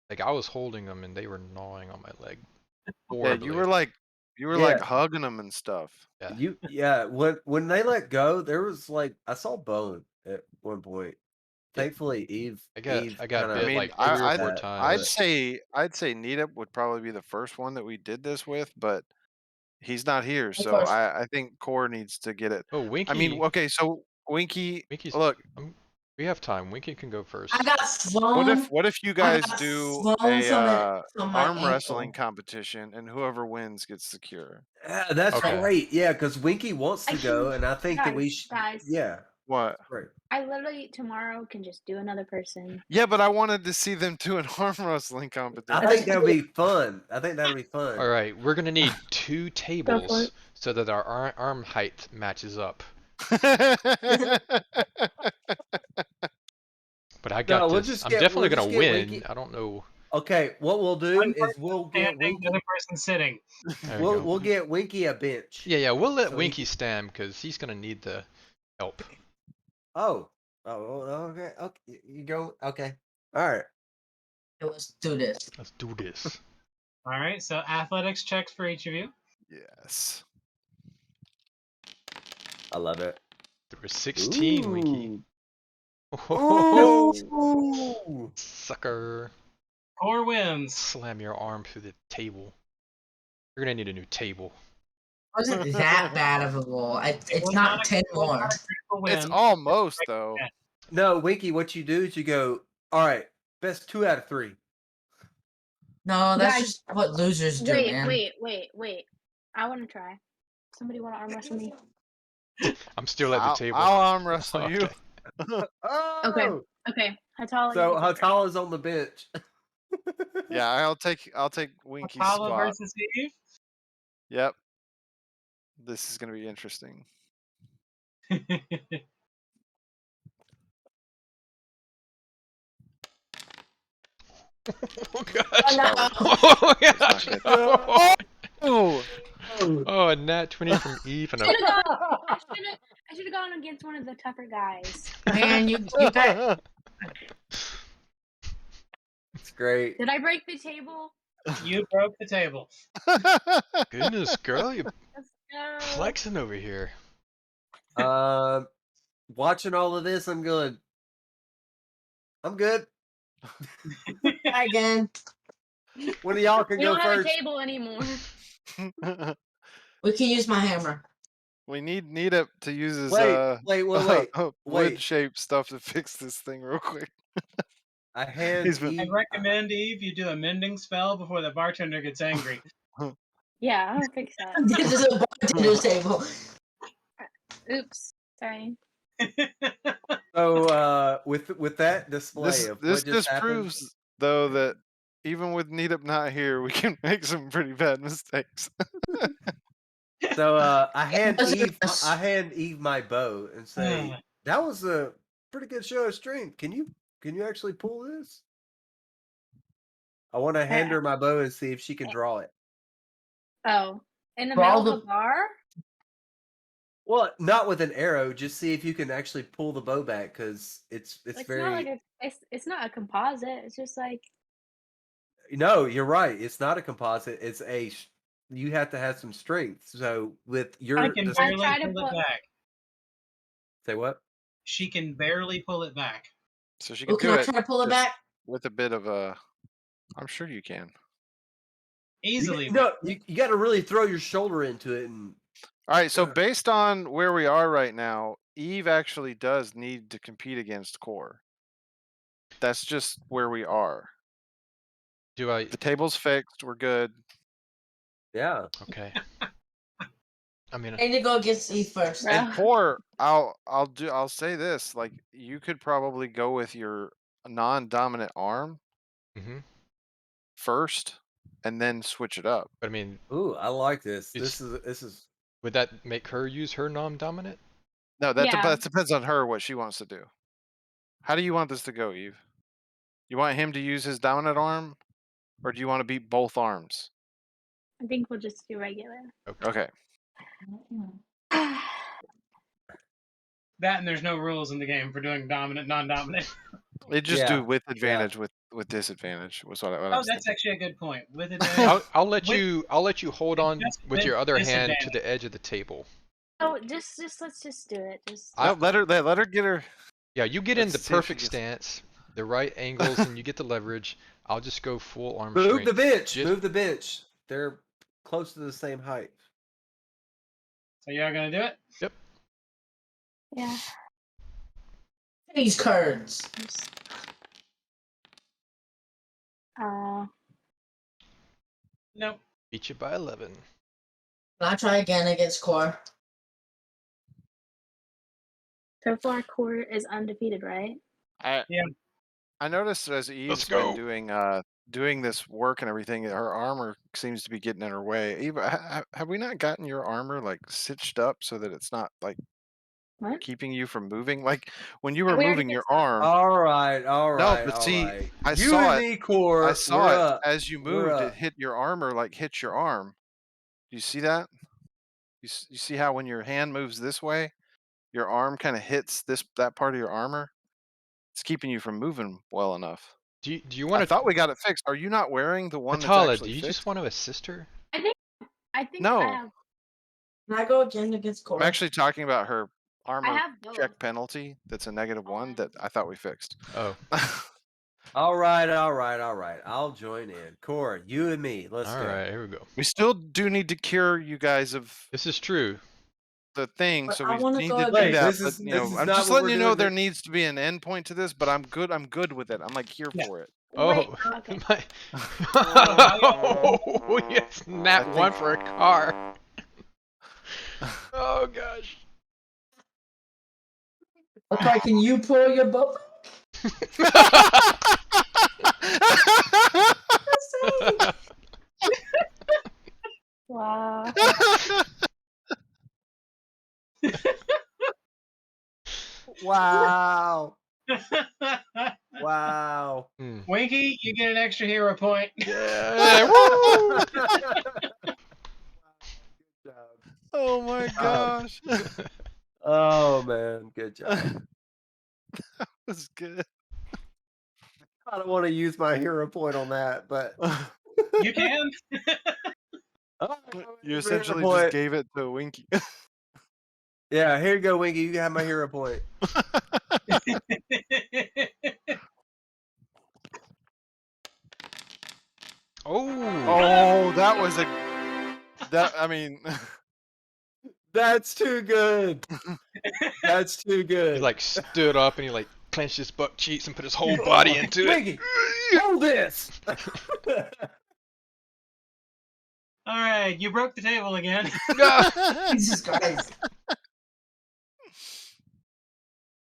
Like I was holding them and they were gnawing on my leg. Yeah, Horribly. you were like Yeah. hugging them and stuff. Yeah. When they let go, there was like I saw bone at one point. Yeah. Thankfully, Eve. I got kinda- I bit mean, like 3 or 4 I'd times. I'd say Nita would probably be the first one that we did this with, but he's not here, so course. I think Core needs to get it. Oh, Winky. I mean, okay, so Winky, Winky's. look, We have time. Winky can go first. I got flown. what if you guys got do flown a from my arm wrestling ankle. competition, and whoever wins gets the cure? Yeah, that's Okay. great. Yeah, because Winky wants to go, and I think that we should. Guys, Yeah, What? right. I literally tomorrow can just do another person. Yeah, but I wanted to see them do an arm wrestling competition. I think that would be fun. I think that'll be fun. All right, we're gonna need 2 it. tables so that our arm height matches up. But I got we'll this. just I'm get- definitely we'll gonna just get win. Winky- I don't know. Okay, what we'll do One is we'll get Standing, Winky. the other person sitting. There we go. We'll get Winky a bench. Yeah, we'll let so he Winky stand because he's gonna need the help. Oh. Okay. Okay. You go. Okay. All right. Let's do this. Let's do this. All right, so athletics checks for each of you. Yes. I love it. There was 16, Winky. Ooh. Ooh. Sucker. Core wins. Slam your arm through the table. You're gonna need a new table. Wasn't that bad of a roll. It's Was not a 10 critical more. win. It's almost though. Yeah. No, Winky, what you do is you go, all right, best 2 out of 3. No, that's Guys, just what losers do, man. Wait. I want to try. Somebody want to arm wrestle me? I'm still at the table. I'll arm wrestle you. Okay. Oh! Okay. Hatala. So Hatala's on the bench. Yeah, I'll take Winky's Apollo spot. versus Eve. Yep. This is gonna be interesting. Oh gosh. no. Oh gosh. That's not No. Oh, Oh, a nat 20 from Eve and a. I should have gone against one of the tougher guys. Man, you got It's great. Did I break the table? You broke the table. Goodness, girl, you're Let's go. flexing over here. Watching all of this, I'm good. again. One of y'all can We go don't have a first. table anymore. We can use my hammer. We need it to use his Wait. wood-shaped stuff to fix this thing real quick. I hand He's been- I Eve. recommend, Eve, you do a mending spell before the bartender gets angry. Yeah, I'm gonna fix that. This is a bartender's table. Oops. Sorry. So with that display This of this what just just happened, proves though that even with Neetup not here, we can make some pretty bad mistakes. so I hand wasn't Eve us. my bow and say, "That was a pretty good show of strength. Can you actually pull this?" I want to hand her my bow and see if she can draw it. Oh, in the For all middle of a bar? Well, not with an arrow. Just see if you can actually pull the bow back because it's It's very. not like it's not a composite. It's just like No, you're right. It's not a composite. It's you have to have some strength. So with I your can I barely try to pull it put- back. say what? She can barely pull it back. So she Oh, can can do I it try to pull it just back? with a bit of a. I'm sure you can. Easily. You got to really throw your shoulder into it and. All right, so Yeah. based on where we are right now, Eve actually does need to compete against Core. That's just where we are. Do I? The table's fixed. We're good. Yeah. Okay. I mean, I need to go against Eve first. And Bro. Core, I'll say this: like you could probably go with your non-dominant arm hmm first, and then switch it up. but I mean, Ooh, I like this. It's- This is. would that make her use her non-dominant? No, that Yeah. that depends on her what she wants to do. How do you want this to go, Eve? You want him to use his dominant arm, or do you want to beat both arms? I think we'll just do regular. Okay. That and there's no rules in the game for doing dominant, non-dominant. They just Yeah, do with advantage with disadvantage. Was what I Oh, was that's thinking. actually a good point. With advantage. I'll let With- you hold on just with your with other hand to disadvantage. the edge of the table. Oh, just let's just do it. Just I- No, let her get her. Yeah, you get in Let's the see if she perfect gets- stance, the right angles, and you get the leverage. I'll just go full arm Move strength. the bench. Just- Move the bench. They're close to the same height. So y'all gonna do it? yeah. These cards. Just, Nope. Beat you by 11. Can I try again against Core? so far, Core is undefeated, right? I noticed as Eve's go. been doing this work and everything, her armor seems to be getting in her way. Eve, have we not gotten your armor like stitched up so that it's not like What? keeping you from moving? Like when you were We already moving your fixed that. arm. All right. but see, I you saw and it. me, Core. I saw we're it up. as you We're moved. It up. hit your armor, like hit your arm. You see that? You see how when your hand moves this way, your arm kind of hits that part of your armor. It's keeping you from moving well enough. Do you I want to? thought we got it fixed. Are you not wearing the one that's Atala, actually do you fixed? just want to assist her? I think No. I have. Can I go again against Core? I'm actually talking about her armor I have both. check penalty. That's a -1 that I thought we fixed. Oh, All right. I'll join in. Core, you and me. Let's all go. right. Here we go. We still do need to cure you guys of This is true. the thing, But so I we wanna need go to do against- that. This But is- you this know, is I'm not just what letting we're you know doing there this- needs to be an end point to this. But I'm good with it. I'm like here Yeah. for it. Wait, Oh, okay. my. Oh, Oh, yes, nat one for a car. Oh gosh. Okay, can you pull your bow? Wow. Wow. Wow. Hmm. Winky, you get an extra hero point. Yeah. Woo! Oh my gosh. Oh man, good job. That's good. I don't want to use my hero point on that, but You can. Oh, You use my hero essentially just point. gave it to Winky. Yeah, here you go, Winky. You can have my hero point. Oh, Oh, that was a I mean That's too good. That's too he good. like stood up and he like clenched his butt cheeks and put his whole body into Winky, it. hold this. All right, you broke the table again. Jesus Christ.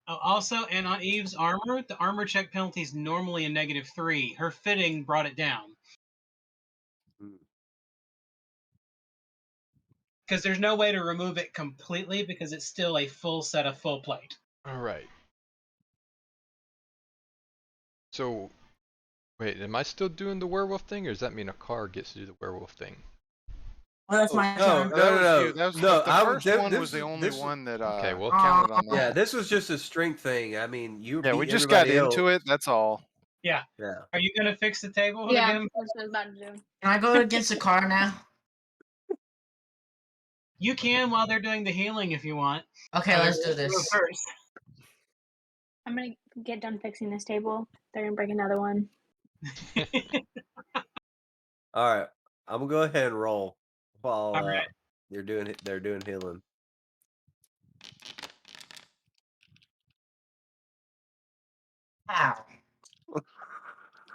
Oh, also, and on Eve's armor, the armor check penalty is normally a -3. Her fitting brought it down. Because there's no way to remove it completely because it's still a full set of full plate. All right. So, wait, am I still doing the werewolf thing, or does that mean a car gets to do the werewolf thing? Well, that's Oh, my No, turn. no, no, that was no, you. That was no. the first one was the this- only this- one that Okay, well- counted on that. Yeah, this was just a strength thing. I mean, you Yeah, beat we just got everybody into else. it. That's all. Yeah. Yeah. Are you going to fix the table Yeah, again? that's what I was about to do. Can I go against the car now? You can while they're doing the healing if you want. Okay, let's do this. Go first. I'm gonna get done fixing this table. They're gonna break another one. All right, I'm gonna go ahead and roll while All right. they're doing healing. Ow.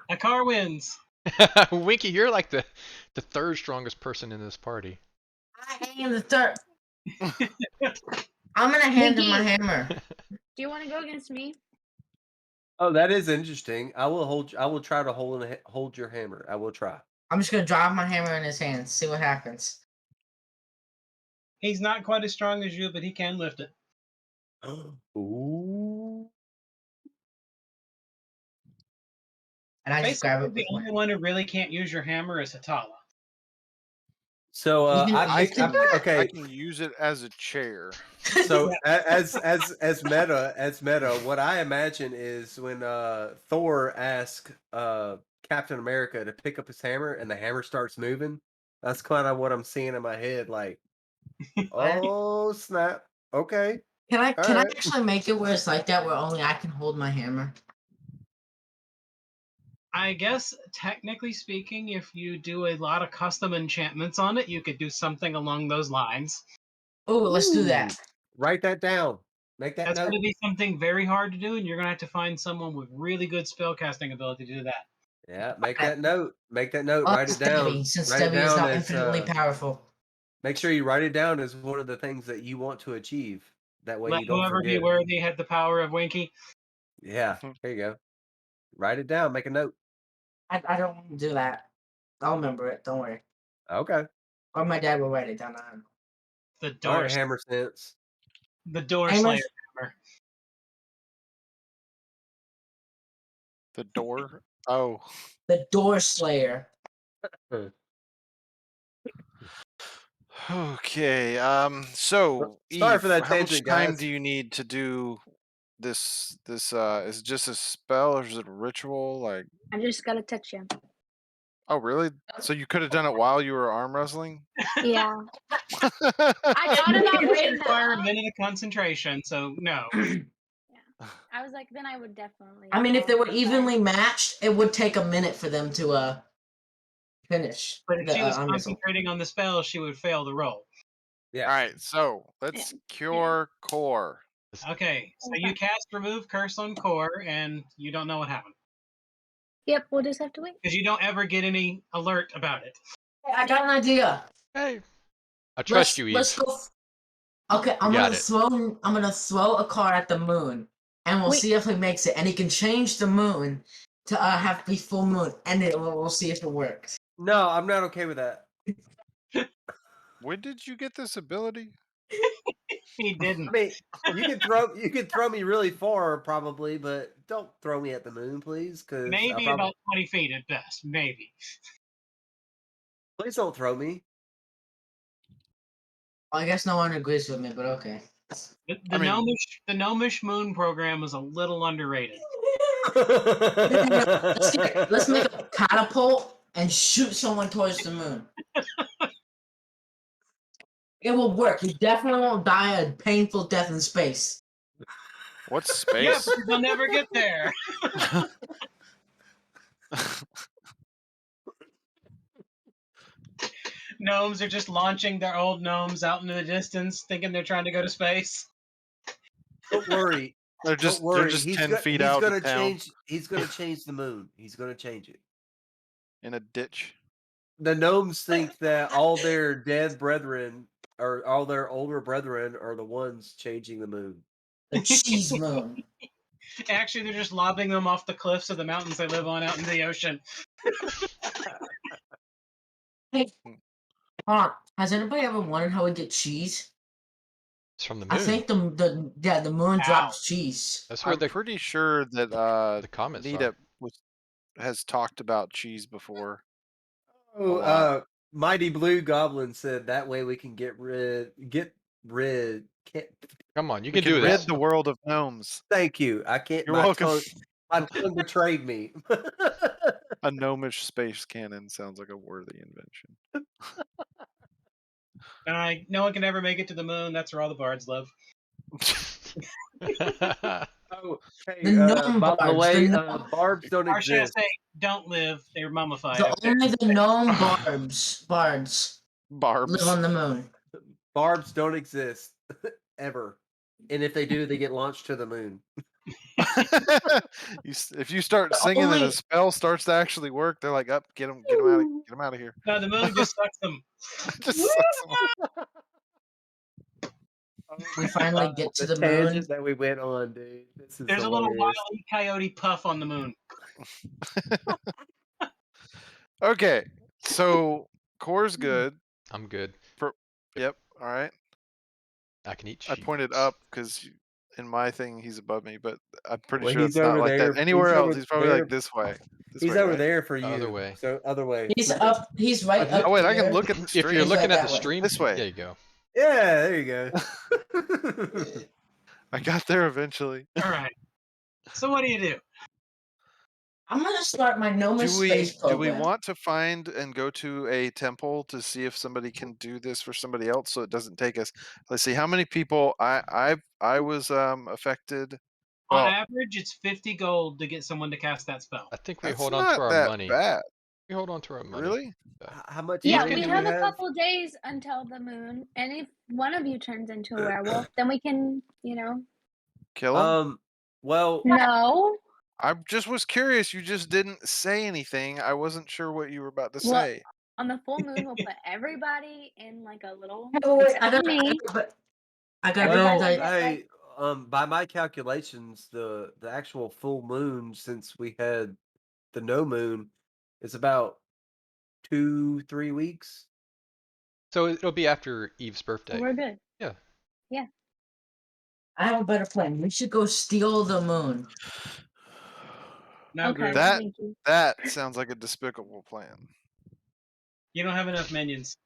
A car wins. Winky, you're like the third strongest person in this party. I am the third. I'm gonna hand him my Winky. hammer. Do you want to go against me? Oh, that is interesting. I will try to hold your hammer. I will try. I'm just gonna drop my hammer in his hands. See what happens. He's not quite as strong as you, but he can lift it. Ooh. And I just grab Basically, it the with my. only one who really can't use your hammer is Hatala. So You can I lift think it? okay. I can use it as a chair. So as meta, what I imagine is when Thor asks Captain America to pick up his hammer and the hammer starts moving. That's kind of what I'm seeing in my head. Like, oh snap! Okay, Can I all right. actually make it where it's like that, where only I can hold my hammer? I guess, technically speaking, if you do a lot of custom enchantments on it, you could do something along those lines. Oh, let's do that. Write that down. Make that That's note. going to be something very hard to do, and you're going to have to find someone with really good spellcasting ability to do that. Yeah, make that note. Make that note. Oh, Write that's it down. Debbie, since Write it Debbie is down not as infinitely powerful. make sure you write it down as one of the things that you want to achieve. That way Let you don't whoever be forget. worthy had the power of Winky. Yeah, there you go. Write it down. Make a note. I don't want to do that. I'll remember it. Don't worry. Okay. Or my dad will write it down. I don't know. The All door, right, hammer sense. the door Hammers? slayer hammer. The door. Oh. The Door Slayer. Okay. So Sorry Eve, for that how much tangent, time guys. do you need to do this? Is it just a spell or is it a ritual? Like, I just gotta touch you. oh really? So you could have done it while you were arm wrestling? Yeah. I thought It about would waiting require a that minute of concentration, so no. I was like, then I would definitely. I mean, if they go, were but- evenly matched, it would take a minute for them to finish But if the she was arm wrestle. concentrating on the spell, she would fail the roll. Yeah. All right. So let's cure core. Okay, so you cast Remove Curse on Core, and you don't know what happened. Yep, we'll just have to wait. Because you don't ever get any alert about it. Hey, I got an idea. Hey, I trust you, Eve. Let's go. Okay, I'm got gonna it. throw a card at the moon, and we'll Wait. see if he makes it. And he can change the moon to have be full moon, and then we'll see if it works. No, I'm not okay with that. When did you get this ability? He I didn't. mean, you could throw me really far, probably, but don't throw me at the moon, please. Because Maybe about 20 feet at best. Maybe. please don't throw me. I guess no one agrees with me, but okay. The I mean- Gnomish Moon program is a little underrated. Let's make a catapult and shoot someone towards the moon. It will work. You definitely won't die a painful death in space. What's Yeah, space? because they'll never get there. Gnomes are just launching their old gnomes out into the distance, thinking they're trying to go to space. Don't worry. they're Don't just worry. 10 feet he's out gonna of town change. He's gonna change the moon. He's gonna change it. in a ditch. The gnomes think that all their dead brethren or all their older brethren are the ones changing the moon. The cheese moon. Actually, they're just lobbing them off the cliffs of the mountains they live on out into the ocean. Hey, hold on. Has anybody ever wondered how we get cheese? It's from the I moon. think the moon Ow. drops cheese. That's where I'm the pretty sure that the comets Nita are. has talked about cheese before. Oh, lot. Mighty Blue Goblin said that way we can get rid. Come on, you We can do rid this. the world of gnomes. Thank you. I can't. You're welcome. My tongue betrayed me. A gnomish space cannon sounds like a worthy invention. No one can ever make it to the moon. That's where all the bards live. Oh, hey, The gnome by the barbs, way, the gnome- barbs don't Or should I exist. say, don't live. They're mummified. Only the gnome bards Barbs. live on the moon. Barbs don't exist ever, and if they do, they get launched to the moon. If you start singing and only- a spell starts to actually work, they're like, "Up, get them out of here." No, the moon just sucks them. Just sucks 'em. We finally get to the tangent moon. that we went on, dude. This is There's a little hilarious. Wile E. Coyote puff on the moon. Okay, so Core's good. I'm good. Yep. All right. I can eat I cheese. pointed up because in my thing he's above me, but I'm pretty Well, sure he's it's not over like there. that anywhere He's else. over He's probably there. like this way. He's way, over right? there for The you. other way. So other way. He's up. He's right up. Oh wait, I can here. look at the stream. If you're He's looking right at the that way. stream, This way. there you go. Yeah, there you go. I got there eventually. All right. So what do you do? I'm gonna start my gnomish space Do program. we want to find and go to a temple to see if somebody can do this for somebody else so it doesn't take us? Let's see how many people I was affected. On Well, average, it's 50 gold to get someone to cast that spell. I think we that's hold on to not our that money. bad, We hold on to our money. really. How much Yeah, money we do have we a have? couple days until the moon, and if one of you turns into a werewolf, then we can, Kill 'em? Well, No. I just was curious. You just didn't say anything. I wasn't sure what you were about to Well, say. on the full moon, we'll put everybody in like a little. Oh, wait, except for me. I gotta well, Everybody go. will get, hey, by my calculations, the actual full moon, since we had the no moon, is about 2-3 weeks. So it'll be after Eve's birthday. We're good. Yeah. Yeah. I have a better plan. We should go steal the moon. No, Okay. Groot. Thank you. That sounds like a despicable plan. You don't have enough minions.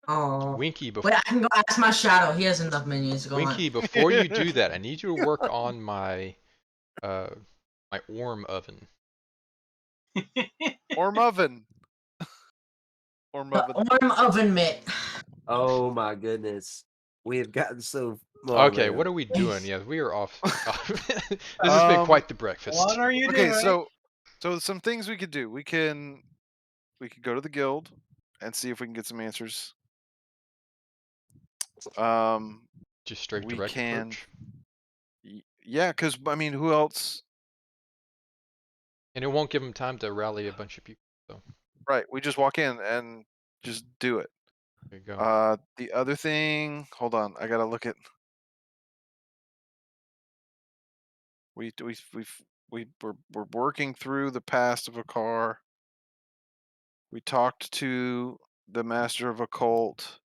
Oh. Winky, before Wait, I can go ask my shadow. He has enough minions to go Winky, on. before you do that, I need you to work on my my orm oven. Orm oven. Orm The oven. orm oven mitt. Oh my goodness, we have gotten so. Okay, what are we doing? Yeah, we are off. This has been quite the breakfast. What are you Okay, doing? so some things we could do. We could go to the guild and see if we can get some answers. Just straight we direct can. approach. Yeah, because I mean, who else? And it won't give them time to rally a bunch of people. So Right, we just walk in and just do it. there you go. The other thing, hold on, I gotta look at. We're working through the past of a car. We talked to the master of occult.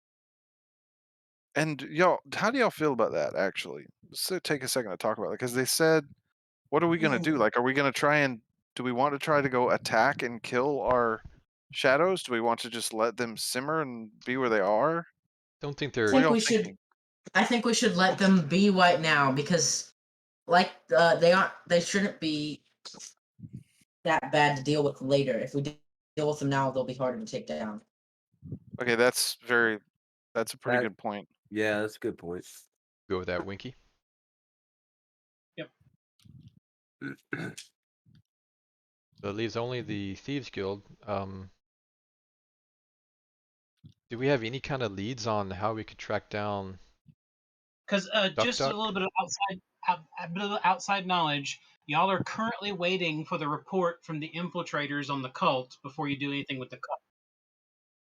And y'all, how do y'all feel about that? Actually, let's take a second to talk about it because they said, "What are we gonna do? Like, are we gonna try and do we want to try to go attack and kill our shadows? Do we want to just let them simmer and be where they are?" Don't think I they're. What are think y'all we should. thinking? I think we should let them be right now because, like, they aren't. They shouldn't be that bad to deal with later. If we deal with them now, they'll be harder to take down. Okay, that's a pretty That- good point. Yeah, that's a good point. Go with that, Winky. Yep. So it leaves only the Thieves Guild. Do we have any kind of leads on how we could track down Because just a Duck? little bit of a bit of outside knowledge. Y'all are currently waiting for the report from the infiltrators on the cult before you do anything with the cult.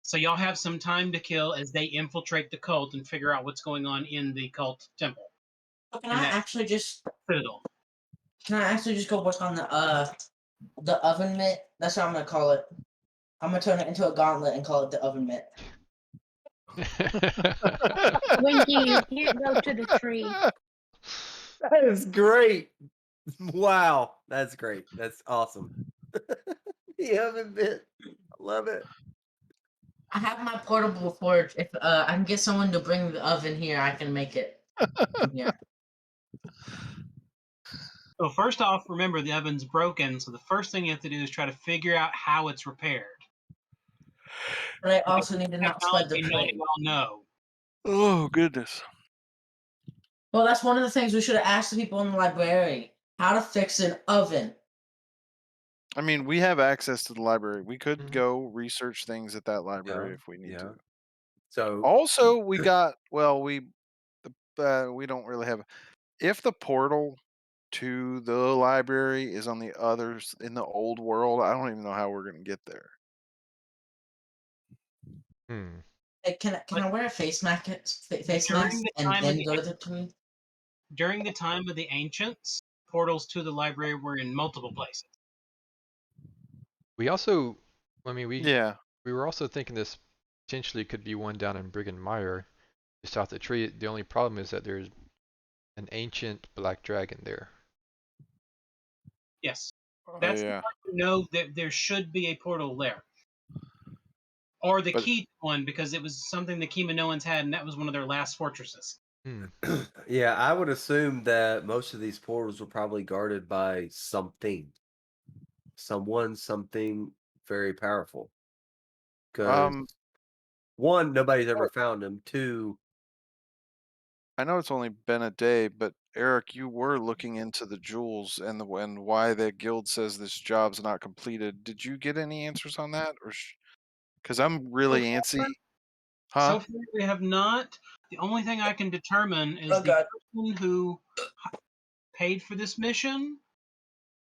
So y'all have some time to kill as they infiltrate the cult and figure out what's going on in the cult temple. So can And I that actually just? citadel. Can I actually just go work on the oven mitt? That's what I'm gonna call it. I'm gonna turn it into a gauntlet and call it the oven mitt. Winky, you can't go to the tree. That is great. Wow, that's great. That's awesome. The oven bit. I love it. I have my portable forge. If I can get someone to bring the oven here, I can make it from here. So first off, remember the oven's broken. So the first thing you have to do is try to figure out how it's repaired. But I also need to not spread the Technology none of flame. y'all know. Oh goodness. Well, that's one of the things we should have asked the people in the library. How to fix an oven. I mean, we have access to the library. We could Mhm. go research things at that library Yeah, if we need yeah. to. So Also, we got we don't really have. If the portal to the library is on the others in the old world, I don't even know how we're gonna get there. Hmm. Hey, can I wear a face mask During the and time of then the go to the tree? during the time of the ancients, portals to the library were in multiple places. We also, I mean, Yeah. we were also thinking this potentially could be one down in Brigham Mire, just off the tree. The only problem is that there's an ancient black dragon there. Yes, Oh, that's the yeah. part you know that there should be a portal there, or the But key to one because it was something the Kimanoans had, and that was one of their last fortresses. Hmm. yeah, I would assume that most of these portals were probably guarded by something. Someone, something very powerful. Because um, one, nobody's ever Eric, found them. Two, I know it's only been a day, but Eric, you were looking into the jewels and why the guild says this job's not completed. Did you get any answers on that, or because I'm So really far, antsy? so Huh? far we have not. The only thing I can determine is Oh the God. person who paid for this mission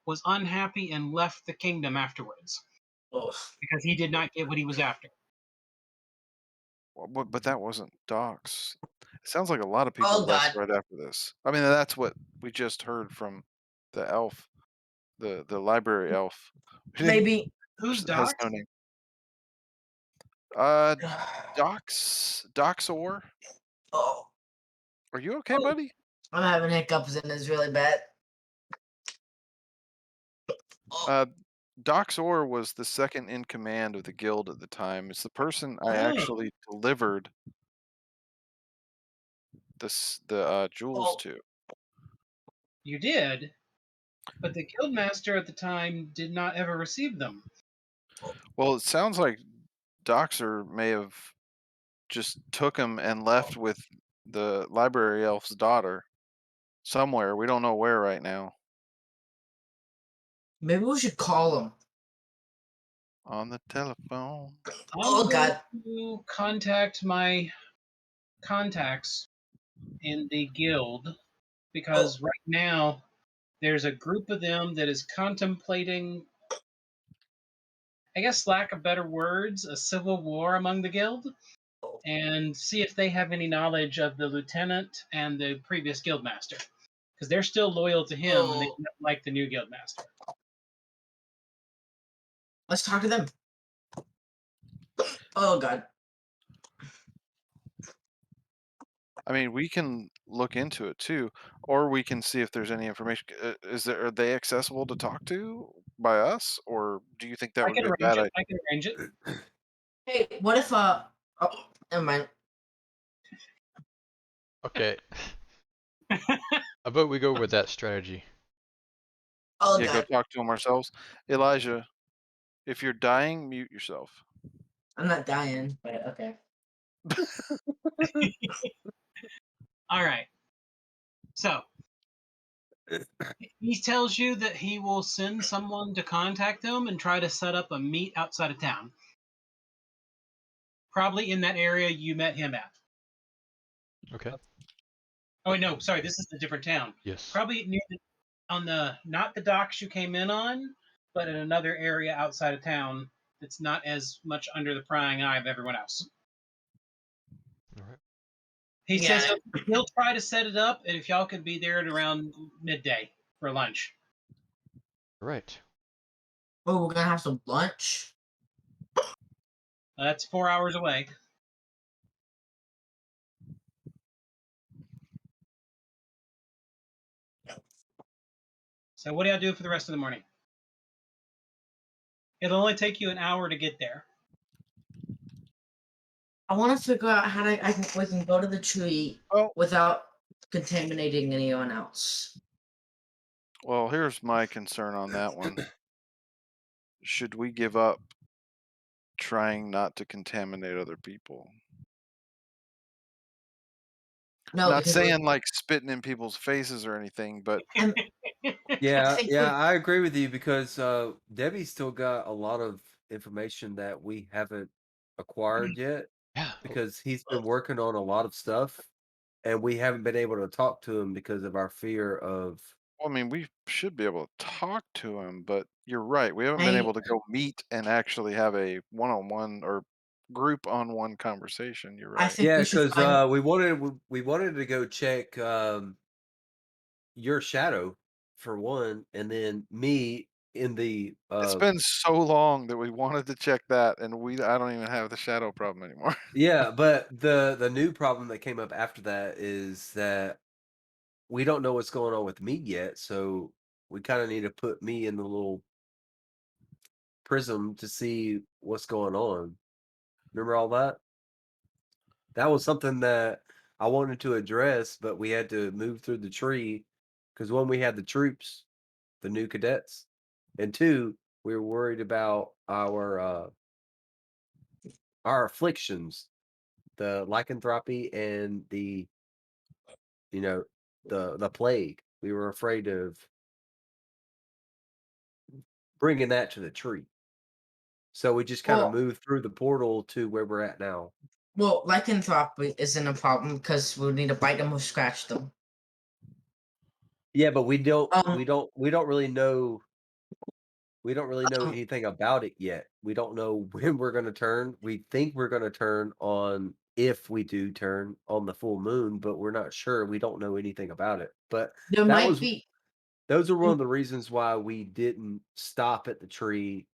was unhappy and left the kingdom afterwards Oh. because he did not get what he was after. But that wasn't Doc's. It sounds like a lot of people Oh left God. right after this. I mean, that's what we just heard from the elf, the library elf. Maybe. Who's Has Doc? no name. Uh, Doxor. Oh, Are you okay, buddy? I'm having hiccups and it's really bad. Oh, Uh, Doxor was the second in command of the guild at the time. It's the person I Oh, actually delivered the jewels oh, to. you did, but the guildmaster at the time did not ever receive them. Well, it sounds like Doxor may have just took him and left with the library elf's daughter somewhere. We don't know where right now. maybe we should call him. On the telephone. I'm Oh going God. to contact my contacts in the guild Oh, because right now there's a group of them that is contemplating, I guess, lack of better words, a civil war among the guild, and see if they have any knowledge of the lieutenant and the previous guildmaster because they're still loyal to him and they oh. don't like the new guildmaster. Let's talk to them. Oh God. I mean, we can look into it too, or we can see if there's any information. Are they accessible to talk to by us, or do you think that I would can be a arrange bad it. idea? I can arrange it. Hey, what if oh, never mind. Okay. I vote we go with that strategy. Oh Yeah, go god, talk to him ourselves. Elijah, if you're dying, mute yourself. I'm not dying, but okay. All right. So he tells you that he will send someone to contact them and try to set up a meet outside of town. Probably in that area you met him at. Okay. Oh wait, no, sorry, this is a different town. Yes. Probably near on the not the docks you came in on, but in another area outside of town that's not as much under the prying eye of everyone else. All right. He Yeah. says he'll try to set it up, and if y'all could be there at around midday for lunch. All right. Oh, we're gonna have some lunch. That's 4 hours away. So what do y'all do for the rest of the morning? It'll only take you an hour to get there. I want to figure out how we can go to the tree Oh, without contaminating anyone else. well, here's my concern on that one. Should we give up trying not to contaminate other people? No, Not because saying like spitting in people's faces or anything, but I Yeah, think yeah, I agree with you because Debbie's still got a lot of information that we haven't acquired yet Yeah. because he's been working on a lot of stuff and we haven't been able to talk to him because of our fear of. I mean, we should be able to talk to him, but you're right. We haven't been I able to go meet and actually have a one-on-one or group-on-one conversation. You're I right. think Yeah, we should because find. we wanted to go check your shadow for one, and then me in the It's been so long that we wanted to check that, and I don't even have the shadow problem anymore. yeah, but the new problem that came up after that is that we don't know what's going on with me yet, so we kind of need to put me in the little prism to see what's going on. Remember all that? That was something that I wanted to address, but we had to move through the tree because one, we had the troops, the new cadets, and two, we were worried about our afflictions, the lycanthropy and the you know the plague. We were afraid of bringing that to the tree. So we just kind of Well, moved through the portal to where we're at now. lycanthropy isn't a problem because we need to bite them or scratch them. Yeah, but we don't Um, we don't we don't really know we don't really know um, anything about it yet. We don't know when we're going to turn. We think we're going to turn on if we do turn on the full moon, but we're not sure. We don't know anything about it. But there that might was be. those are one of the reasons why we didn't stop at the tree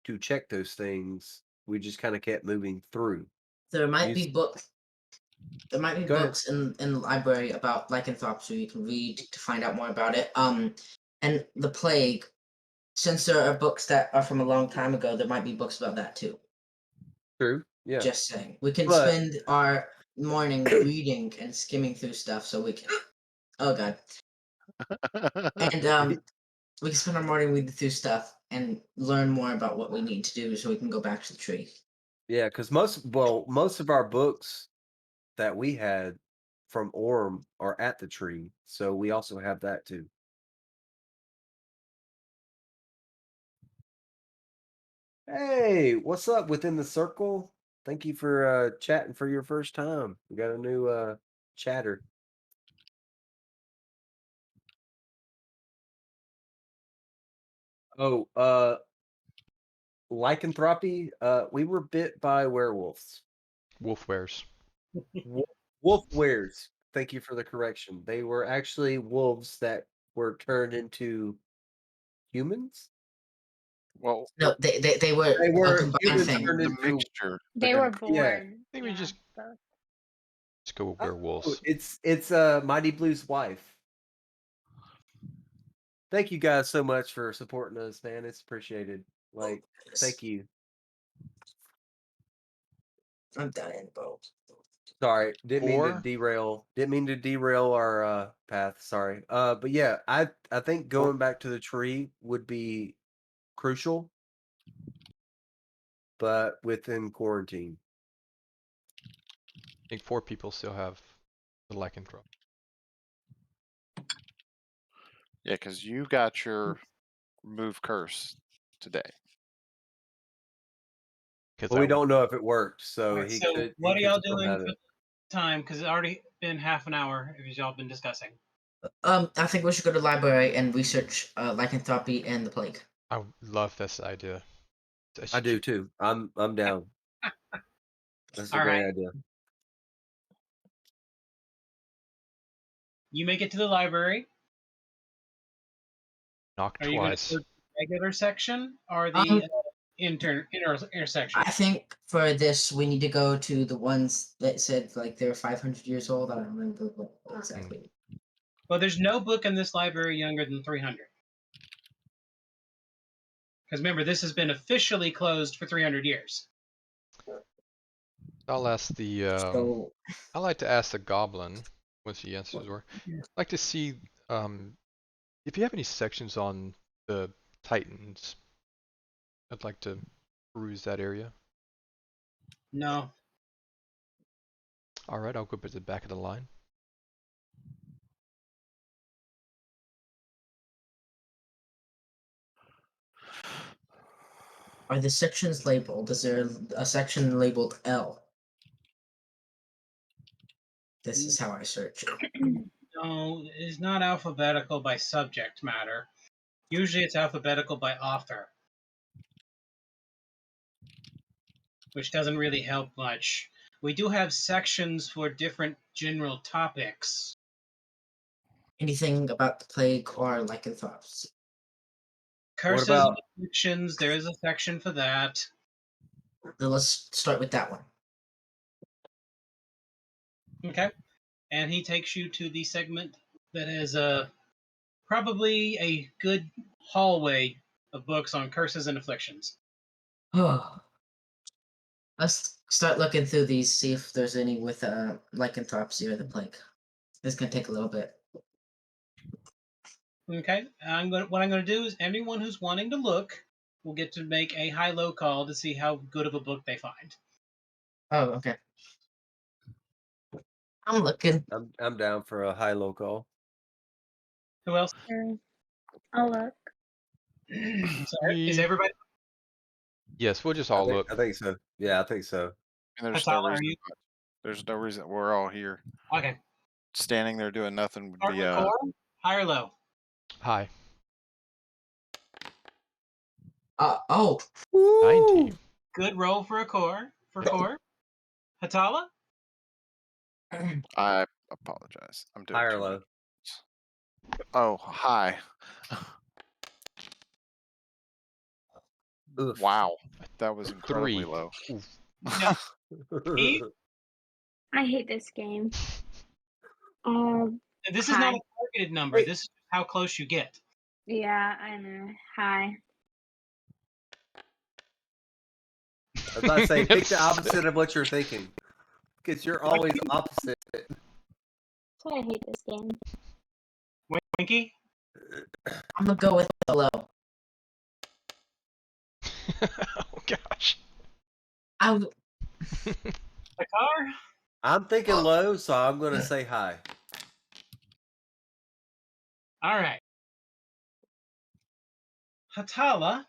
to check those things. We just kind of kept moving through. There might Use be books. There might be Go ahead. books in the library about lycanthropy you can read to find out more about it. And the plague. Since there are books that are from a long time ago, there might be books about that too. True. Yeah. Just saying. We can But spend our morning reading and skimming through stuff so we can. Oh god. And we can spend our morning reading through stuff and learn more about what we need to do so we can go back to the tree. yeah, because most of our books that we had from Orm are at the tree, so we also have that too. Hey, what's up within the circle? Thank you for chatting for your first time. We got a new chatter. Oh, lycanthropy. We were bit by werewolves. Wolf wears. Wo- Wolf wares. Thank you for the correction. They were actually wolves that were turned into humans. Well, No, they were They a were combined humans thing. turned the into. mixture. They were Yeah. born. I think we just both. go with Oh, werewolves. it's Mighty Blue's wife. Thank you guys so much for supporting us, man. It's appreciated. Like, thank you. I'm dying, bro. Sorry, didn't mean to Or derail. Didn't mean to derail our path. Sorry. But yeah, I think going back to the tree would be crucial, but within quarantine. I think 4 people still have the lycanthrope. Yeah, because you got your remove curse today. Because But we don't know if it worked, so Alright, he so could. what are He could y'all still doing have for it. time? Because it's already been half an hour as y'all been discussing. I think we should go to the library and research lycanthropy and the plague. I love this idea. I do too. I'm down. That's a All great right. idea. You make it to the library. Knock Are you going to twice. search the regular section or the intersection? I think for this we need to go to the ones that said like they're 500 years old. I don't remember what exactly. Well, there's no book in this library younger than 300. Because remember, this has been officially closed for 300 years. I'll ask the. So I like to ask the goblin what the answers were. I'd like to see if you have any sections on the Titans. I'd like to peruse that area. No. All right, I'll go up to the back of the line. are the sections labeled? Is there a section labeled L? This is how I search it. No, it's not alphabetical by subject matter. Usually it's alphabetical by author, which doesn't really help much. We do have sections for different general topics. Anything about the plague or lycanthropes? Curses and about- afflictions, there is a section for that. Then let's start with that one. Okay. And he takes you to the segment that has probably a good hallway of books on curses and afflictions. Oh. Let's start looking through these, see if there's any with lycanthropy or the plague. This is gonna take a little bit. Okay. What I'm going to do is anyone who's wanting to look will get to make a high-low call to see how good of a book they find. Oh, okay. I'm looking. I'm down for a high-low call. Who else? Sure. I'll look. Is everybody? Yes, we'll just all look. I think so. Yeah, I think so. And there's Hassan, no are reason. you? There's no reason we're all here. Okay. Standing there doing nothing would Start be with core, high or low? Hi. Oh. 90. Good roll for a core. For core. Hatala? I apologize. I'm doing High or too many. low? Oh, hi. Oof. Wow. That was incredibly 3. low. Oof. No. Eve? I hate this game. This is not Hi. a targeted number. Wait. This is how close you get. Yeah, I know. Hi. I was about to say, pick the It's- opposite of what you're thinking, because you're always opposite. That's why I hate this game. Winky? I'm gonna go with the low. Oh gosh. I'm Hakar? I'm thinking low, so I'm going to say high. All right. Hatala,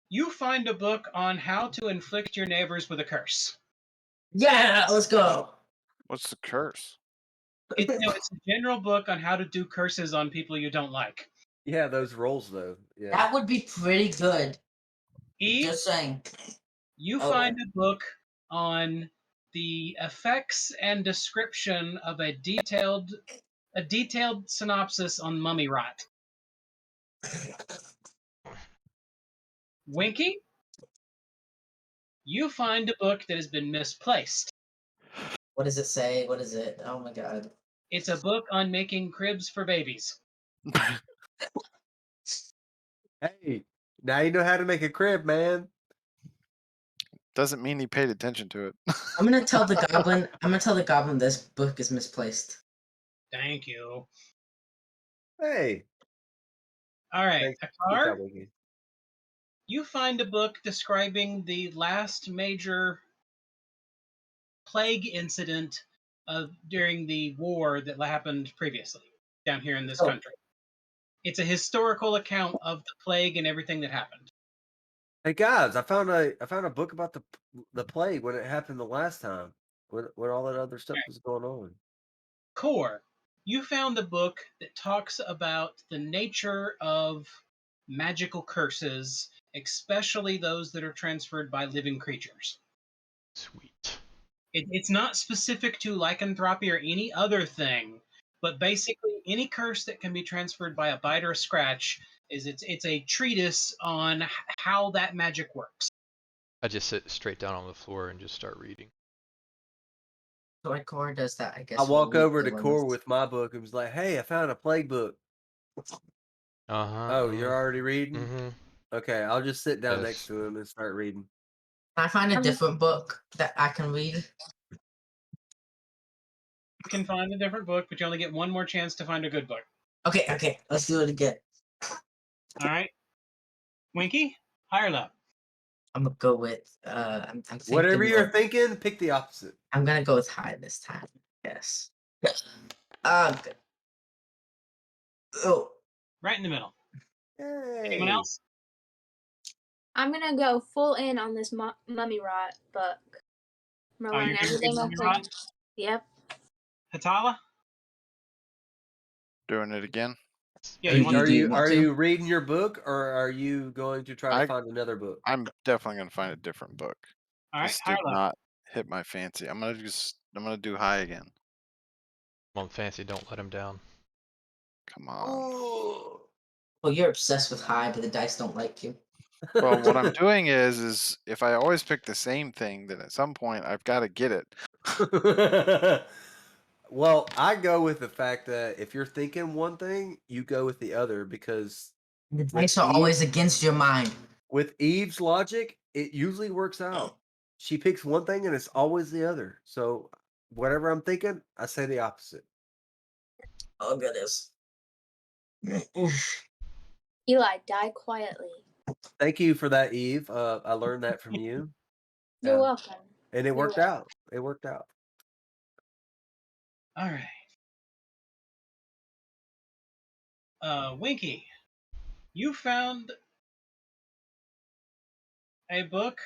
you find a book on how to inflict your neighbors with a curse. yeah. Let's go. What's the curse? It's a general book on how to do curses on people you don't like. Yeah, those rolls though. Yeah. That would be pretty good. Eve, Just saying. you Oh. find a book on the effects and description of a detailed synopsis on mummy rot. Winky, you find a book that has been misplaced. What does it say? What is it? Oh my god. It's a book on making cribs for babies. Hey, now you know how to make a crib, man. Doesn't mean he paid attention to it. I'm gonna tell the goblin. I'm gonna tell the goblin this book is misplaced. Thank you. Hey, All right, thanks. Good Akar, job, Wiki. you find a book describing the last major plague incident during the war that happened previously down here in this Oh. country. It's a historical account of the plague and everything that happened. Hey guys, I found a book about the plague when it happened the last time, when all that other stuff was going on. Core, you found a book that talks about the nature of magical curses, especially those that are transferred by living creatures. Sweet. It's not specific to lycanthropy or any other thing, but basically any curse that can be transferred by a bite or a scratch it's a treatise on how that magic works. I just sit straight down on the floor and just start reading. So like Cora does that, I guess. I walk we'll over read to the Core limits. with my book and was like, "Hey, I found a plague book." Uh-huh. Oh, you're already reading? Mm-hmm. Okay, I'll just sit down next Yes. to him and start reading. Can I find a Um, different book that I can read? You can find a different book, but you only get one more chance to find a good book. Okay, let's do it again. All right, Winky, high or low? I'm gonna go with I'm thinking Whatever you're low. thinking, pick the opposite. I'm gonna go with high this time. Yes. Good. Oh, Right in the middle. Anyone Yay! else? I'm gonna go full in on this mummy rot book. I'm gonna Oh, learn you're gonna read everything I Mummy can. Rot? Yep. Hatala? Doing it again. Yeah, you want Are do you want are to? you reading your book or are you going to try to I- find another book? I'm definitely gonna find a different book. All right, This high did or low? not hit my fancy. I'm gonna do high again. Come on, Fancy, don't let him down. Come on. Ooh. Well, you're obsessed with high, but the dice don't like you. Well, what I'm doing is if I always pick the same thing, then at some point I've got to get it. Well, I go with the fact that if you're thinking one thing, you go with the other because The dice are always against your mind. with Eve's logic, it usually works out. She picks one thing and it's always the other. So whatever I'm thinking, I say the opposite. Oh goodness. Eli, die quietly. Thank you for that, Eve. I learned that from you. You're Yeah. welcome. And it You're worked welcome. out. It worked out. All right. Winky, you found a book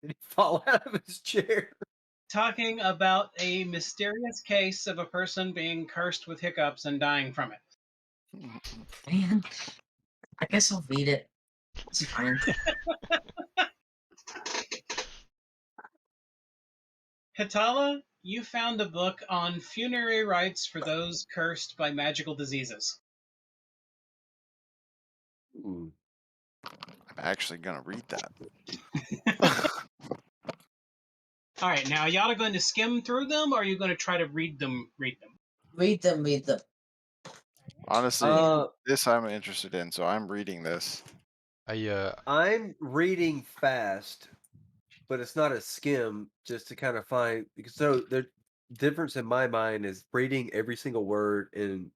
Did he fall out of his chair? talking about a mysterious case of a person being cursed with hiccups and dying from it. Man, I guess I'll read it. It's fine. Hatala, you found a book on funerary rites for those cursed by magical diseases. Ooh. I'm actually gonna read that. All right, now y'all are going to skim through them, or are you going to try to read them? Read them. Honestly, Uh, this I'm interested in, so I'm reading this. I'm reading fast, but it's not a skim just to kind of find because so the difference in my mind is reading every single word and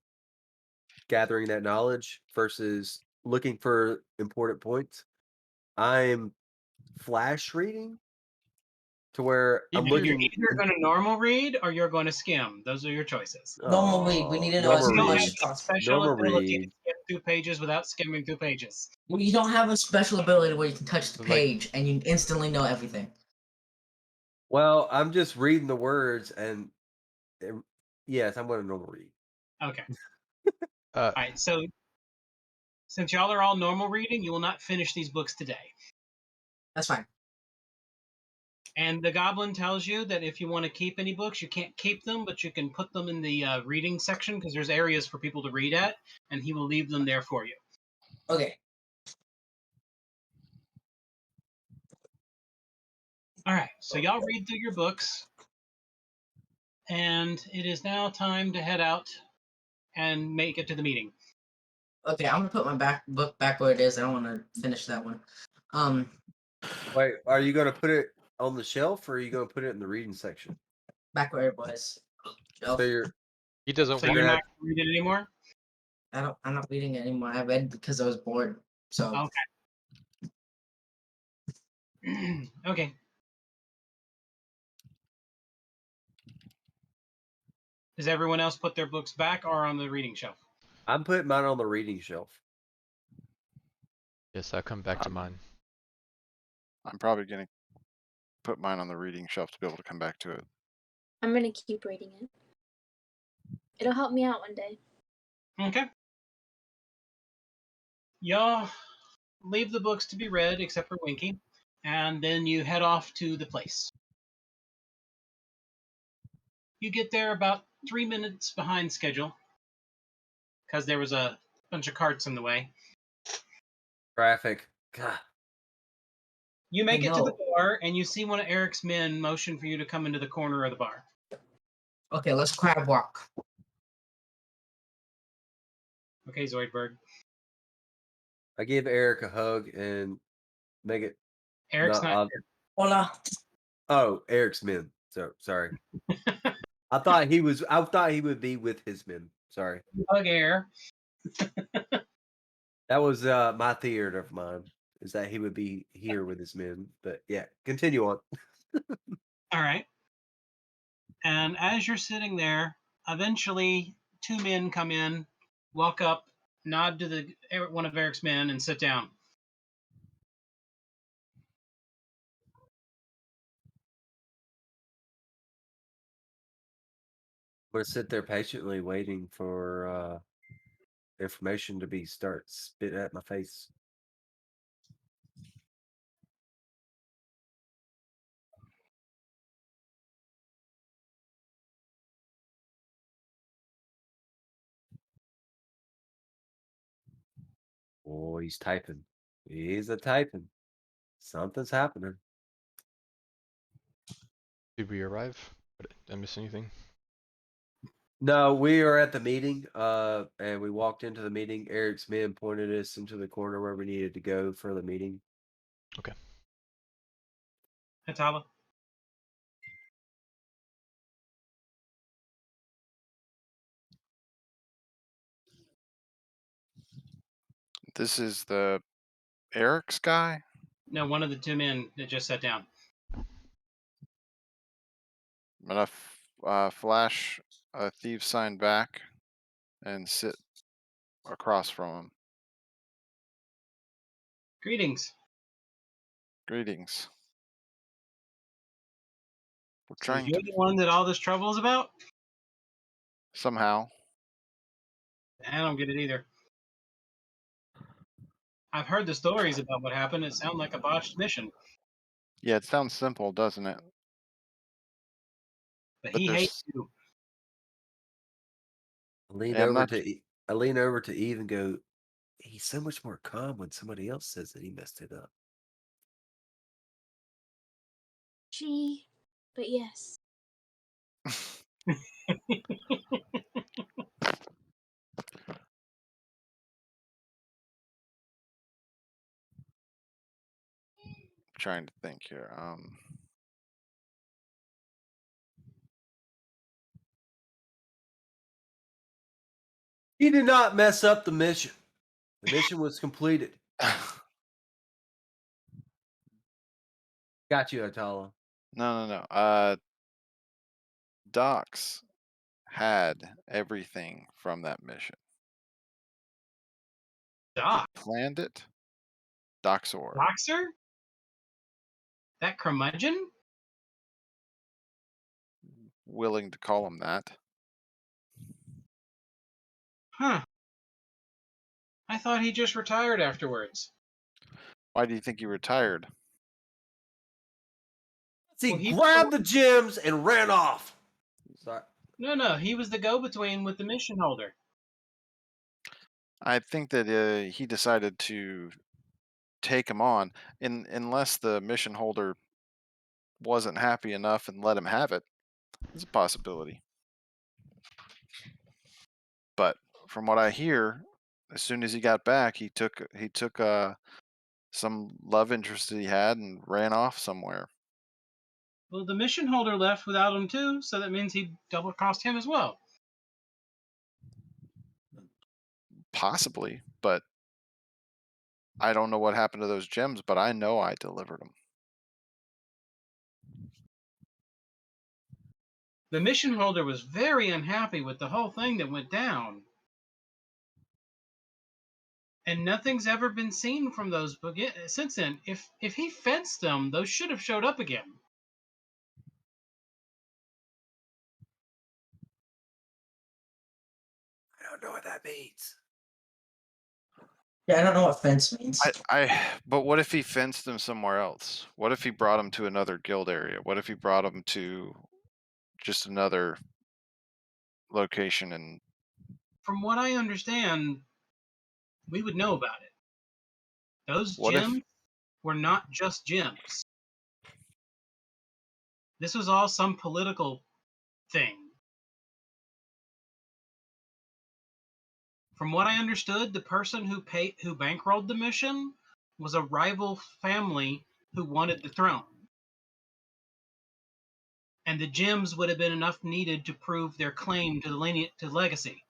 gathering that knowledge versus looking for important points. I'm flash reading to where I'm You're looking. either going to normal read or you're going to skim. Those are your choices. Normal read. We need to know as Normal You don't have read. much the possible. special Normal ability to read. skim through pages without skimming through pages. You don't have a special ability where you can touch the Like- page and you instantly know everything. Well, I'm just reading the words and yes, I'm going to normal read. Okay. All right, so since y'all are all normal reading, you will not finish these books today. That's fine. And the goblin tells you that if you want to keep any books, you can't keep them, but you can put them in the reading section because there's areas for people to read at, and he will leave them there for you. Okay. All right, so y'all read through your books, and it is now time to head out and make it to the meeting. Okay, I'm gonna put my book back where it is. I don't want to finish that one. Wait, are you going to put it on the shelf or are you going to put it in the reading section? Back where it was. So you're He doesn't So want. you're gonna not going to read it anymore? I'm not reading it anymore. I read because I was bored. So Okay. Okay. Does everyone else put their books back or on the reading shelf? I'm putting mine on the reading shelf. Yes, I'll come back to Um, mine. I'm probably gonna put mine on the reading shelf to be able to come back to it. I'm gonna keep reading it. It'll help me out one day. Okay. Y'all leave the books to be read, except for Winky, and then you head off to the place. You get there about 3 minutes behind schedule because there was a bunch of carts in the way. Traffic. God. You make I it to the know. bar, and you see one of Eric's men motion for you to come into the corner of the bar. Okay, let's crab walk. Okay, Zoidberg. I give Eric a hug and make it Eric's not. Hola. Oh, Eric's men. So sorry. I thought he would be with his men. Sorry. Hug Air. That was my theater of mine. Is that he would be here with his men. But yeah, continue on. All right. And as you're sitting there, eventually 2 men come in, walk up, nod to the one of Eric's men, and sit down. I'm gonna sit there patiently waiting for information to be start spit at my face. Oh, he's typing. He's a typing. Something's happening. Did we arrive? Did I miss anything? No, we are at the meeting, and we walked into the meeting. Eric's men pointed us into the corner where we needed to go for the meeting. Okay. Hatala. This is the Eric's guy. No, one of the 2 men that just sat down. I'm gonna flash a thief sign back and sit across from him. Greetings. Greetings. We're So trying you're to the one that all this trouble is about? somehow. I don't get it either. I've heard the stories about what happened. It sounds like a botched mission. Yeah, it sounds simple, doesn't it? But But he hates there's. you. Yeah, I'm not. I lean over to Eve and go, he's so much more calm when somebody else says that he messed it up. But yes. Trying to think here. He did not mess up the mission. The mission was completed. Got you, Atala. No. Docs had everything from that mission. Doc. Planned it. Doxor. Doxer? That curmudgeon? Willing to call him that. Huh. I thought he just retired afterwards. Why do you think he retired? He Well, he grabbed the gems and ran off. Sorry. No, he was the go-between with the mission holder. I think that he decided to take him on, unless the mission holder wasn't happy enough and let him have it. It's a possibility. But from what I hear, as soon as he got back, he took some love interest that he had and ran off somewhere. Well, the mission holder left without him too, so that means he double crossed him as well. Possibly, but I don't know what happened to those gems, but I know I delivered them. The mission holder was very unhappy with the whole thing that went down. And nothing's ever been seen from those since then. If he fenced them, those should have showed up again. I don't know what that means. Yeah, I don't know what fence means. But what if he fenced them somewhere else? What if he brought them to another guild area? What if he brought them to just another location? And From what I understand, we would know about it. Those what if gems were not just gems. This was all some political thing. From what I understood, the person who bankrolled the mission was a rival family who wanted the throne. And the gems would have been enough needed to prove their claim to the legacy.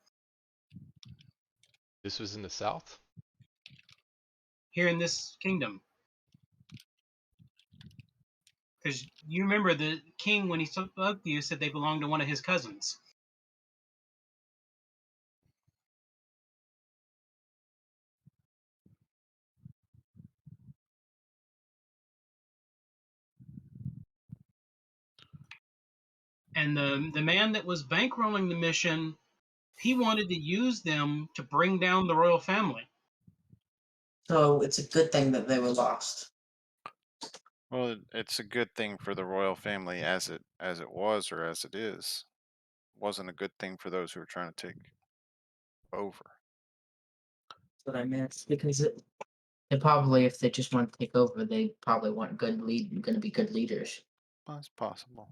This was in the south? Here in this kingdom. Because you remember the king, when he spoke to you, said they belonged to one of his cousins. And the man that was bankrolling the mission, he wanted to use them to bring down the royal family. So it's a good thing that they were lost. Well, it's a good thing for the royal family as it was or as it is. It wasn't a good thing for those who were trying to take over. That's what I meant. Because they probably, if they just want to take over, they probably want going to be good leaders. Well, it's possible.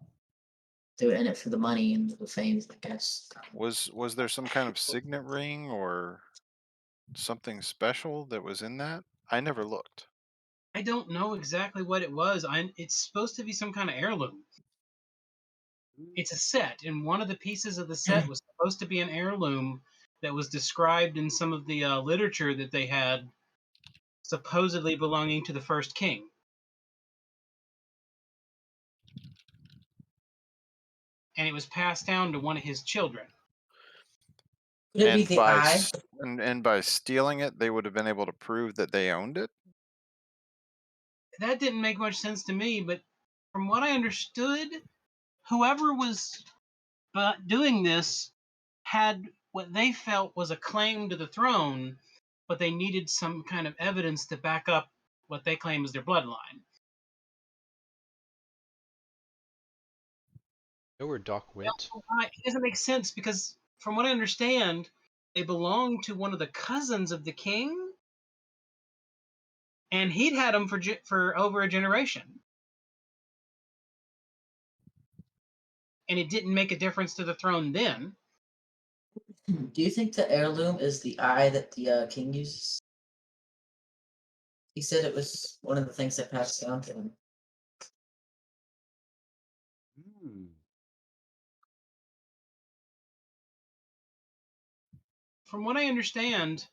They're in it for the money and the fame, I guess. Was there some kind of signet ring or something special that was in that? I never looked. I don't know exactly what it was. It's supposed to be some kind of heirloom. It's a set, and one of the pieces of the set was supposed to be an heirloom that was described in some of the literature that they had, supposedly belonging to the first king. And it was passed down to one of his children. Could it be And the eye? by stealing it, they would have been able to prove that they owned it. That didn't make much sense to me, but from what I understood, whoever was doing this had what they felt was a claim to the throne, but they needed some kind of evidence to back up what they claim is their bloodline. Know where Doc went? It doesn't make sense because, from what I understand, they belong to one of the cousins of the king, and he'd had them for over a generation. And it didn't make a difference to the throne then. Do you think the heirloom is the eye that the king uses? He said it was one of the things that passed down to him. Hmm. From what I understand,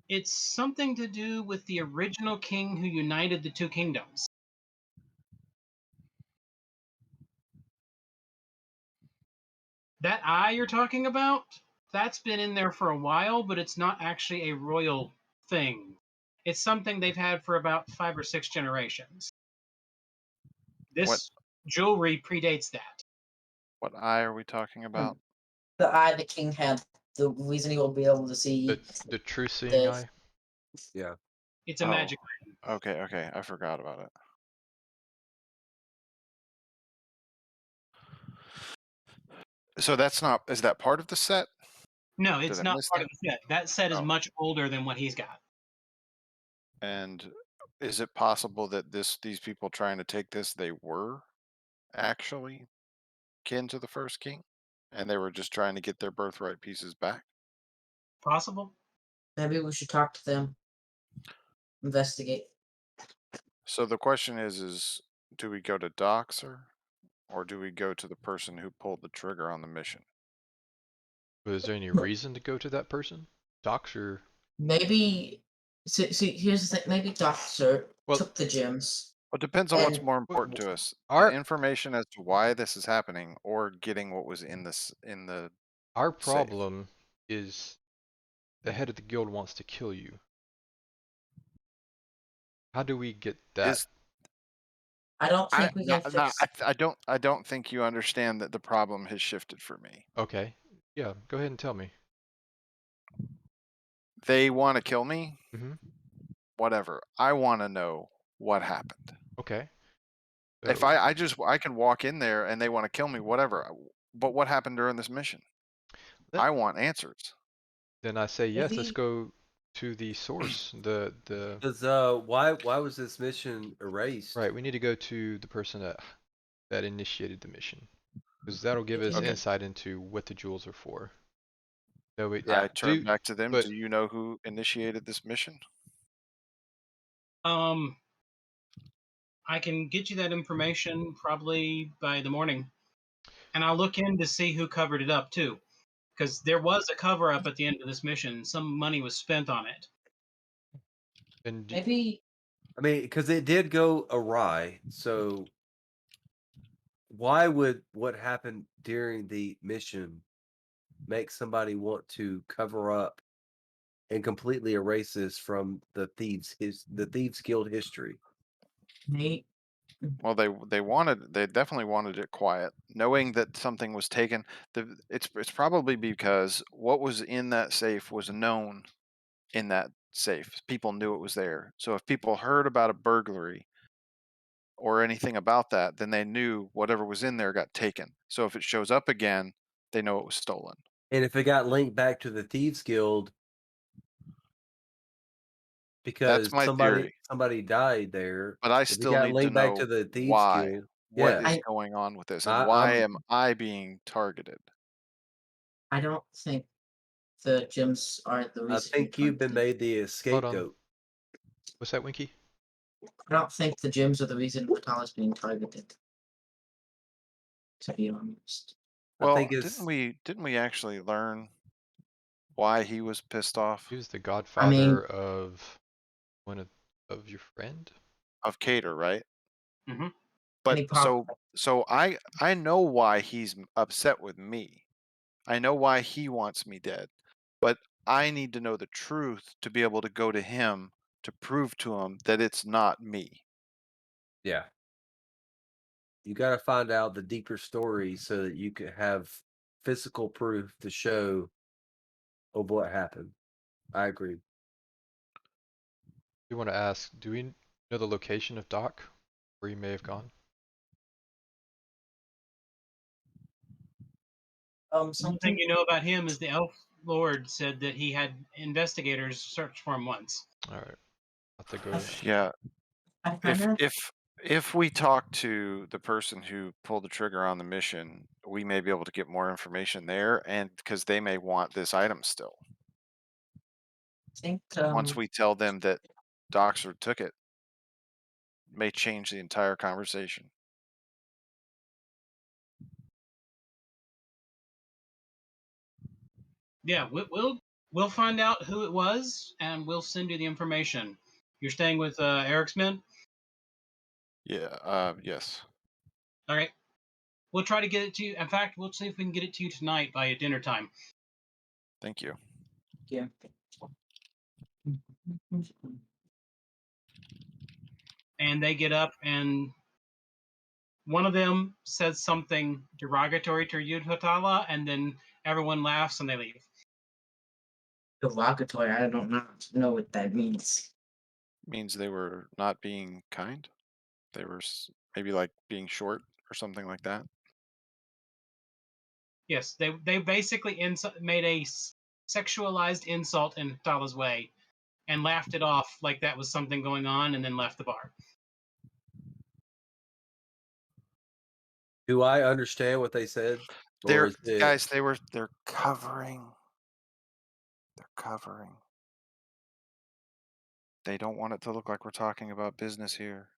it's something to do with the original king who united the two kingdoms. That eye you're talking about, that's been in there for a while, but it's not actually a royal thing. It's something they've had for about 5 or 6 generations. What This jewelry predates that. what eye are we talking about? The eye the king had, the reason he will be able to see The true seeing the eye? Yeah. It's a magic item. Okay, I forgot about it. So that's not, is that part of the set? No, Did it's I not miss part that? of the set. That set is Oh. much older than what he's got. And is it possible that these people trying to take this, they were actually kin to the first king, and they were just trying to get their birthright pieces back? Possible. maybe we should talk to them, investigate. So the question is do we go to Doxer or do we go to the person who pulled the trigger on the mission? But is there any reason to go to that person? Doctor. Maybe. See, here's the thing. Maybe Doctor Well, took the gems Well, it depends on what's and more important to us: the our information as to why this is happening, or getting what was in this in the our safe. problem is the head of the guild wants to kill you. How do we get that? Is I don't I think we no can no fix. I don't think you understand that the problem has shifted for me. Okay. Yeah, go ahead and tell me. They want to kill me. Hmm. Whatever. I want to know what happened. Okay. If So I can walk in there and they want to kill me, whatever. But what happened during this mission? then, I want answers. then I say yes. Let's Maybe go to the source. The Because why was this mission erased? right. We need to go to the person that initiated the mission because that'll give us Okay. maybe insight into what the jewels are for. No, we Yeah. I turn do, back to them. but Do you know who initiated this mission? Um, I can get you that information probably by the morning, and I'll look in to see who covered it up too, because there was a cover up at the end of this mission. Some money was spent on it. and maybe I mean, because it did go awry. So why would what happened during the mission make somebody want to cover up and completely erase this from the thieves guild history? Nate. Well, they definitely wanted it quiet, knowing that something was taken. It's probably because what was in that safe was known in that safe. People knew it was there. So if people heard about a burglary or anything about that, then they knew whatever was in there got taken. So if it shows up again, they know it was stolen. And if it got linked back to the thieves guild That's because my somebody theory. somebody died there, But I if it still got need to linked back to know the thieves why. guild, What yeah, is I going on with this, and I, why I'm am I being targeted? I don't think the gems are the I reason you're think you've been targeted. made the hold on. scapegoat. What's that, Winky? I don't think the gems are the reason Vital being targeted. To be honest. I think Well, it's didn't we actually learn why he was pissed off? He was the I mean, godfather of one of your friend. Of Cater, right? Hmm. and But he probably so I know why he's upset with me. I know why he wants me dead. But I need to know the truth to be able to go to him to prove to him that it's not me. yeah. You got to find out the deeper story so that you can have physical proof to show of what happened. I agree. We want to ask, do we know the location of Doc, where he may have gone? One thing something. you know about him is the elf lord said that he had investigators search for him once. All right, I'll have to I, go. Yeah, I kind if of if if we talk to the person who pulled the trigger on the mission, we may be able to get more information there, and because they may want this item still. think Once we tell them that Doxer took it, may change the entire conversation. Yeah, we'll find out who it was, and we'll send you the information. You're staying with Eric's men. Yeah. Yes. All right. We'll try to get it to you. In fact, we'll see if we can get it to you tonight by dinner time. Thank you. yeah. And they get up, and one of them says something derogatory to you, Hatala, and then everyone laughs and they leave. Derogatory. I don't know what that means. Means they were not being kind. They were maybe like being short or something like that. Yes, they basically made a sexualized insult in Hatala's way and laughed it off like that was something going on, and then left the bar. Do I understand what they said, or They're is it? guys. They're covering. They're covering. They don't want it to look like we're talking about business here.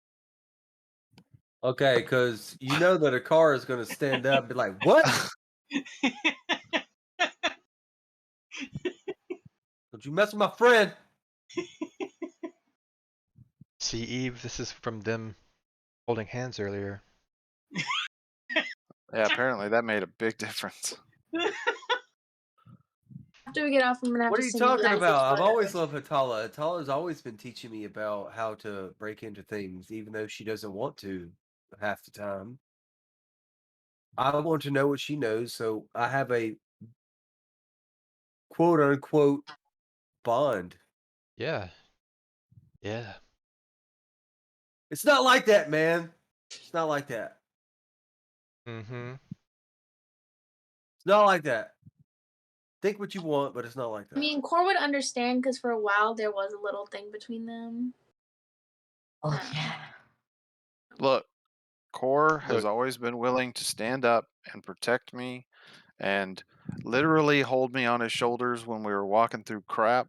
Okay, because you know that a car is going to stand up and be like, "What? Don't you mess with my friend?" See, Eve, this is from them holding hands earlier. Yeah, apparently that made a big difference. After we get off, I'm gonna have What to are you send you talking guys about? I've always photos. loved Hatala. Hatala's always been teaching me about how to break into things, even though she doesn't want to half the time. I want to know what she knows, so I have a quote unquote bond. Yeah. Yeah. It's not like that, man. It's not like that. Mm-hmm. It's not like that. Think what you want, but it's not like I that. mean, Core would understand because for a while there was a little thing between them. Oh yeah. Look, Core has Look, always been willing to stand up and protect me and literally hold me on his shoulders when we were walking through crap.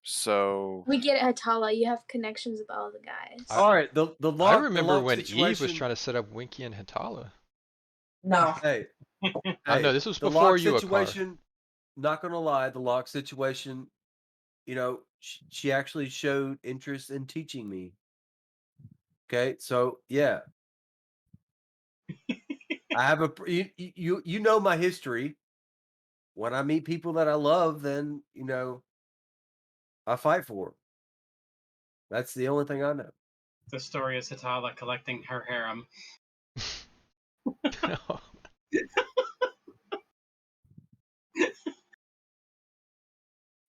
So We get it, Hatala. You have connections with all the guys. I, All right, the I lock remember when Eve was situation. trying to set up Winky and Hatala. No. Hey, I know hey, this was the before lock you, Akar. situation. Not gonna lie, the lock situation. You know, she actually showed interest in teaching me. Okay, so yeah, I have a you know my history. When I meet people that I love, then I fight for 'em. That's the only thing I know. The story is Hatala collecting her harem.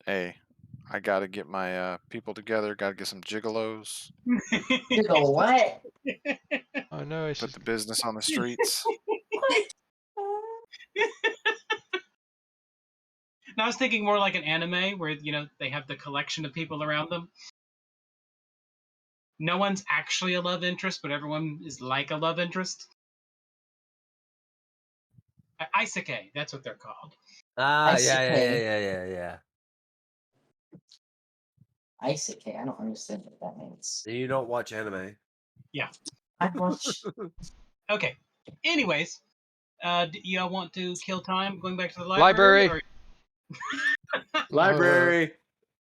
hey, I gotta get my people together. Gotta get some gigolos. You go what? Oh no, it's Put just the business on the streets. What? And I was thinking more like an anime where they have the collection of people around them. No one's actually a love interest, but everyone is like a love interest. Isekai, that's what they're called. Ah, yeah, yeah, yeah, Isekai. yeah, yeah, yeah. Isekai. I don't understand what that means. You don't watch anime. Yeah. I watch. Okay. Anyways, do y'all want to kill time going back to the library? library. Or Library.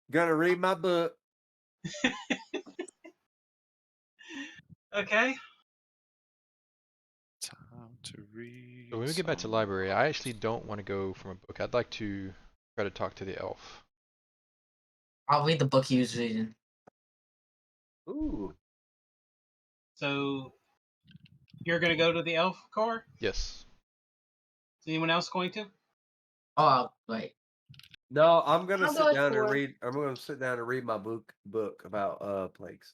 Gonna read my book. okay. Time to read. So when we get back to some library, I actually don't want to go from a book. I'd like to try to talk to the elf. I'll read the book he was reading. Ooh. So you're gonna go to the elf core? Yes. Is anyone else going to? Oh, wait. No, I'm gonna I'll go sit with down and Core. read. I'm gonna sit down and read my book about plagues.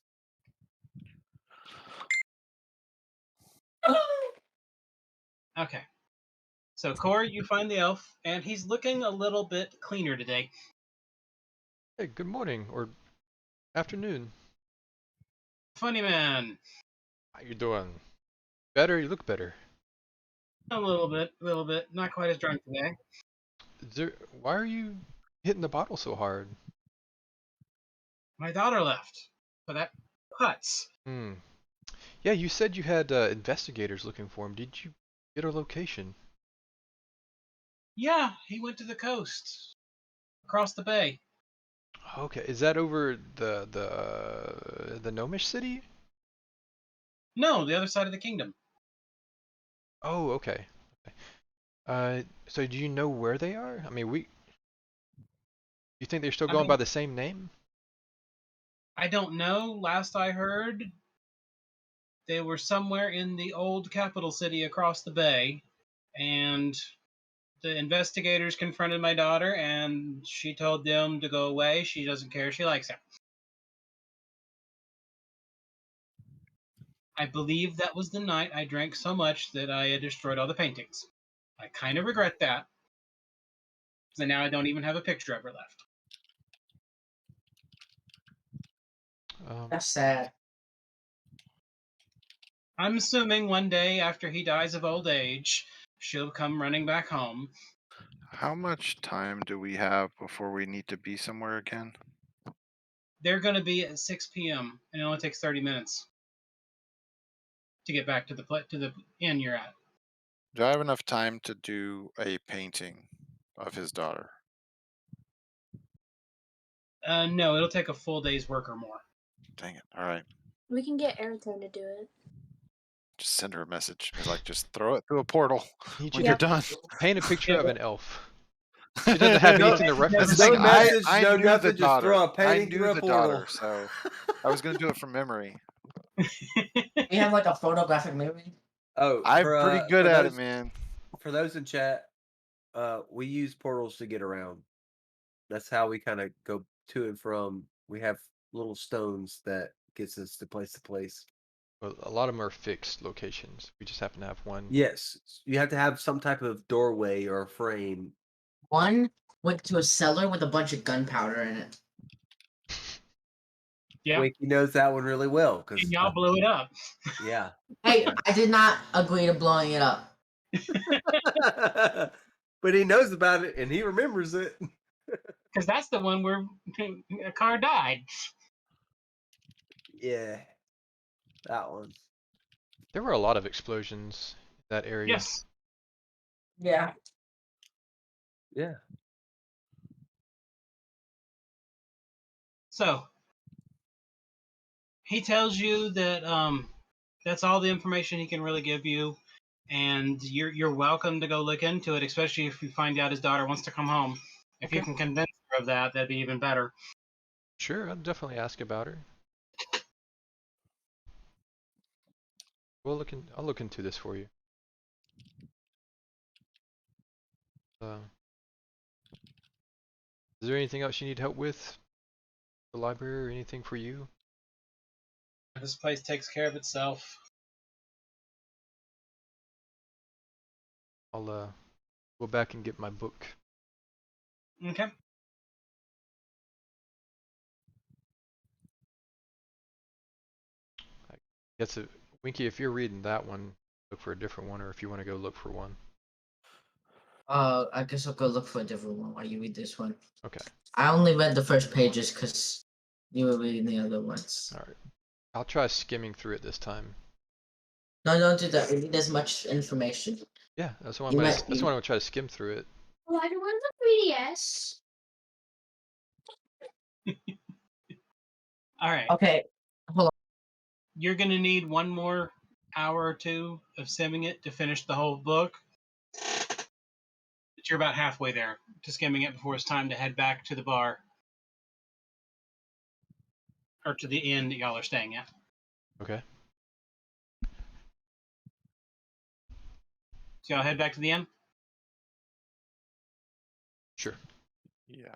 Okay. So Core, you find the elf, and he's looking a little bit cleaner today. Hey, good morning or afternoon. Funny man. How you doing? Better? You look better. A little bit. Not quite as drunk today. Why are you hitting the bottle so hard? My daughter left. So that cuts. Hmm. Yeah, you said you had investigators looking for him. Did you get a location? Yeah, he went to the coast. Across the bay. Okay, is that over the gnomish city? No, the other side of the kingdom. Oh, okay. So do you know where they are? I mean, you think they're still I going mean, by the same name? I don't know. Last I heard, they were somewhere in the old capital city across the bay, and the investigators confronted my daughter, and she told them to go away. She doesn't care. She likes him. I believe that was the night I drank so much that I destroyed all the paintings. I kind of regret that, and now I don't even have a picture of her left. Um, That's sad. I'm assuming one day after he dies of old age, she'll come running back home. How much time do we have before we need to be somewhere again? They're going to be at 6 p.m., and it only takes 30 minutes. to get back to the inn you're at. Do I have enough time to do a painting of his daughter? No, it'll take a full day's work or more. Dang it. All right. We can get Airtone to do it. Just send her a message. Be like, just throw it through a portal Need when you you're to done. paint a picture Yeah, of but an elf. She doesn't have No, anything to reference. That's the no thing. message, I no knew the nothing. Just throw daughter. a painting I knew through a the portal. daughter, so I was going to do it from memory. You have like a photographic memory. Oh, I'm pretty good at it, man. For those in chat, we use portals to get around. That's how we kind of go to and from. We have little stones that gets us to place. Well, a lot of them are fixed locations. We just happen to have one. Yes, you have to have some type of doorway or frame. One went to a cellar with a bunch of gunpowder in it. yeah, Winky knows that one really well because and y'all blew it up. yeah. Hey, Yeah. I did not agree to blowing it up. But he knows about it and he remembers it. Because that's the one where a car died. Yeah, that one. There were a lot of explosions in that area. Yes. Yeah. Yeah. So he tells you that that's all the information he can really give you, and you're welcome to go look into it, especially if you find out his daughter wants to come home. If you Okay. can convince her of that, that'd be even better. Sure, I'll definitely ask about her. I'll look into this for you. Is there anything else you need help with? The library or anything for you? This place takes care of itself. I'll go back and get my book. Okay. I guess Winky, if you're reading that one, look for a different one, or if you want to go look for one. I guess I'll go look for a different one while you read this one. Okay. I only read the first pages because you were reading the other ones. All right. I'll try skimming through it this time. No, don't do that. We need as much information. Yeah, that's why You I'm might- that's why I'm gonna try to skim through it. Well, I don't want the 3DS. All right. Okay, hold on. You're gonna need one more hour or two of simming it to finish the whole book. But you're about halfway there to skimming it before it's time to head back to the bar. Or to the inn that y'all are staying at. Okay. So y'all head back to the inn? Sure. Yeah.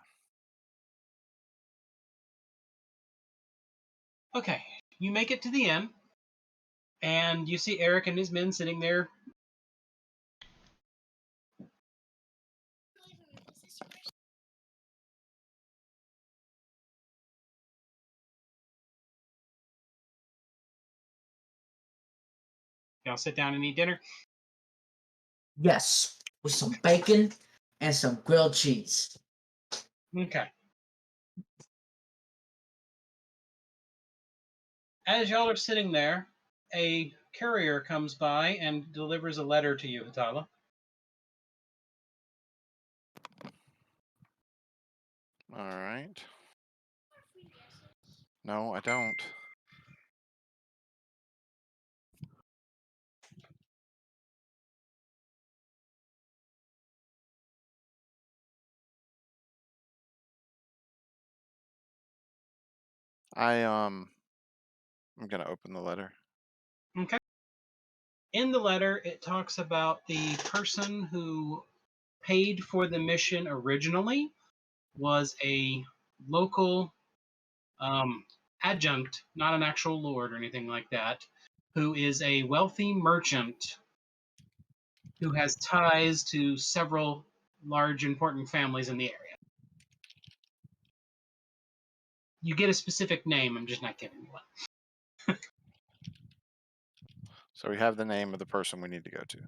Okay. You make it to the inn, and you see Eric and his men sitting there. Y'all sit down and eat dinner. Yes, with some bacon and some grilled cheese. Okay. As y'all are sitting there, a courier comes by and delivers a letter to you, Hatala. All right. No, I don't. I'm gonna open the letter. Okay. In the letter, it talks about the person who paid for the mission originally was a local adjunct, not an actual lord or anything like that, who is a wealthy merchant who has ties to several large important families in the area. You get a specific name, I'm just not giving you one. So we have the name of the person we need to go to.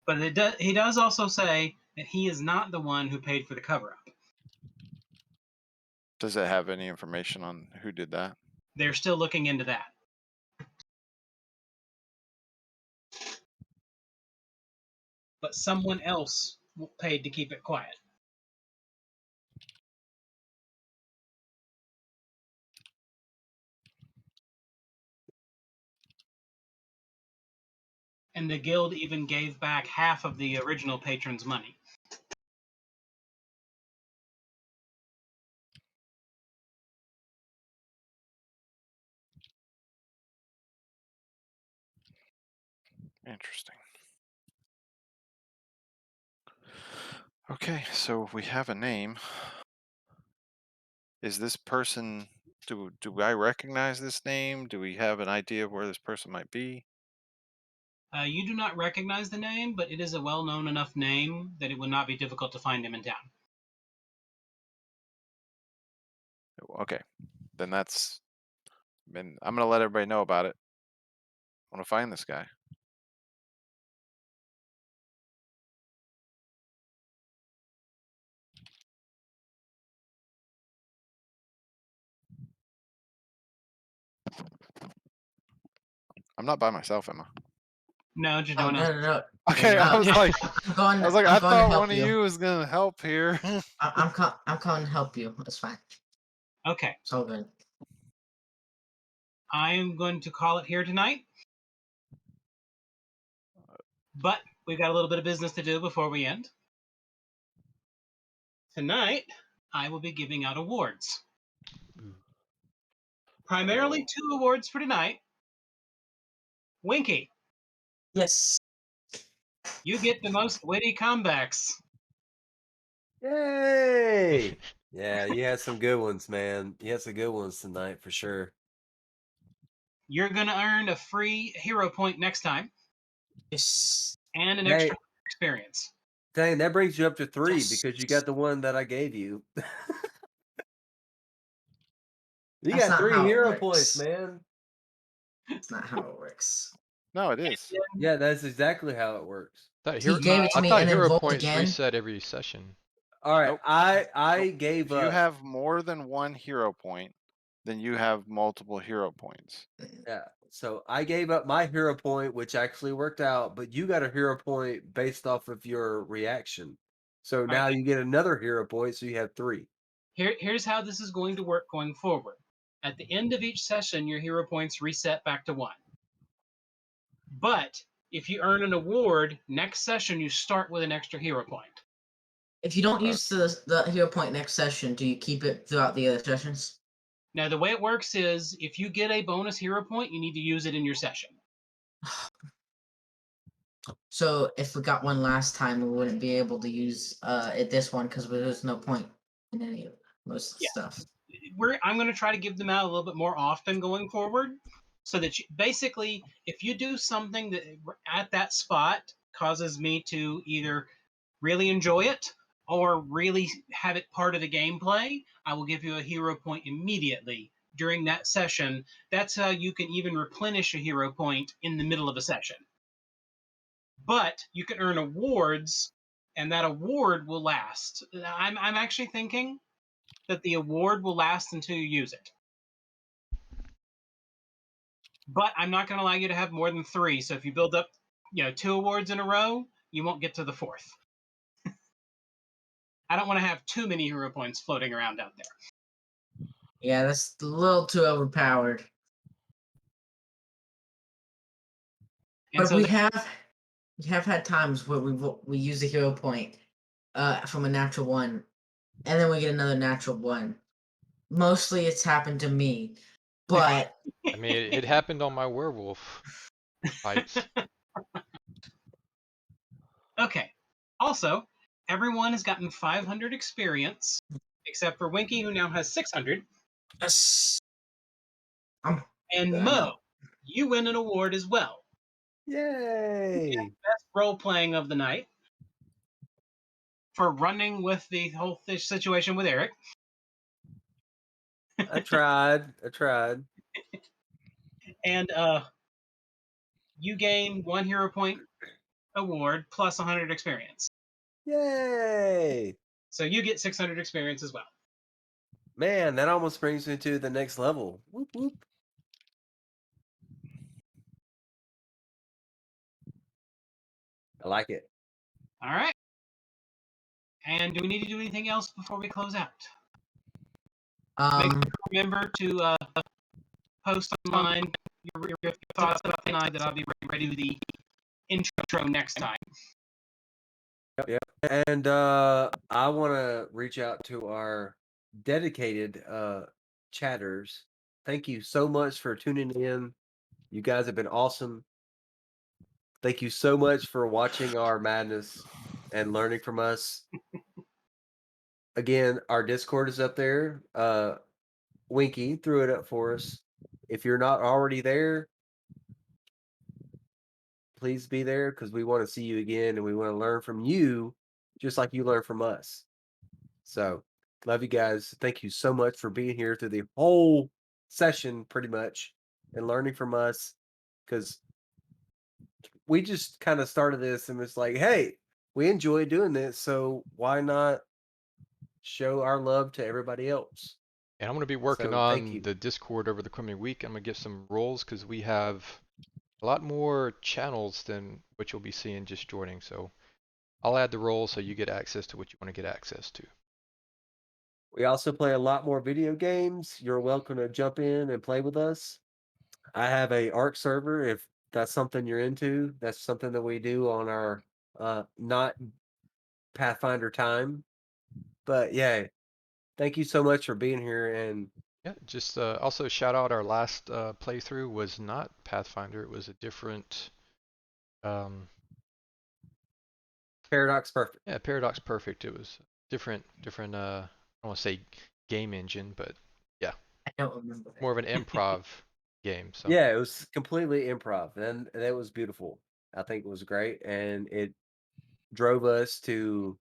But he does also say that he is not the one who paid for the cover-up. Does it have any information on who did that? They're still looking into that. but someone else paid to keep it quiet. And the guild even gave back half of the original patron's money. Interesting. Okay, so we have a name. Is this person? Do I recognize this name? Do we have an idea of where this person might be? You do not recognize the name, but it is a well-known enough name that it would not be difficult to find him in town. Okay, then that's. And I'm gonna let everybody know about it. I want to find this guy. I'm not by myself, am I? No, just no Oh one else. no. Okay, I was I'm, like, I'm going. I was like, I'm I going to thought help one of you. you was gonna help here. I'm coming to help you. It's fine. Okay, It's all good. I am going to call it here tonight. But we've got a little bit of business to do before we end. Tonight, I will be giving out awards. Primarily 2 awards for tonight. Winky, Yes. you get the most witty comebacks. Yay! Yeah, you had some good ones, man. You had some good ones tonight for sure. You're going to earn a free hero point next time Yes. and an Hey, extra experience. dang, that brings you up to 3 Yes. because you got the one that I gave you. You That's got not 3 how it hero points, works. man. That's not how it works. No, it is. Yeah, that's exactly how it works. He gave it to I me thought and then hero rolled points again. reset every session. All right, Nope. I Nope. gave If you up. have more than one hero point, then you have multiple hero points. Yeah, so I gave up my hero point, which actually worked out, but you got a hero point based off of your reaction. So now right. you get another hero point, so you have 3. Here's how this is going to work going forward. At the end of each session, your hero points reset back to 1. But if you earn an award, next session you start with an extra hero point. If you don't use the hero point next session, do you keep it throughout the other sessions? Now, the way it works is if you get a bonus hero point, you need to use it in your session. So if we got one last time, we wouldn't be able to use it this one because there's no point in any of most of the Yeah. stuff. I'm going to try to give them out a little bit more often going forward, so that basically, if you do something that at that spot causes me to either really enjoy it or really have it part of the gameplay, I will give you a hero point immediately during that session. That's how you can even replenish a hero point in the middle of a session. But you can earn awards, and that award will last. I'm actually thinking that the award will last until you use it. But I'm not going to allow you to have more than 3. So if you build up, 2 awards in a row, you won't get to the 4th. I don't want to have too many hero points floating around out there. Yeah, that's a little too overpowered. And But so we have had times where we use a hero point from a natural one, and then we get another natural one. Mostly it's happened to me, but I mean, it happened on my werewolf fights. Okay. Also, everyone has gotten 500 experience, except for Winky, who now has 600. yes, I'm And Mo, you win an award as well. Yay! Best role playing of the night for running with the whole situation with Eric. I tried. And you gain 1 hero point award plus 100 experience. Yay! So you get 600 experience as well. Man, that almost brings me to the next level. Whoop whoop. I like it. All right. And do we need to do anything else before we close out? Remember to post online your thoughts about the night that I'll be ready to do the intro next time. Yep. And I want to reach out to our dedicated chatters. Thank you so much for tuning in. You guys have been awesome. Thank you so much for watching our madness and learning from us. Again, our Discord is up there. Winky threw it up for us. If you're not already there, please be there because we want to see you again and we want to learn from you just like you learn from us. So, love you guys. Thank you so much for being here through the whole session, pretty much, and learning from us because we just kind of started this and it's like, hey, we enjoy doing this. So, why not show our love to everybody else? And I'm going to be working So, thank on you. the Discord over the coming week. I'm going to get some roles because we have a lot more channels than what you'll be seeing just joining. So I'll add the roles so you get access to what you want to get access to. We also play a lot more video games. You're welcome to jump in and play with us. I have a ARC server if that's something you're into. That's something that we do on our not Pathfinder time. But yeah, thank you so much for being here. And Yeah, just also shout out our last playthrough was not Pathfinder. It was a different, Paradox Perfect. yeah, Paradox Perfect. It was different, I don't want to say game engine, but yeah, I don't remember. more of an improv game. So Yeah, it was completely improv, and that was beautiful. I think it was great, and it drove us to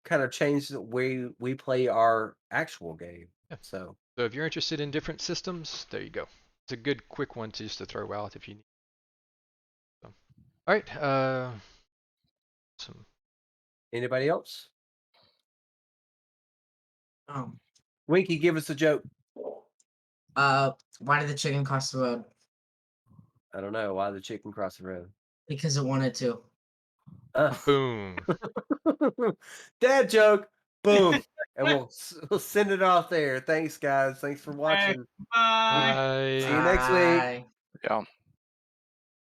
kind of change the way we play our actual game. yeah. So So if you're interested in different systems, there you go. It's a good quick one to just to throw out if you need. So, all right. Some anybody else? Oh. Winky, give us a joke. Why did the chicken cross the road? I don't know why the chicken crossed the road. Because it wanted to. boom. Dad joke. Boom. And we'll send it off there. Thanks, guys. Thanks for watching. Bye. Bye. See you next week. Bye. Yeah.